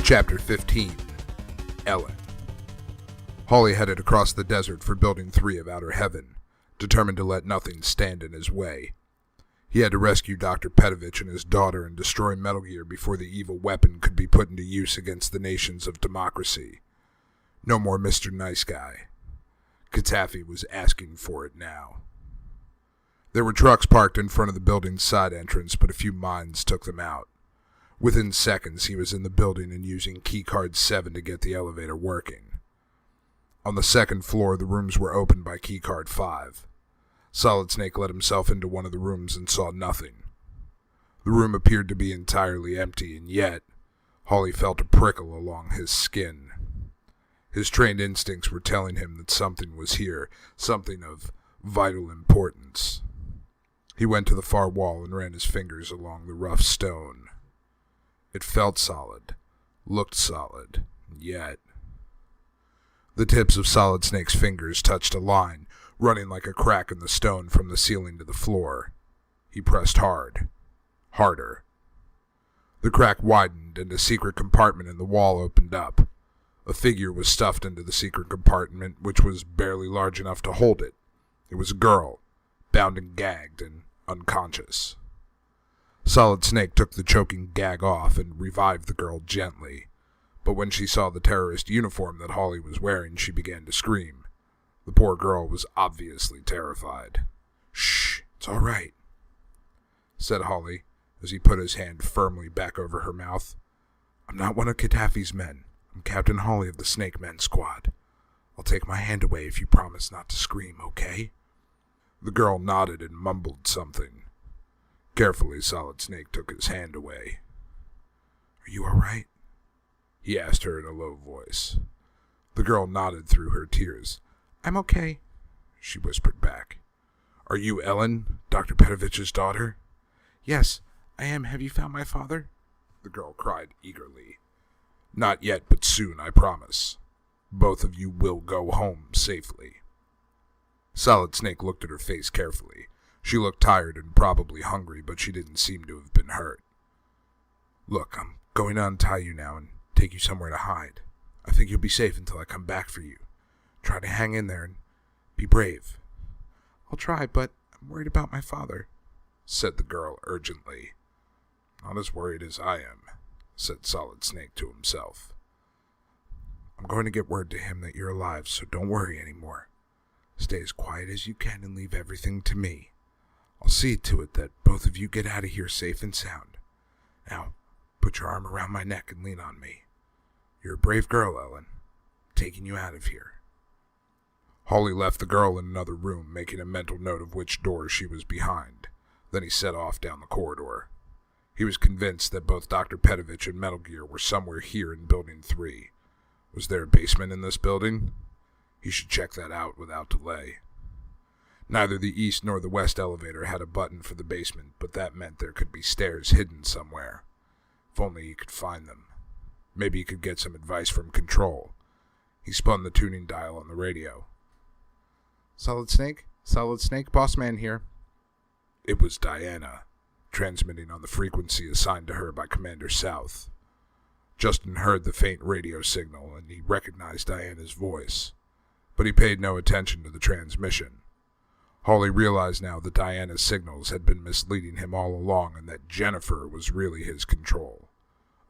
Chapter 15. Ellen. Hawley headed across the desert for Building 3 of Outer Heaven, determined to let nothing stand in his way. He had to rescue Dr. Petovich and his daughter and destroy Metal Gear before the evil weapon could be put into use against the nations of democracy. No more Mr. Nice Guy. Katafi was asking for it now. There were trucks parked in front of the building's side entrance, but a few mines took them out. Within seconds, he was in the building and using keycard 7 to get the elevator working. On the second floor, the rooms were opened by keycard 5. Solid Snake let himself into one of the rooms and saw nothing. The room appeared to be entirely empty, and yet Hawley felt a prickle along his skin. His trained instincts were telling him that something was here, something of vital importance. He went to the far wall and ran his fingers along the rough stone. It felt solid, looked solid, yet the tips of Solid Snake's fingers touched a line, running like a crack in the stone from the ceiling to the floor. He pressed hard, harder. The crack widened, and a secret compartment in the wall opened up. A figure was stuffed into the secret compartment, which was barely large enough to hold it. It was a girl, bound and gagged and unconscious. Solid Snake took the choking gag off and revived the girl gently. But when she saw the terrorist uniform that Hawley was wearing, she began to scream. The poor girl was obviously terrified. "Shh, it's all right," said Hawley, as he put his hand firmly back over her mouth. "I'm not one of Katafi's men. I'm Captain Hawley of the Snake Men Squad. I'll take my hand away if you promise not to scream, okay?" The girl nodded and mumbled something. Carefully, Solid Snake took his hand away. "Are you all right?" he asked her in a low voice. The girl nodded through her tears. "I'm okay," she whispered back. "Are you Ellen, Dr. Petrovich's daughter?" "Yes, I am. Have you found my father?" the girl cried eagerly. "Not yet, but soon, I promise. Both of you will go home safely." Solid Snake looked at her face carefully. She looked tired and probably hungry, but she didn't seem to have been hurt. "Look, I'm going to untie you now and take you somewhere to hide. I think you'll be safe until I come back for you. Try to hang in there and be brave." "I'll try, but I'm worried about my father," said the girl urgently. "Not as worried as I am," said Solid Snake to himself. "I'm going to get word to him that you're alive, so don't worry anymore. Stay as quiet as you can and leave everything to me. I'll see to it that both of you get out of here safe and sound. Now, put your arm around my neck and lean on me. You're a brave girl, Ellen. I'm taking you out of here." Hawley left the girl in another room, making a mental note of which door she was behind. Then he set off down the corridor. He was convinced that both Dr. Petovich and Metal Gear were somewhere here in Building 3. Was there a basement in this building? He should check that out without delay. Neither the east nor the west elevator had a button for the basement, but that meant there could be stairs hidden somewhere. If only he could find them. Maybe he could get some advice from Control. He spun the tuning dial on the radio. Solid Snake, boss man here." It was Diana, transmitting on the frequency assigned to her by Commander South. Justin heard the faint radio signal, and he recognized Diana's voice, but he paid no attention to the transmission. Hawley realized now that Diana's signals had been misleading him all along, and that Jennifer was really his Control.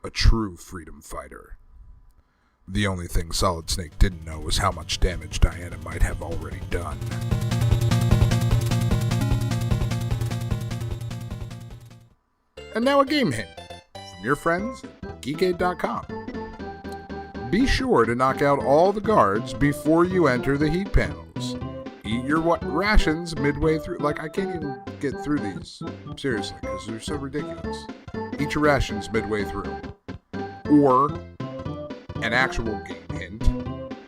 A true freedom fighter. The only thing Solid Snake didn't know was how much damage Diana might have already done. And now a game hint from your friends at Geekade.com. Be sure to knock out all the guards before you enter the heat panels. Eat your rations midway through. I can't even get through these. Seriously, because they're so ridiculous. Eat your rations midway through. Or, an actual game hint,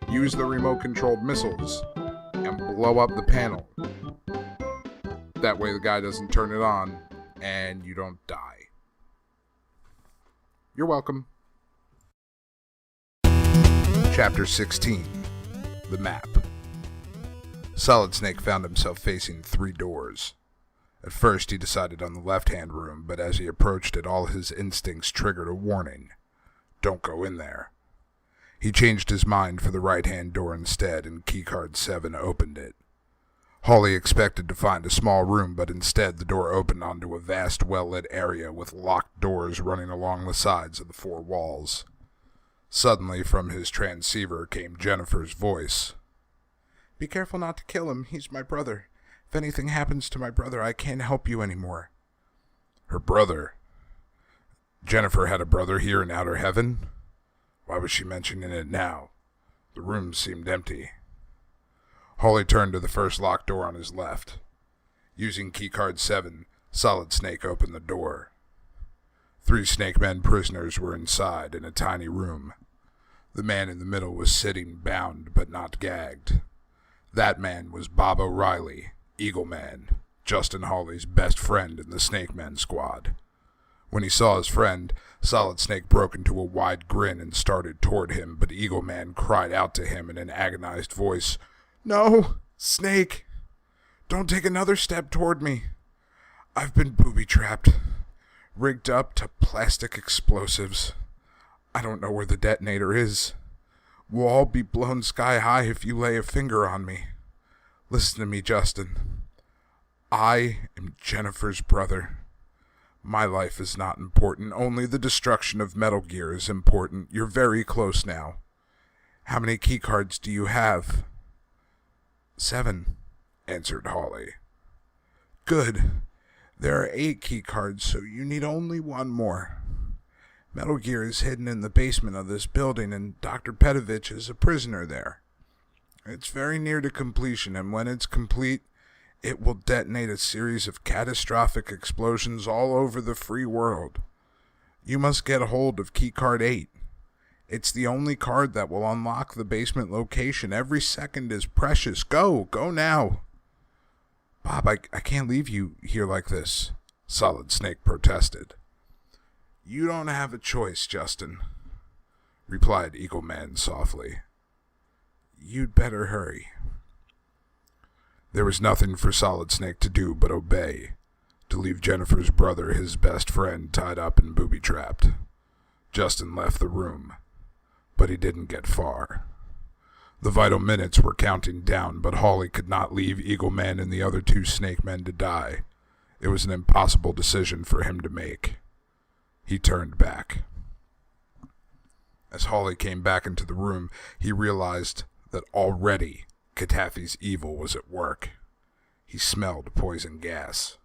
use the remote-controlled missiles and blow up the panel. That way the guy doesn't turn it on and you don't die. You're welcome. Chapter 16. The Map. Solid Snake found himself facing 3 doors. At first he decided on the left-hand room, but as he approached it, all his instincts triggered a warning. Don't go in there. He changed his mind for the right-hand door instead, and keycard 7 opened it. Hawley expected to find a small room, but instead the door opened onto a vast, well-lit area with locked doors running along the sides of the 4 walls. Suddenly, from his transceiver came Jennifer's voice. "Be careful not to kill him. He's my brother. If anything happens to my brother, I can't help you anymore." Her brother? Jennifer had a brother here in Outer Heaven? Why was she mentioning it now? The room seemed empty. Hawley turned to the first locked door on his left. Using keycard 7, Solid Snake opened the door. 3 Snake Men prisoners were inside in a tiny room. The man in the middle was sitting bound but not gagged. That man was Bob O'Reilly, Eagle Man, Justin Hawley's best friend in the Snake Men squad. When he saw his friend, Solid Snake broke into a wide grin and started toward him, but Eagle Man cried out to him in an agonized voice, "No, Snake! Don't take another step toward me. I've been booby-trapped, rigged up to plastic explosives. I don't know where the detonator is. We'll all be blown sky high if you lay a finger on me. Listen to me, Justin. I am Jennifer's brother. My life is not important. Only the destruction of Metal Gear is important. You're very close now. How many keycards do you have?" 7, answered Hawley. "Good. There are 8 keycards, so you need only 1 more. Metal Gear is hidden in the basement of this building, and Dr. Petovich is a prisoner there. It's very near to completion, and when it's complete, it will detonate a series of catastrophic explosions all over the free world. You must get a hold of keycard 8. It's the only card that will unlock the basement location. Every second is precious. Go now." "Bob, I can't leave you here like this," Solid Snake protested. "You don't have a choice, Justin," replied Eagle Man softly. "You'd better hurry." There was nothing for Solid Snake to do but obey, to leave Jennifer's brother, his best friend, tied up and booby-trapped. Justin left the room, but he didn't get far. The vital minutes were counting down, but Hawley could not leave Eagle Man and the other 2 Snake Men to die. It was an impossible decision for him to make. He turned back. As Hawley came back into the room, he realized that already Katafi's evil was at work. He smelled poison gas.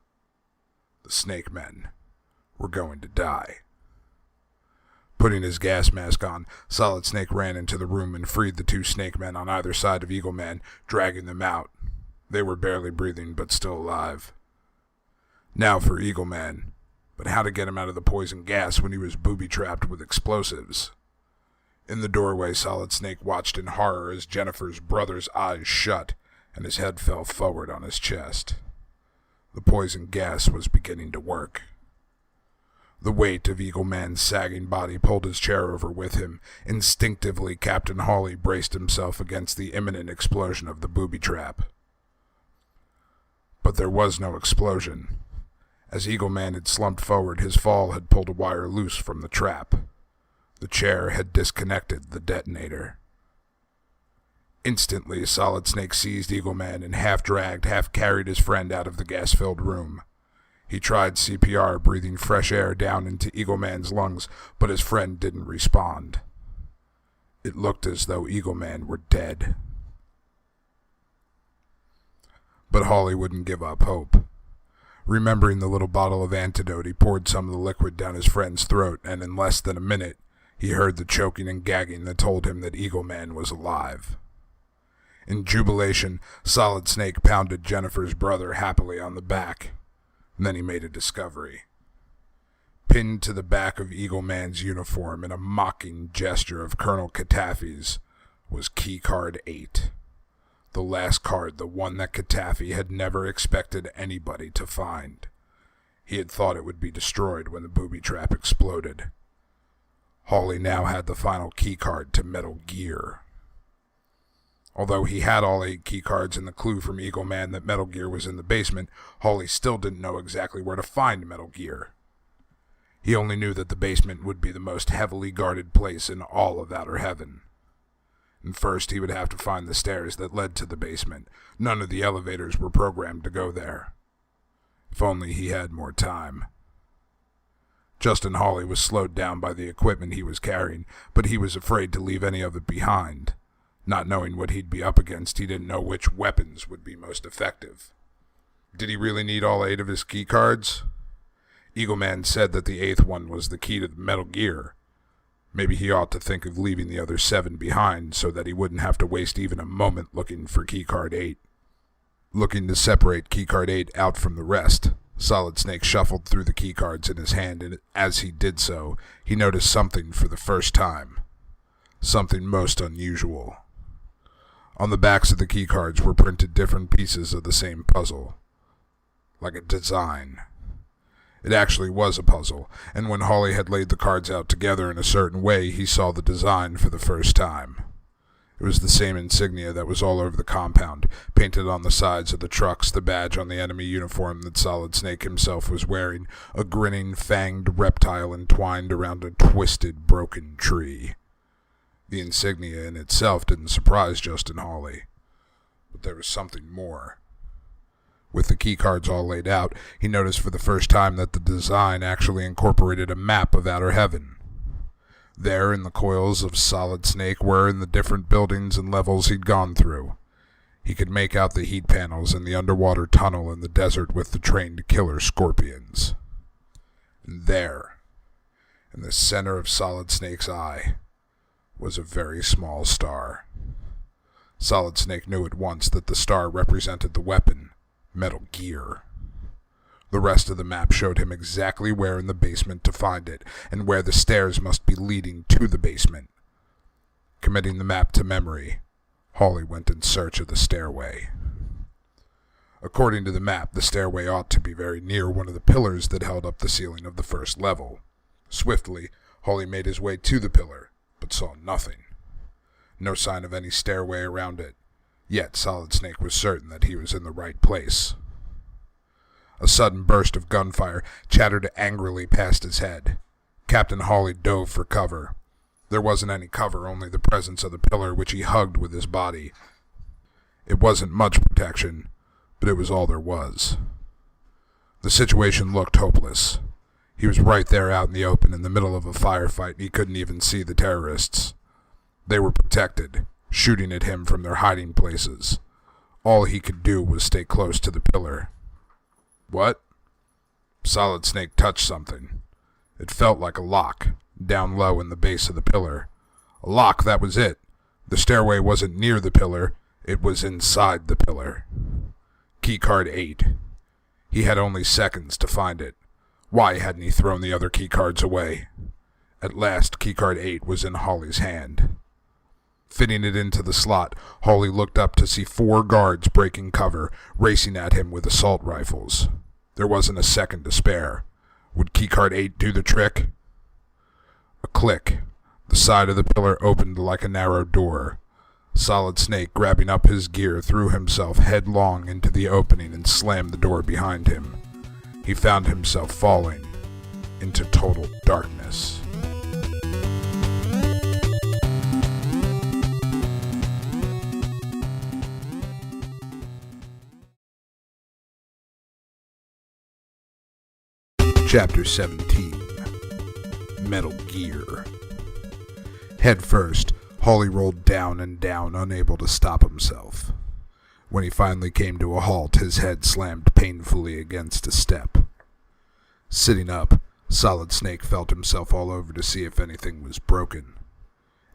The Snake Men were going to die. Putting his gas mask on, Solid Snake ran into the room and freed the 2 Snake Men on either side of Eagle Man, dragging them out. They were barely breathing, but still alive. Now for Eagle Man, but how to get him out of the poison gas when he was booby-trapped with explosives? In the doorway, Solid Snake watched in horror as Jennifer's brother's eyes shut and his head fell forward on his chest. The poison gas was beginning to work. The weight of Eagle Man's sagging body pulled his chair over with him. Instinctively, Captain Hawley braced himself against the imminent explosion of the booby trap. But there was no explosion. As Eagle Man had slumped forward, his fall had pulled a wire loose from the trap. The chair had disconnected the detonator. Instantly, Solid Snake seized Eagle Man and half-dragged, half-carried his friend out of the gas-filled room. He tried CPR, breathing fresh air down into Eagle Man's lungs, but his friend didn't respond. It looked as though Eagle Man were dead. But Hawley wouldn't give up hope. Remembering the little bottle of antidote, he poured some of the liquid down his friend's throat, and in less than a minute, he heard the choking and gagging that told him that Eagle Man was alive. In jubilation, Solid Snake pounded Jennifer's brother happily on the back. Then he made a discovery. Pinned to the back of Eagle Man's uniform in a mocking gesture of Colonel Katafi's was keycard 8. The last card, the one that Katafi had never expected anybody to find. He had thought it would be destroyed when the booby trap exploded. Hawley now had the final keycard to Metal Gear. Although he had all 8 keycards and the clue from Eagle Man that Metal Gear was in the basement, Hawley still didn't know exactly where to find Metal Gear. He only knew that the basement would be the most heavily guarded place in all of Outer Heaven. And first he would have to find the stairs that led to the basement. None of the elevators were programmed to go there. If only he had more time. Justin Hawley was slowed down by the equipment he was carrying, but he was afraid to leave any of it behind. Not knowing what he'd be up against, he didn't know which weapons would be most effective. Did he really need all 8 of his keycards? Eagle Man said that the 8th one was the key to the Metal Gear. Maybe he ought to think of leaving the other 7 behind so that he wouldn't have to waste even a moment looking for keycard 8. Looking to separate keycard 8 out from the rest, Solid Snake shuffled through the keycards in his hand, and as he did so, he noticed something for the first time. Something most unusual. On the backs of the keycards were printed different pieces of the same puzzle. Like a design. It actually was a puzzle, and when Hawley had laid the cards out together in a certain way, he saw the design for the first time. It was the same insignia that was all over the compound, painted on the sides of the trucks, the badge on the enemy uniform that Solid Snake himself was wearing, a grinning, fanged reptile entwined around a twisted, broken tree. The insignia in itself didn't surprise Justin Hawley, but there was something more. With the keycards all laid out, he noticed for the first time that the design actually incorporated a map of outer heaven. There, in the coils of Solid Snake, were in the different buildings and levels he'd gone through. He could make out the heat panels in the underwater tunnel in the desert with the trained killer scorpions. And there, in the center of Solid Snake's eye, was a very small star. Solid Snake knew at once that the star represented the weapon, Metal Gear. The rest of the map showed him exactly where in the basement to find it, and where the stairs must be leading to the basement. Committing the map to memory, Hawley went in search of the stairway. According to the map, the stairway ought to be very near one of the pillars that held up the ceiling of the first level. Swiftly, Hawley made his way to the pillar, but saw nothing. No sign of any stairway around it. Yet Solid Snake was certain that he was in the right place. A sudden burst of gunfire chattered angrily past his head. Captain Hawley dove for cover. There wasn't any cover, only the presence of the pillar which he hugged with his body. It wasn't much protection, but it was all there was. The situation looked hopeless. He was right there out in the open in the middle of a firefight, and he couldn't even see the terrorists. They were protected, shooting at him from their hiding places. All he could do was stay close to the pillar. What? Solid Snake touched something. It felt like a lock, down low in the base of the pillar. A lock, that was it. The stairway wasn't near the pillar, it was inside the pillar. Keycard 8. He had only seconds to find it. Why hadn't he thrown the other keycards away? At last, keycard 8 was in Hawley's hand. Fitting it into the slot, Hawley looked up to see 4 guards breaking cover, racing at him with assault rifles. There wasn't a second to spare. Would keycard 8 do the trick? A click. The side of the pillar opened like a narrow door. Solid Snake, grabbing up his gear, threw himself headlong into the opening and slammed the door behind him. He found himself falling into total darkness. Chapter 17. Metal Gear. Head first, Hawley rolled down and down, unable to stop himself. When he finally came to a halt, his head slammed painfully against a step. Sitting up, Solid Snake felt himself all over to see if anything was broken.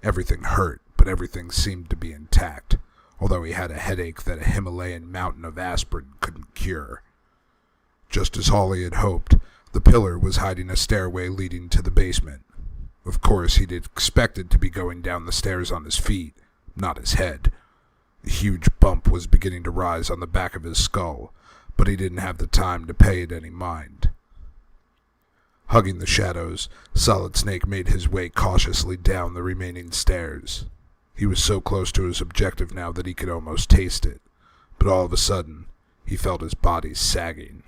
Everything hurt, but everything seemed to be intact, although he had a headache that a Himalayan mountain of aspirin couldn't cure. Just as Hawley had hoped, the pillar was hiding a stairway leading to the basement. Of course, he'd expected to be going down the stairs on his feet, not his head. A huge bump was beginning to rise on the back of his skull, but he didn't have the time to pay it any mind. Hugging the shadows, Solid Snake made his way cautiously down the remaining stairs. He was so close to his objective now that he could almost taste it, but all of a sudden, he felt his body sagging.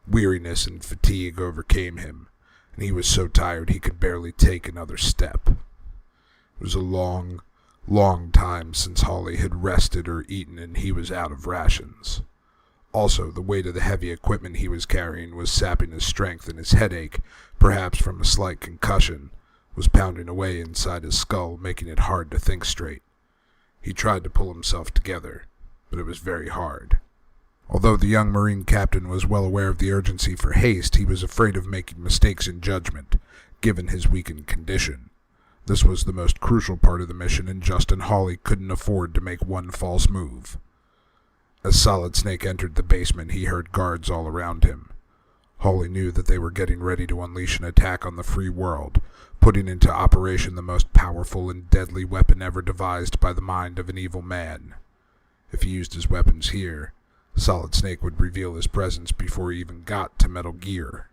Weariness and fatigue overcame him, and he was so tired he could barely take another step. It was a long, long time since Hawley had rested or eaten, and he was out of rations. Also, the weight of the heavy equipment he was carrying was sapping his strength, and his headache, perhaps from a slight concussion, was pounding away inside his skull, making it hard to think straight. He tried to pull himself together, but it was very hard. Although the young Marine captain was well aware of the urgency for haste, he was afraid of making mistakes in judgment, given his weakened condition. This was the most crucial part of the mission, and Justin Hawley couldn't afford to make one false move. As Solid Snake entered the basement, he heard guards all around him. Hawley knew that they were getting ready to unleash an attack on the free world, putting into operation the most powerful and deadly weapon ever devised by the mind of an evil man. If he used his weapons here, Solid Snake would reveal his presence before he even got to Metal Gear.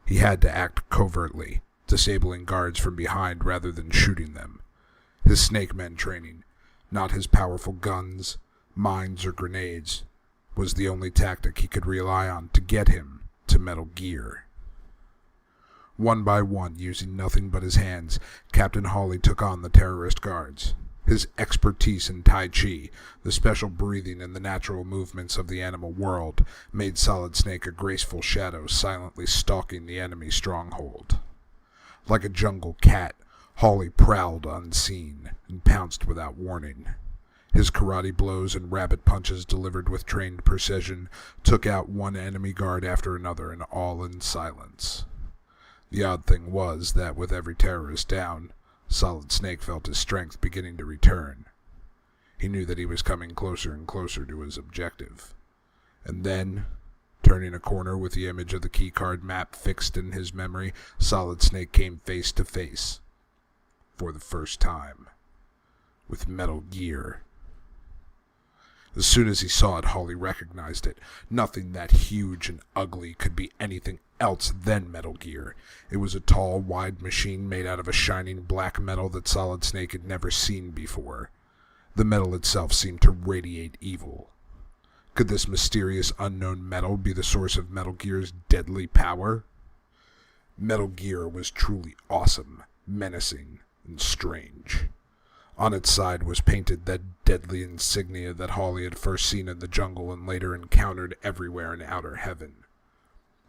He had to act covertly, disabling guards from behind rather than shooting them. His Snake Men training, not his powerful guns, mines, or grenades, was the only tactic he could rely on to get him to Metal Gear. One by one, using nothing but his hands, Captain Hawley took on the terrorist guards. His expertise in Tai Chi, the special breathing and the natural movements of the animal world, made Solid Snake a graceful shadow silently stalking the enemy stronghold. Like a jungle cat, Hawley prowled unseen and pounced without warning. His karate blows and rabbit punches delivered with trained precision took out one enemy guard after another, and all in silence. The odd thing was that with every terrorist down, Solid Snake felt his strength beginning to return. He knew that he was coming closer and closer to his objective. And then, turning a corner with the image of the keycard map fixed in his memory, Solid Snake came face to face, for the first time, with Metal Gear. As soon as he saw it, Hawley recognized it. Nothing that huge and ugly could be anything else than Metal Gear. It was a tall, wide machine made out of a shining black metal that Solid Snake had never seen before. The metal itself seemed to radiate evil. Could this mysterious, unknown metal be the source of Metal Gear's deadly power? Metal Gear was truly awesome, menacing, and strange. On its side was painted that deadly insignia that Hawley had first seen in the jungle and later encountered everywhere in outer heaven.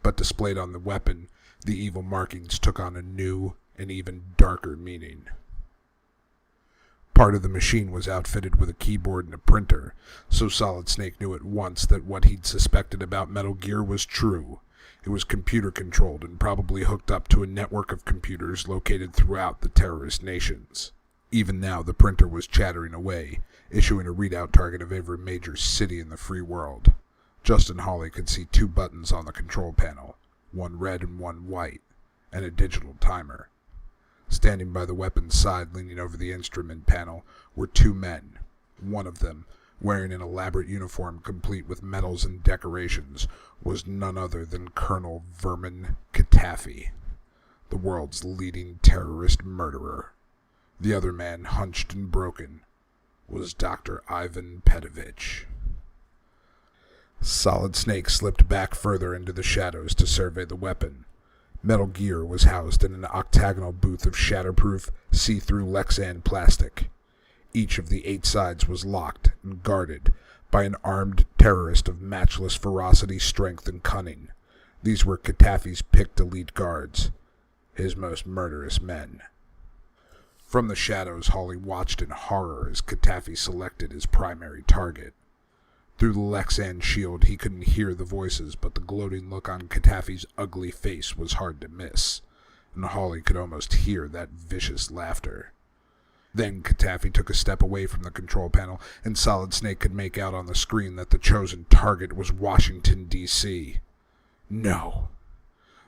But displayed on the weapon, the evil markings took on a new and even darker meaning. Part of the machine was outfitted with a keyboard and a printer, so Solid Snake knew at once that what he'd suspected about Metal Gear was true. It was computer-controlled and probably hooked up to a network of computers located throughout the terrorist nations. Even now, the printer was chattering away, issuing a readout target of every major city in the free world. Justin Hawley could see two buttons on the control panel, one red and one white, and a digital timer. Standing by the weapon's side, leaning over the instrument panel, were two men. One of them, wearing an elaborate uniform complete with medals and decorations, was none other than Colonel Vermin Katafi, the world's leading terrorist murderer. The other man, hunched and broken, was Dr. Ivan Petovich. Solid Snake slipped back further into the shadows to survey the weapon. Metal Gear was housed in an octagonal booth of shatterproof, see-through Lexan plastic. Each of the 8 sides was locked and guarded by an armed terrorist of matchless ferocity, strength, and cunning. These were Katafi's picked elite guards, his most murderous men. From the shadows, Hawley watched in horror as Katafi selected his primary target. Through the Lexan shield, he couldn't hear the voices, but the gloating look on Katafi's ugly face was hard to miss, and Hawley could almost hear that vicious laughter. Then Katafi took a step away from the control panel, and Solid Snake could make out on the screen that the chosen target was Washington, D.C. No.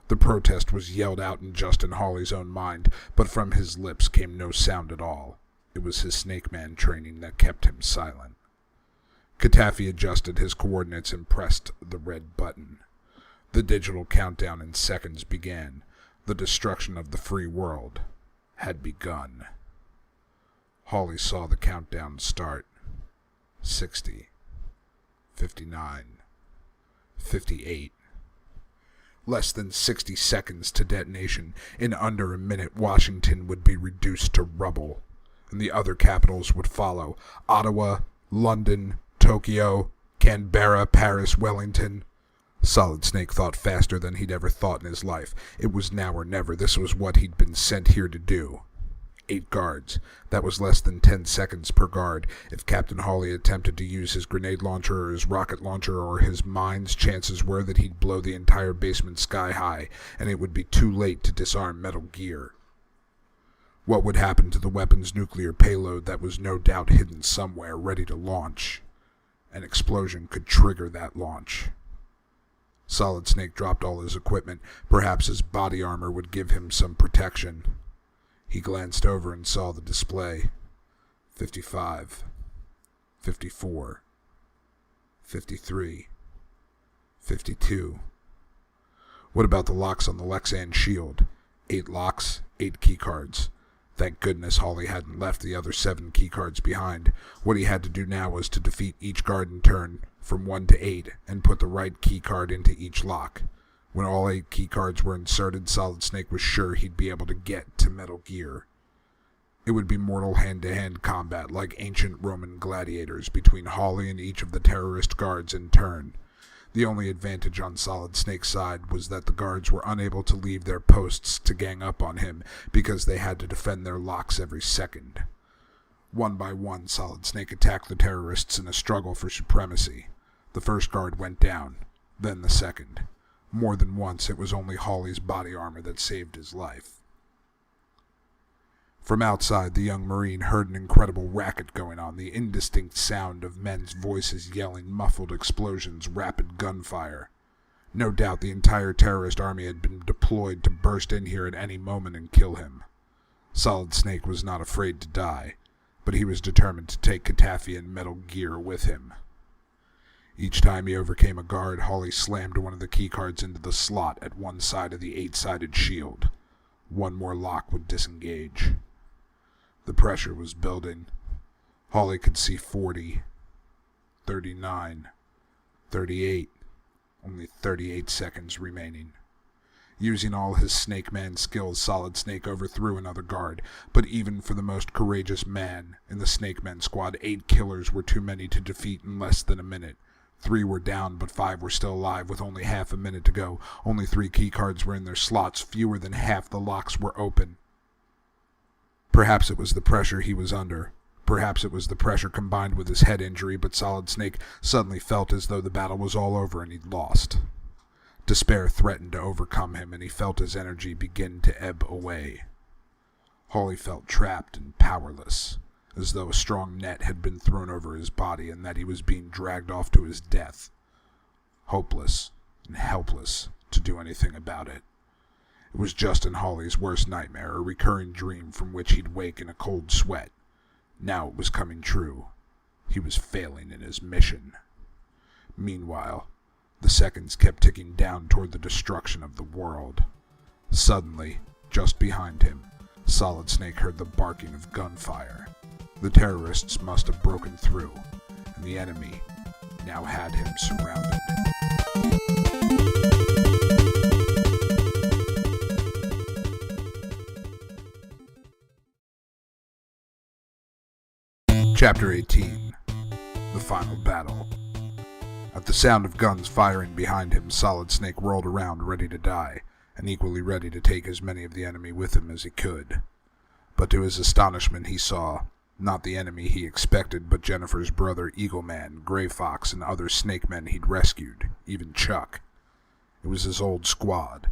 The protest was yelled out in Justin Hawley's own mind, but from his lips came no sound at all. It was his Snake Man training that kept him silent. Katafi adjusted his coordinates and pressed the red button. The digital countdown in seconds began. The destruction of the free world had begun. Hawley saw the countdown start. 60, 59, 58. Less than 60 seconds to detonation. In under a minute, Washington would be reduced to rubble, and the other capitals would follow. Ottawa, London, Tokyo, Canberra, Paris, Wellington. Solid Snake thought faster than he'd ever thought in his life. It was now or never. This was what he'd been sent here to do. 8 guards. That was less than 10 seconds per guard. If Captain Hawley attempted to use his grenade launcher or his rocket launcher or his mines, chances were that he'd blow the entire basement sky high, and it would be too late to disarm Metal Gear. What would happen to the weapon's nuclear payload that was no doubt hidden somewhere, ready to launch? An explosion could trigger that launch. Solid Snake dropped all his equipment. Perhaps his body armor would give him some protection. He glanced over and saw the display. 55, 54, 53, 52. What about the locks on the Lexan shield? 8 locks, 8 keycards. Thank goodness Hawley hadn't left the other 7 keycards behind. What he had to do now was to defeat each guard in turn, from 1 to 8, and put the right keycard into each lock. When all 8 keycards were inserted, Solid Snake was sure he'd be able to get to Metal Gear. It would be mortal hand-to-hand combat like ancient Roman gladiators between Hawley and each of the terrorist guards in turn. The only advantage on Solid Snake's side was that the guards were unable to leave their posts to gang up on him because they had to defend their locks every second. One by one, Solid Snake attacked the terrorists in a struggle for supremacy. The first guard went down, then the second. More than once, it was only Hawley's body armor that saved his life. From outside, the young Marine heard an incredible racket going on, the indistinct sound of men's voices yelling, muffled explosions, rapid gunfire. No doubt the entire terrorist army had been deployed to burst in here at any moment and kill him. Solid Snake was not afraid to die, but he was determined to take Katafi and Metal Gear with him. Each time he overcame a guard, Hawley slammed one of the keycards into the slot at one side of the 8-sided shield. One more lock would disengage. The pressure was building. Hawley could see 40, 39, 38, only 38 seconds remaining. Using all his Snake Man skills, Solid Snake overthrew another guard, but even for the most courageous man in the Snake Men squad, 8 killers were too many to defeat in less than a minute. 3 were down, but 5 were still alive with only half a minute to go. Only 3 keycards were in their slots. Fewer than half the locks were open. Perhaps it was the pressure he was under. Perhaps it was the pressure combined with his head injury, but Solid Snake suddenly felt as though the battle was all over and he'd lost. Despair threatened to overcome him, and he felt his energy begin to ebb away. Hawley felt trapped and powerless, as though a strong net had been thrown over his body and that he was being dragged off to his death. Hopeless and helpless to do anything about it. It was Justin Hawley's worst nightmare, a recurring dream from which he'd wake in a cold sweat. Now it was coming true. He was failing in his mission. Meanwhile, the seconds kept ticking down toward the destruction of the world. Suddenly, just behind him, Solid Snake heard the barking of gunfire. The terrorists must have broken through, and the enemy now had him surrounded. Chapter 18. The Final Battle. At the sound of guns firing behind him, Solid Snake rolled around ready to die, and equally ready to take as many of the enemy with him as he could. But to his astonishment he saw, not the enemy he expected, but Jennifer's brother Eagle Man, Gray Fox, and other snake men he'd rescued, even Chuck. It was his old squad,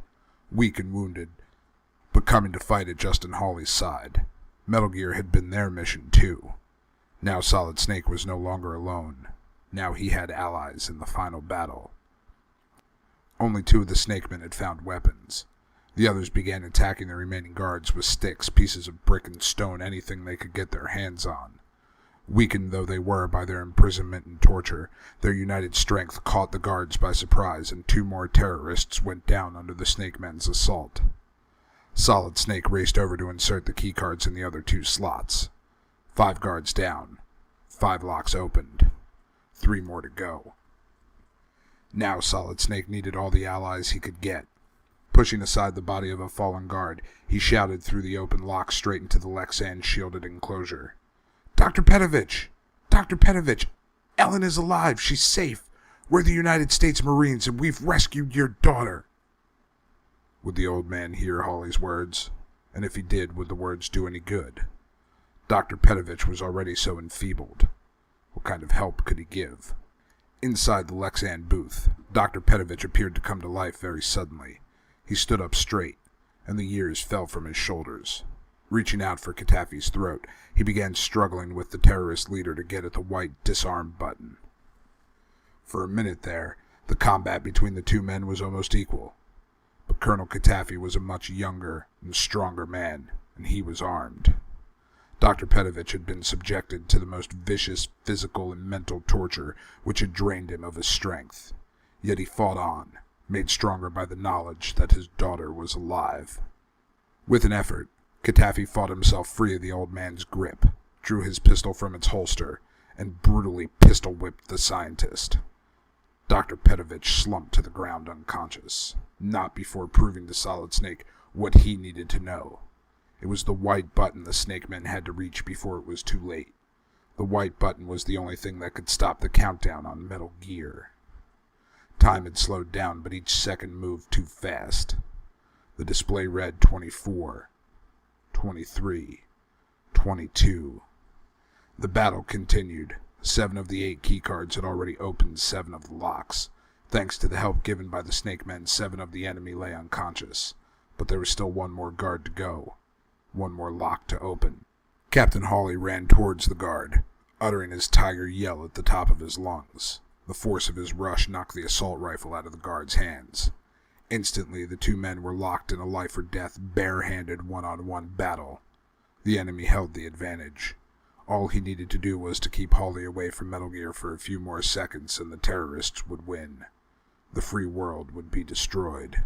weak and wounded, but coming to fight at Justin Hawley's side. Metal Gear had been their mission too. Now Solid Snake was no longer alone. Now he had allies in the final battle. Only 2 of the Snake Men had found weapons. The others began attacking the remaining guards with sticks, pieces of brick and stone, anything they could get their hands on. Weakened though they were by their imprisonment and torture, their united strength caught the guards by surprise, and 2 more terrorists went down under the Snake Men's assault. Solid Snake raced over to insert the keycards in the other 2 slots. 5 guards down. 5 locks opened. 3 more to go. Now Solid Snake needed all the allies he could get. Pushing aside the body of a fallen guard, he shouted through the open lock straight into the Lexan shielded enclosure. "Dr. Petovich! Dr. Petovich! Ellen is alive! She's safe! We're the United States Marines, and we've rescued your daughter!" Would the old man hear Hawley's words? And if he did, would the words do any good? Dr. Petovich was already so enfeebled. What kind of help could he give? Inside the Lexan booth, Dr. Petovich appeared to come to life very suddenly. He stood up straight, and the years fell from his shoulders. Reaching out for Katafi's throat, he began struggling with the terrorist leader to get at the white disarm button. For a minute there, the combat between the two men was almost equal. But Colonel Katafi was a much younger and stronger man, and he was armed. Dr. Petovich had been subjected to the most vicious physical and mental torture which had drained him of his strength. Yet he fought on, made stronger by the knowledge that his daughter was alive. With an effort, Katafi fought himself free of the old man's grip, drew his pistol from its holster, and brutally pistol-whipped the scientist. Dr. Petovich slumped to the ground unconscious, not before proving to Solid Snake what he needed to know. It was the white button the Snake Men had to reach before it was too late. The white button was the only thing that could stop the countdown on Metal Gear. Time had slowed down, but each second moved too fast. The display read 24, 23, 22. The battle continued. 7 of the 8 keycards had already opened 7 of the locks. Thanks to the help given by the Snake Men, 7 of the enemy lay unconscious. But there was still one more guard to go. One more lock to open. Captain Hawley ran towards the guard, uttering his tiger yell at the top of his lungs. The force of his rush knocked the assault rifle out of the guard's hands. Instantly, the two men were locked in a life-or-death, bare-handed, one-on-one battle. The enemy held the advantage. All he needed to do was to keep Hawley away from Metal Gear for a few more seconds, and the terrorists would win. The free world would be destroyed.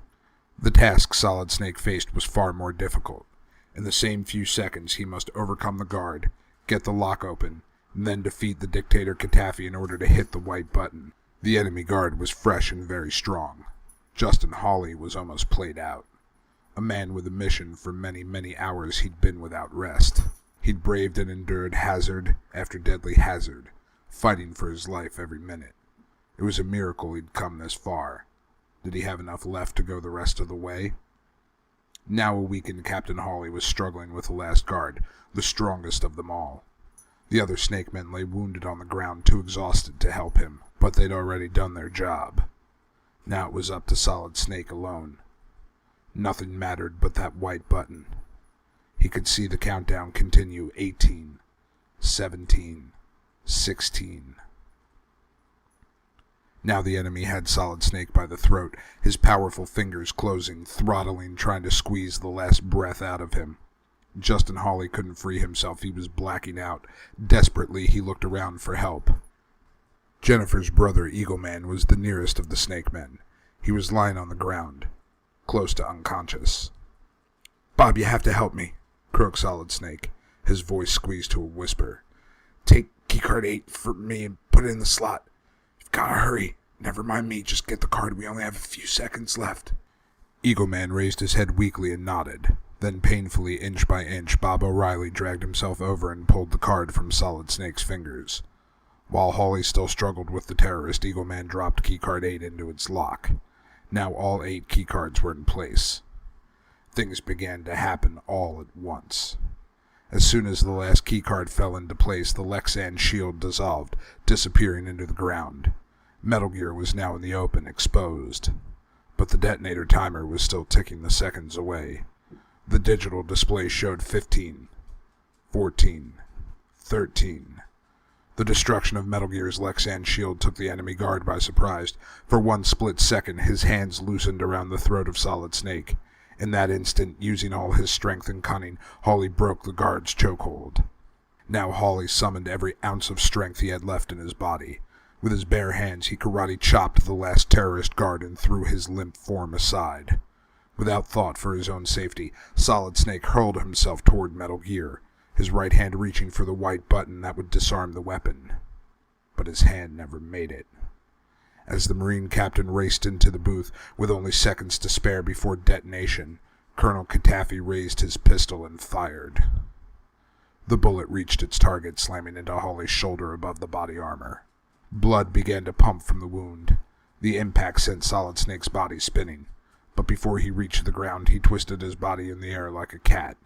The task Solid Snake faced was far more difficult. In the same few seconds, he must overcome the guard, get the lock open, and then defeat the dictator Katafi in order to hit the white button. The enemy guard was fresh and very strong. Justin Hawley was almost played out. A man with a mission. For many, many hours he'd been without rest. He'd braved and endured hazard after deadly hazard, fighting for his life every minute. It was a miracle he'd come this far. Did he have enough left to go the rest of the way? Now a weakened Captain Hawley was struggling with the last guard, the strongest of them all. The other Snake Men lay wounded on the ground, too exhausted to help him, but they'd already done their job. Now it was up to Solid Snake alone. Nothing mattered but that white button. He could see the countdown continue. 18, 17, 16. Now the enemy had Solid Snake by the throat, his powerful fingers closing, throttling, trying to squeeze the last breath out of him. Justin Hawley couldn't free himself. He was blacking out. Desperately, he looked around for help. Jennifer's brother, Eagle Man, was the nearest of the Snake Men. He was lying on the ground, close to unconscious. "Bob, you have to help me," croaked Solid Snake, his voice squeezed to a whisper. "Take keycard 8 for me and put it in the slot. You've got to hurry. Never mind me, just get the card. We only have a few seconds left." Eagle Man raised his head weakly and nodded. Then painfully, inch by inch, Bob O'Reilly dragged himself over and pulled the card from Solid Snake's fingers. While Hawley still struggled with the terrorist, Eagle Man dropped keycard 8 into its lock. Now all 8 keycards were in place. Things began to happen all at once. As soon as the last keycard fell into place, the Lexan shield dissolved, disappearing into the ground. Metal Gear was now in the open, exposed. But the detonator timer was still ticking the seconds away. The digital display showed 15, 14, 13. The destruction of Metal Gear's Lexan shield took the enemy guard by surprise. For one split second, his hands loosened around the throat of Solid Snake. In that instant, using all his strength and cunning, Hawley broke the guard's chokehold. Now Hawley summoned every ounce of strength he had left in his body. With his bare hands, he karate chopped the last terrorist guard and threw his limp form aside. Without thought for his own safety, Solid Snake hurled himself toward Metal Gear, his right hand reaching for the white button that would disarm the weapon. But his hand never made it. As the Marine captain raced into the booth, with only seconds to spare before detonation, Colonel Katafi raised his pistol and fired. The bullet reached its target, slamming into Hawley's shoulder above the body armor. Blood began to pump from the wound. The impact sent Solid Snake's body spinning, but before he reached the ground, he twisted his body in the air like a cat.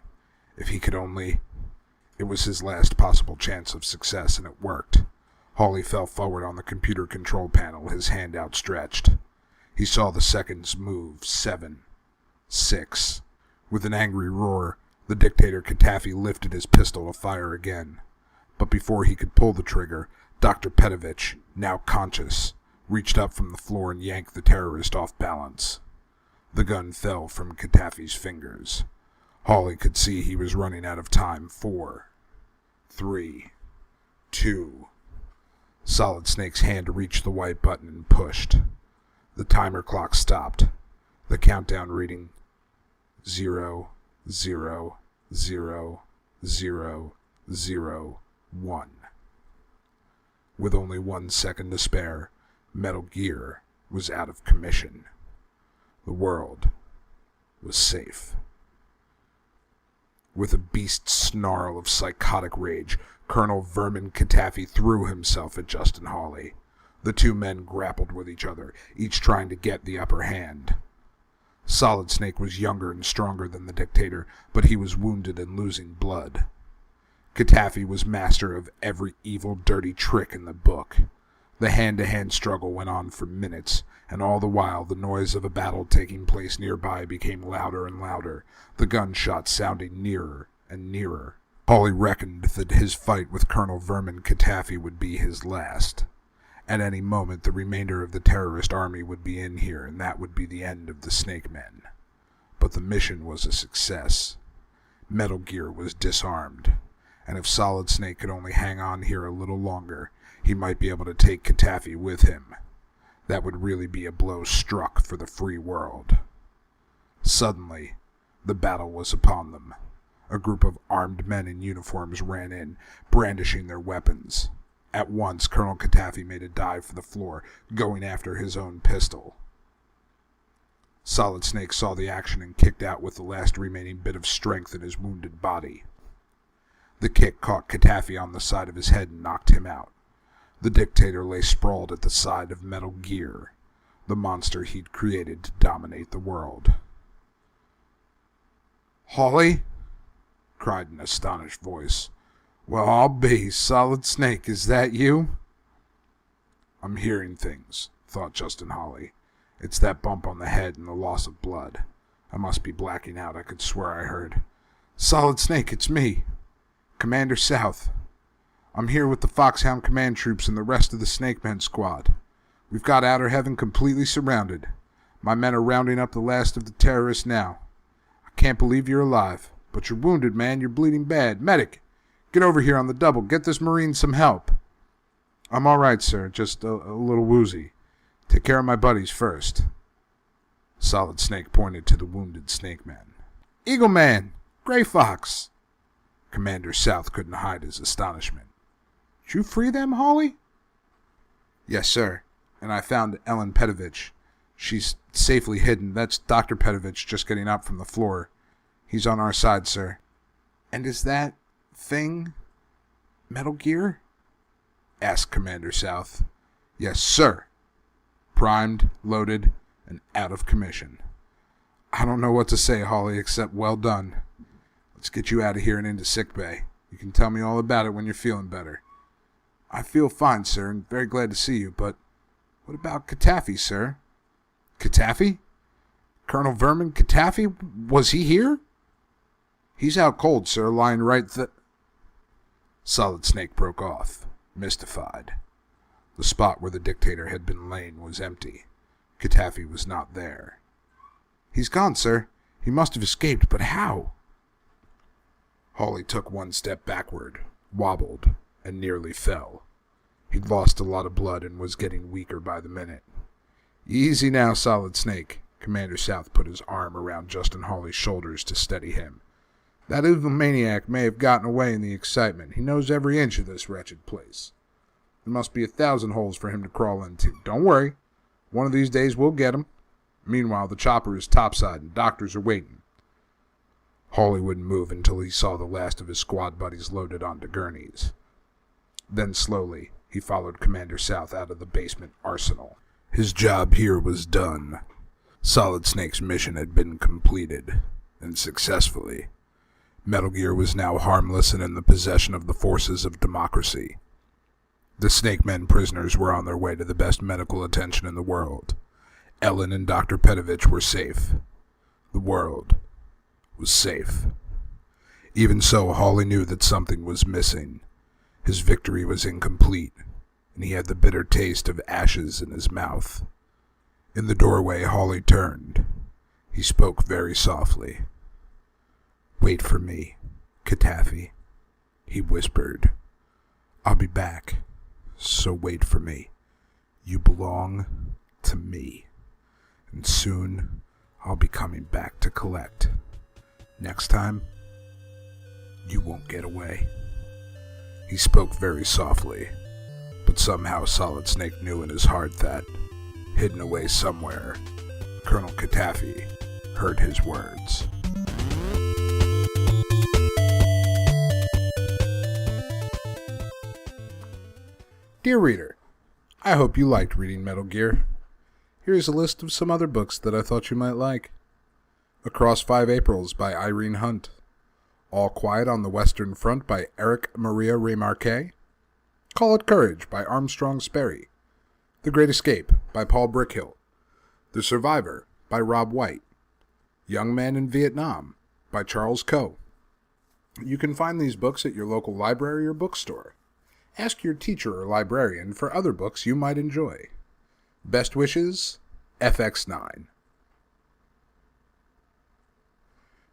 If he could only... It was his last possible chance of success, and it worked. Hawley fell forward on the computer control panel, his hand outstretched. He saw the seconds move. 7, 6. With an angry roar, the dictator Katafi lifted his pistol to fire again. But before he could pull the trigger, Dr. Petovich, now conscious, reached up from the floor and yanked the terrorist off balance. The gun fell from Katafi's fingers. Hawley could see he was running out of time. 4, 3, 2. Solid Snake's hand reached the white button and pushed. The timer clock stopped, the countdown reading 0, 0, 0, 0, 0, 1. With only 1 second to spare, Metal Gear was out of commission. The world was safe. With a beast snarl of psychotic rage, Colonel Vermin Katafi threw himself at Justin Hawley. The two men grappled with each other, each trying to get the upper hand. Solid Snake was younger and stronger than the dictator, but he was wounded and losing blood. Katafi was master of every evil, dirty trick in the book. The hand-to-hand struggle went on for minutes, and all the while the noise of a battle taking place nearby became louder and louder, the gunshots sounding nearer and nearer. Hawley reckoned that his fight with Colonel Vermin Katafi would be his last. At any moment the remainder of the terrorist army would be in here, and that would be the end of the Snake Men. But the mission was a success. Metal Gear was disarmed, and if Solid Snake could only hang on here a little longer, he might be able to take Katafi with him. That would really be a blow struck for the free world. Suddenly, the battle was upon them. A group of armed men in uniforms ran in, brandishing their weapons. At once, Colonel Katafi made a dive for the floor, going after his own pistol. Solid Snake saw the action and kicked out with the last remaining bit of strength in his wounded body. The kick caught Katafi on the side of his head and knocked him out. The dictator lay sprawled at the side of Metal Gear, the monster he'd created to dominate the world. "Hawley?" cried an astonished voice. "Well, I'll be. Solid Snake, is that you?" "I'm hearing things," thought Justin Hawley. "It's that bump on the head and the loss of blood. I must be blacking out. I could swear I heard." "Solid Snake, it's me. Commander South. I'm here with the Foxhound Command troops and the rest of the Snake Men squad. We've got Outer Heaven completely surrounded. My men are rounding up the last of the terrorists now. I can't believe you're alive, but you're wounded, man. You're bleeding bad. Medic, get over here on the double. Get this Marine some help." "I'm all right, sir. Just a little woozy. Take care of my buddies first." Solid Snake pointed to the wounded Snake Man. "Eagle Man! Gray Fox!" Commander South couldn't hide his astonishment. "Did you free them, Hawley?" "Yes, sir. And I found Ellen Petovich. She's safely hidden. That's Dr. Petovich just getting up from the floor. He's on our side, sir." "And is that thing Metal Gear?" asked Commander South. "Yes, sir. Primed, loaded, and out of commission." "I don't know what to say, Hawley, except well done. Let's get you out of here and into sickbay. You can tell me all about it when you're feeling better." "I feel fine, sir, and very glad to see you, but what about Katafi, sir?" "Katafi? Colonel Vermin Katafi? Was he here?" "He's out cold, sir, lying right Solid Snake broke off, mystified. The spot where the dictator had been laying was empty. Katafi was not there. "He's gone, sir. He must have escaped, but how?" Hawley took 1 step backward, wobbled, and nearly fell. He'd lost a lot of blood and was getting weaker by the minute. "Easy now, Solid Snake." Commander South put his arm around Justin Hawley's shoulders to steady him. "That evil maniac may have gotten away in the excitement. He knows every inch of this wretched place. There must be 1,000 holes for him to crawl into. Don't worry. One of these days we'll get him. Meanwhile, the chopper is topside and doctors are waiting." Hawley wouldn't move until he saw the last of his squad buddies loaded onto gurneys. Then slowly, he followed Commander South out of the basement arsenal. His job here was done. Solid Snake's mission had been completed, and successfully. Metal Gear was now harmless and in the possession of the forces of democracy. The Snake Men prisoners were on their way to the best medical attention in the world. Ellen and Dr. Petovich were safe. The world was safe. Even so, Hawley knew that something was missing. His victory was incomplete, and he had the bitter taste of ashes in his mouth. In the doorway, Hawley turned. He spoke very softly. "Wait for me, Katafi," he whispered. "I'll be back, so wait for me. You belong to me, and soon I'll be coming back to collect. Next time, you won't get away." He spoke very softly, but somehow Solid Snake knew in his heart that, hidden away somewhere, Colonel Katafi heard his words. Dear reader, I hope you liked reading Metal Gear. Here's a list of some other books that I thought you might like. Across 5 Aprils by Irene Hunt. All Quiet on the Western Front by Eric Maria Remarque. Call It Courage by Armstrong Sperry. The Great Escape by Paul Brickhill. The Survivor by Rob White. Young Man in Vietnam by Charles Coe. You can find these books at your local library or bookstore. Ask your teacher or librarian for other books you might enjoy. Best wishes, FX9.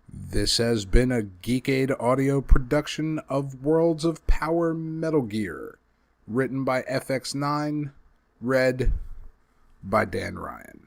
This has been a Geekade audio production of Worlds of Power Metal Gear, written by FX9, read by Dan Ryan.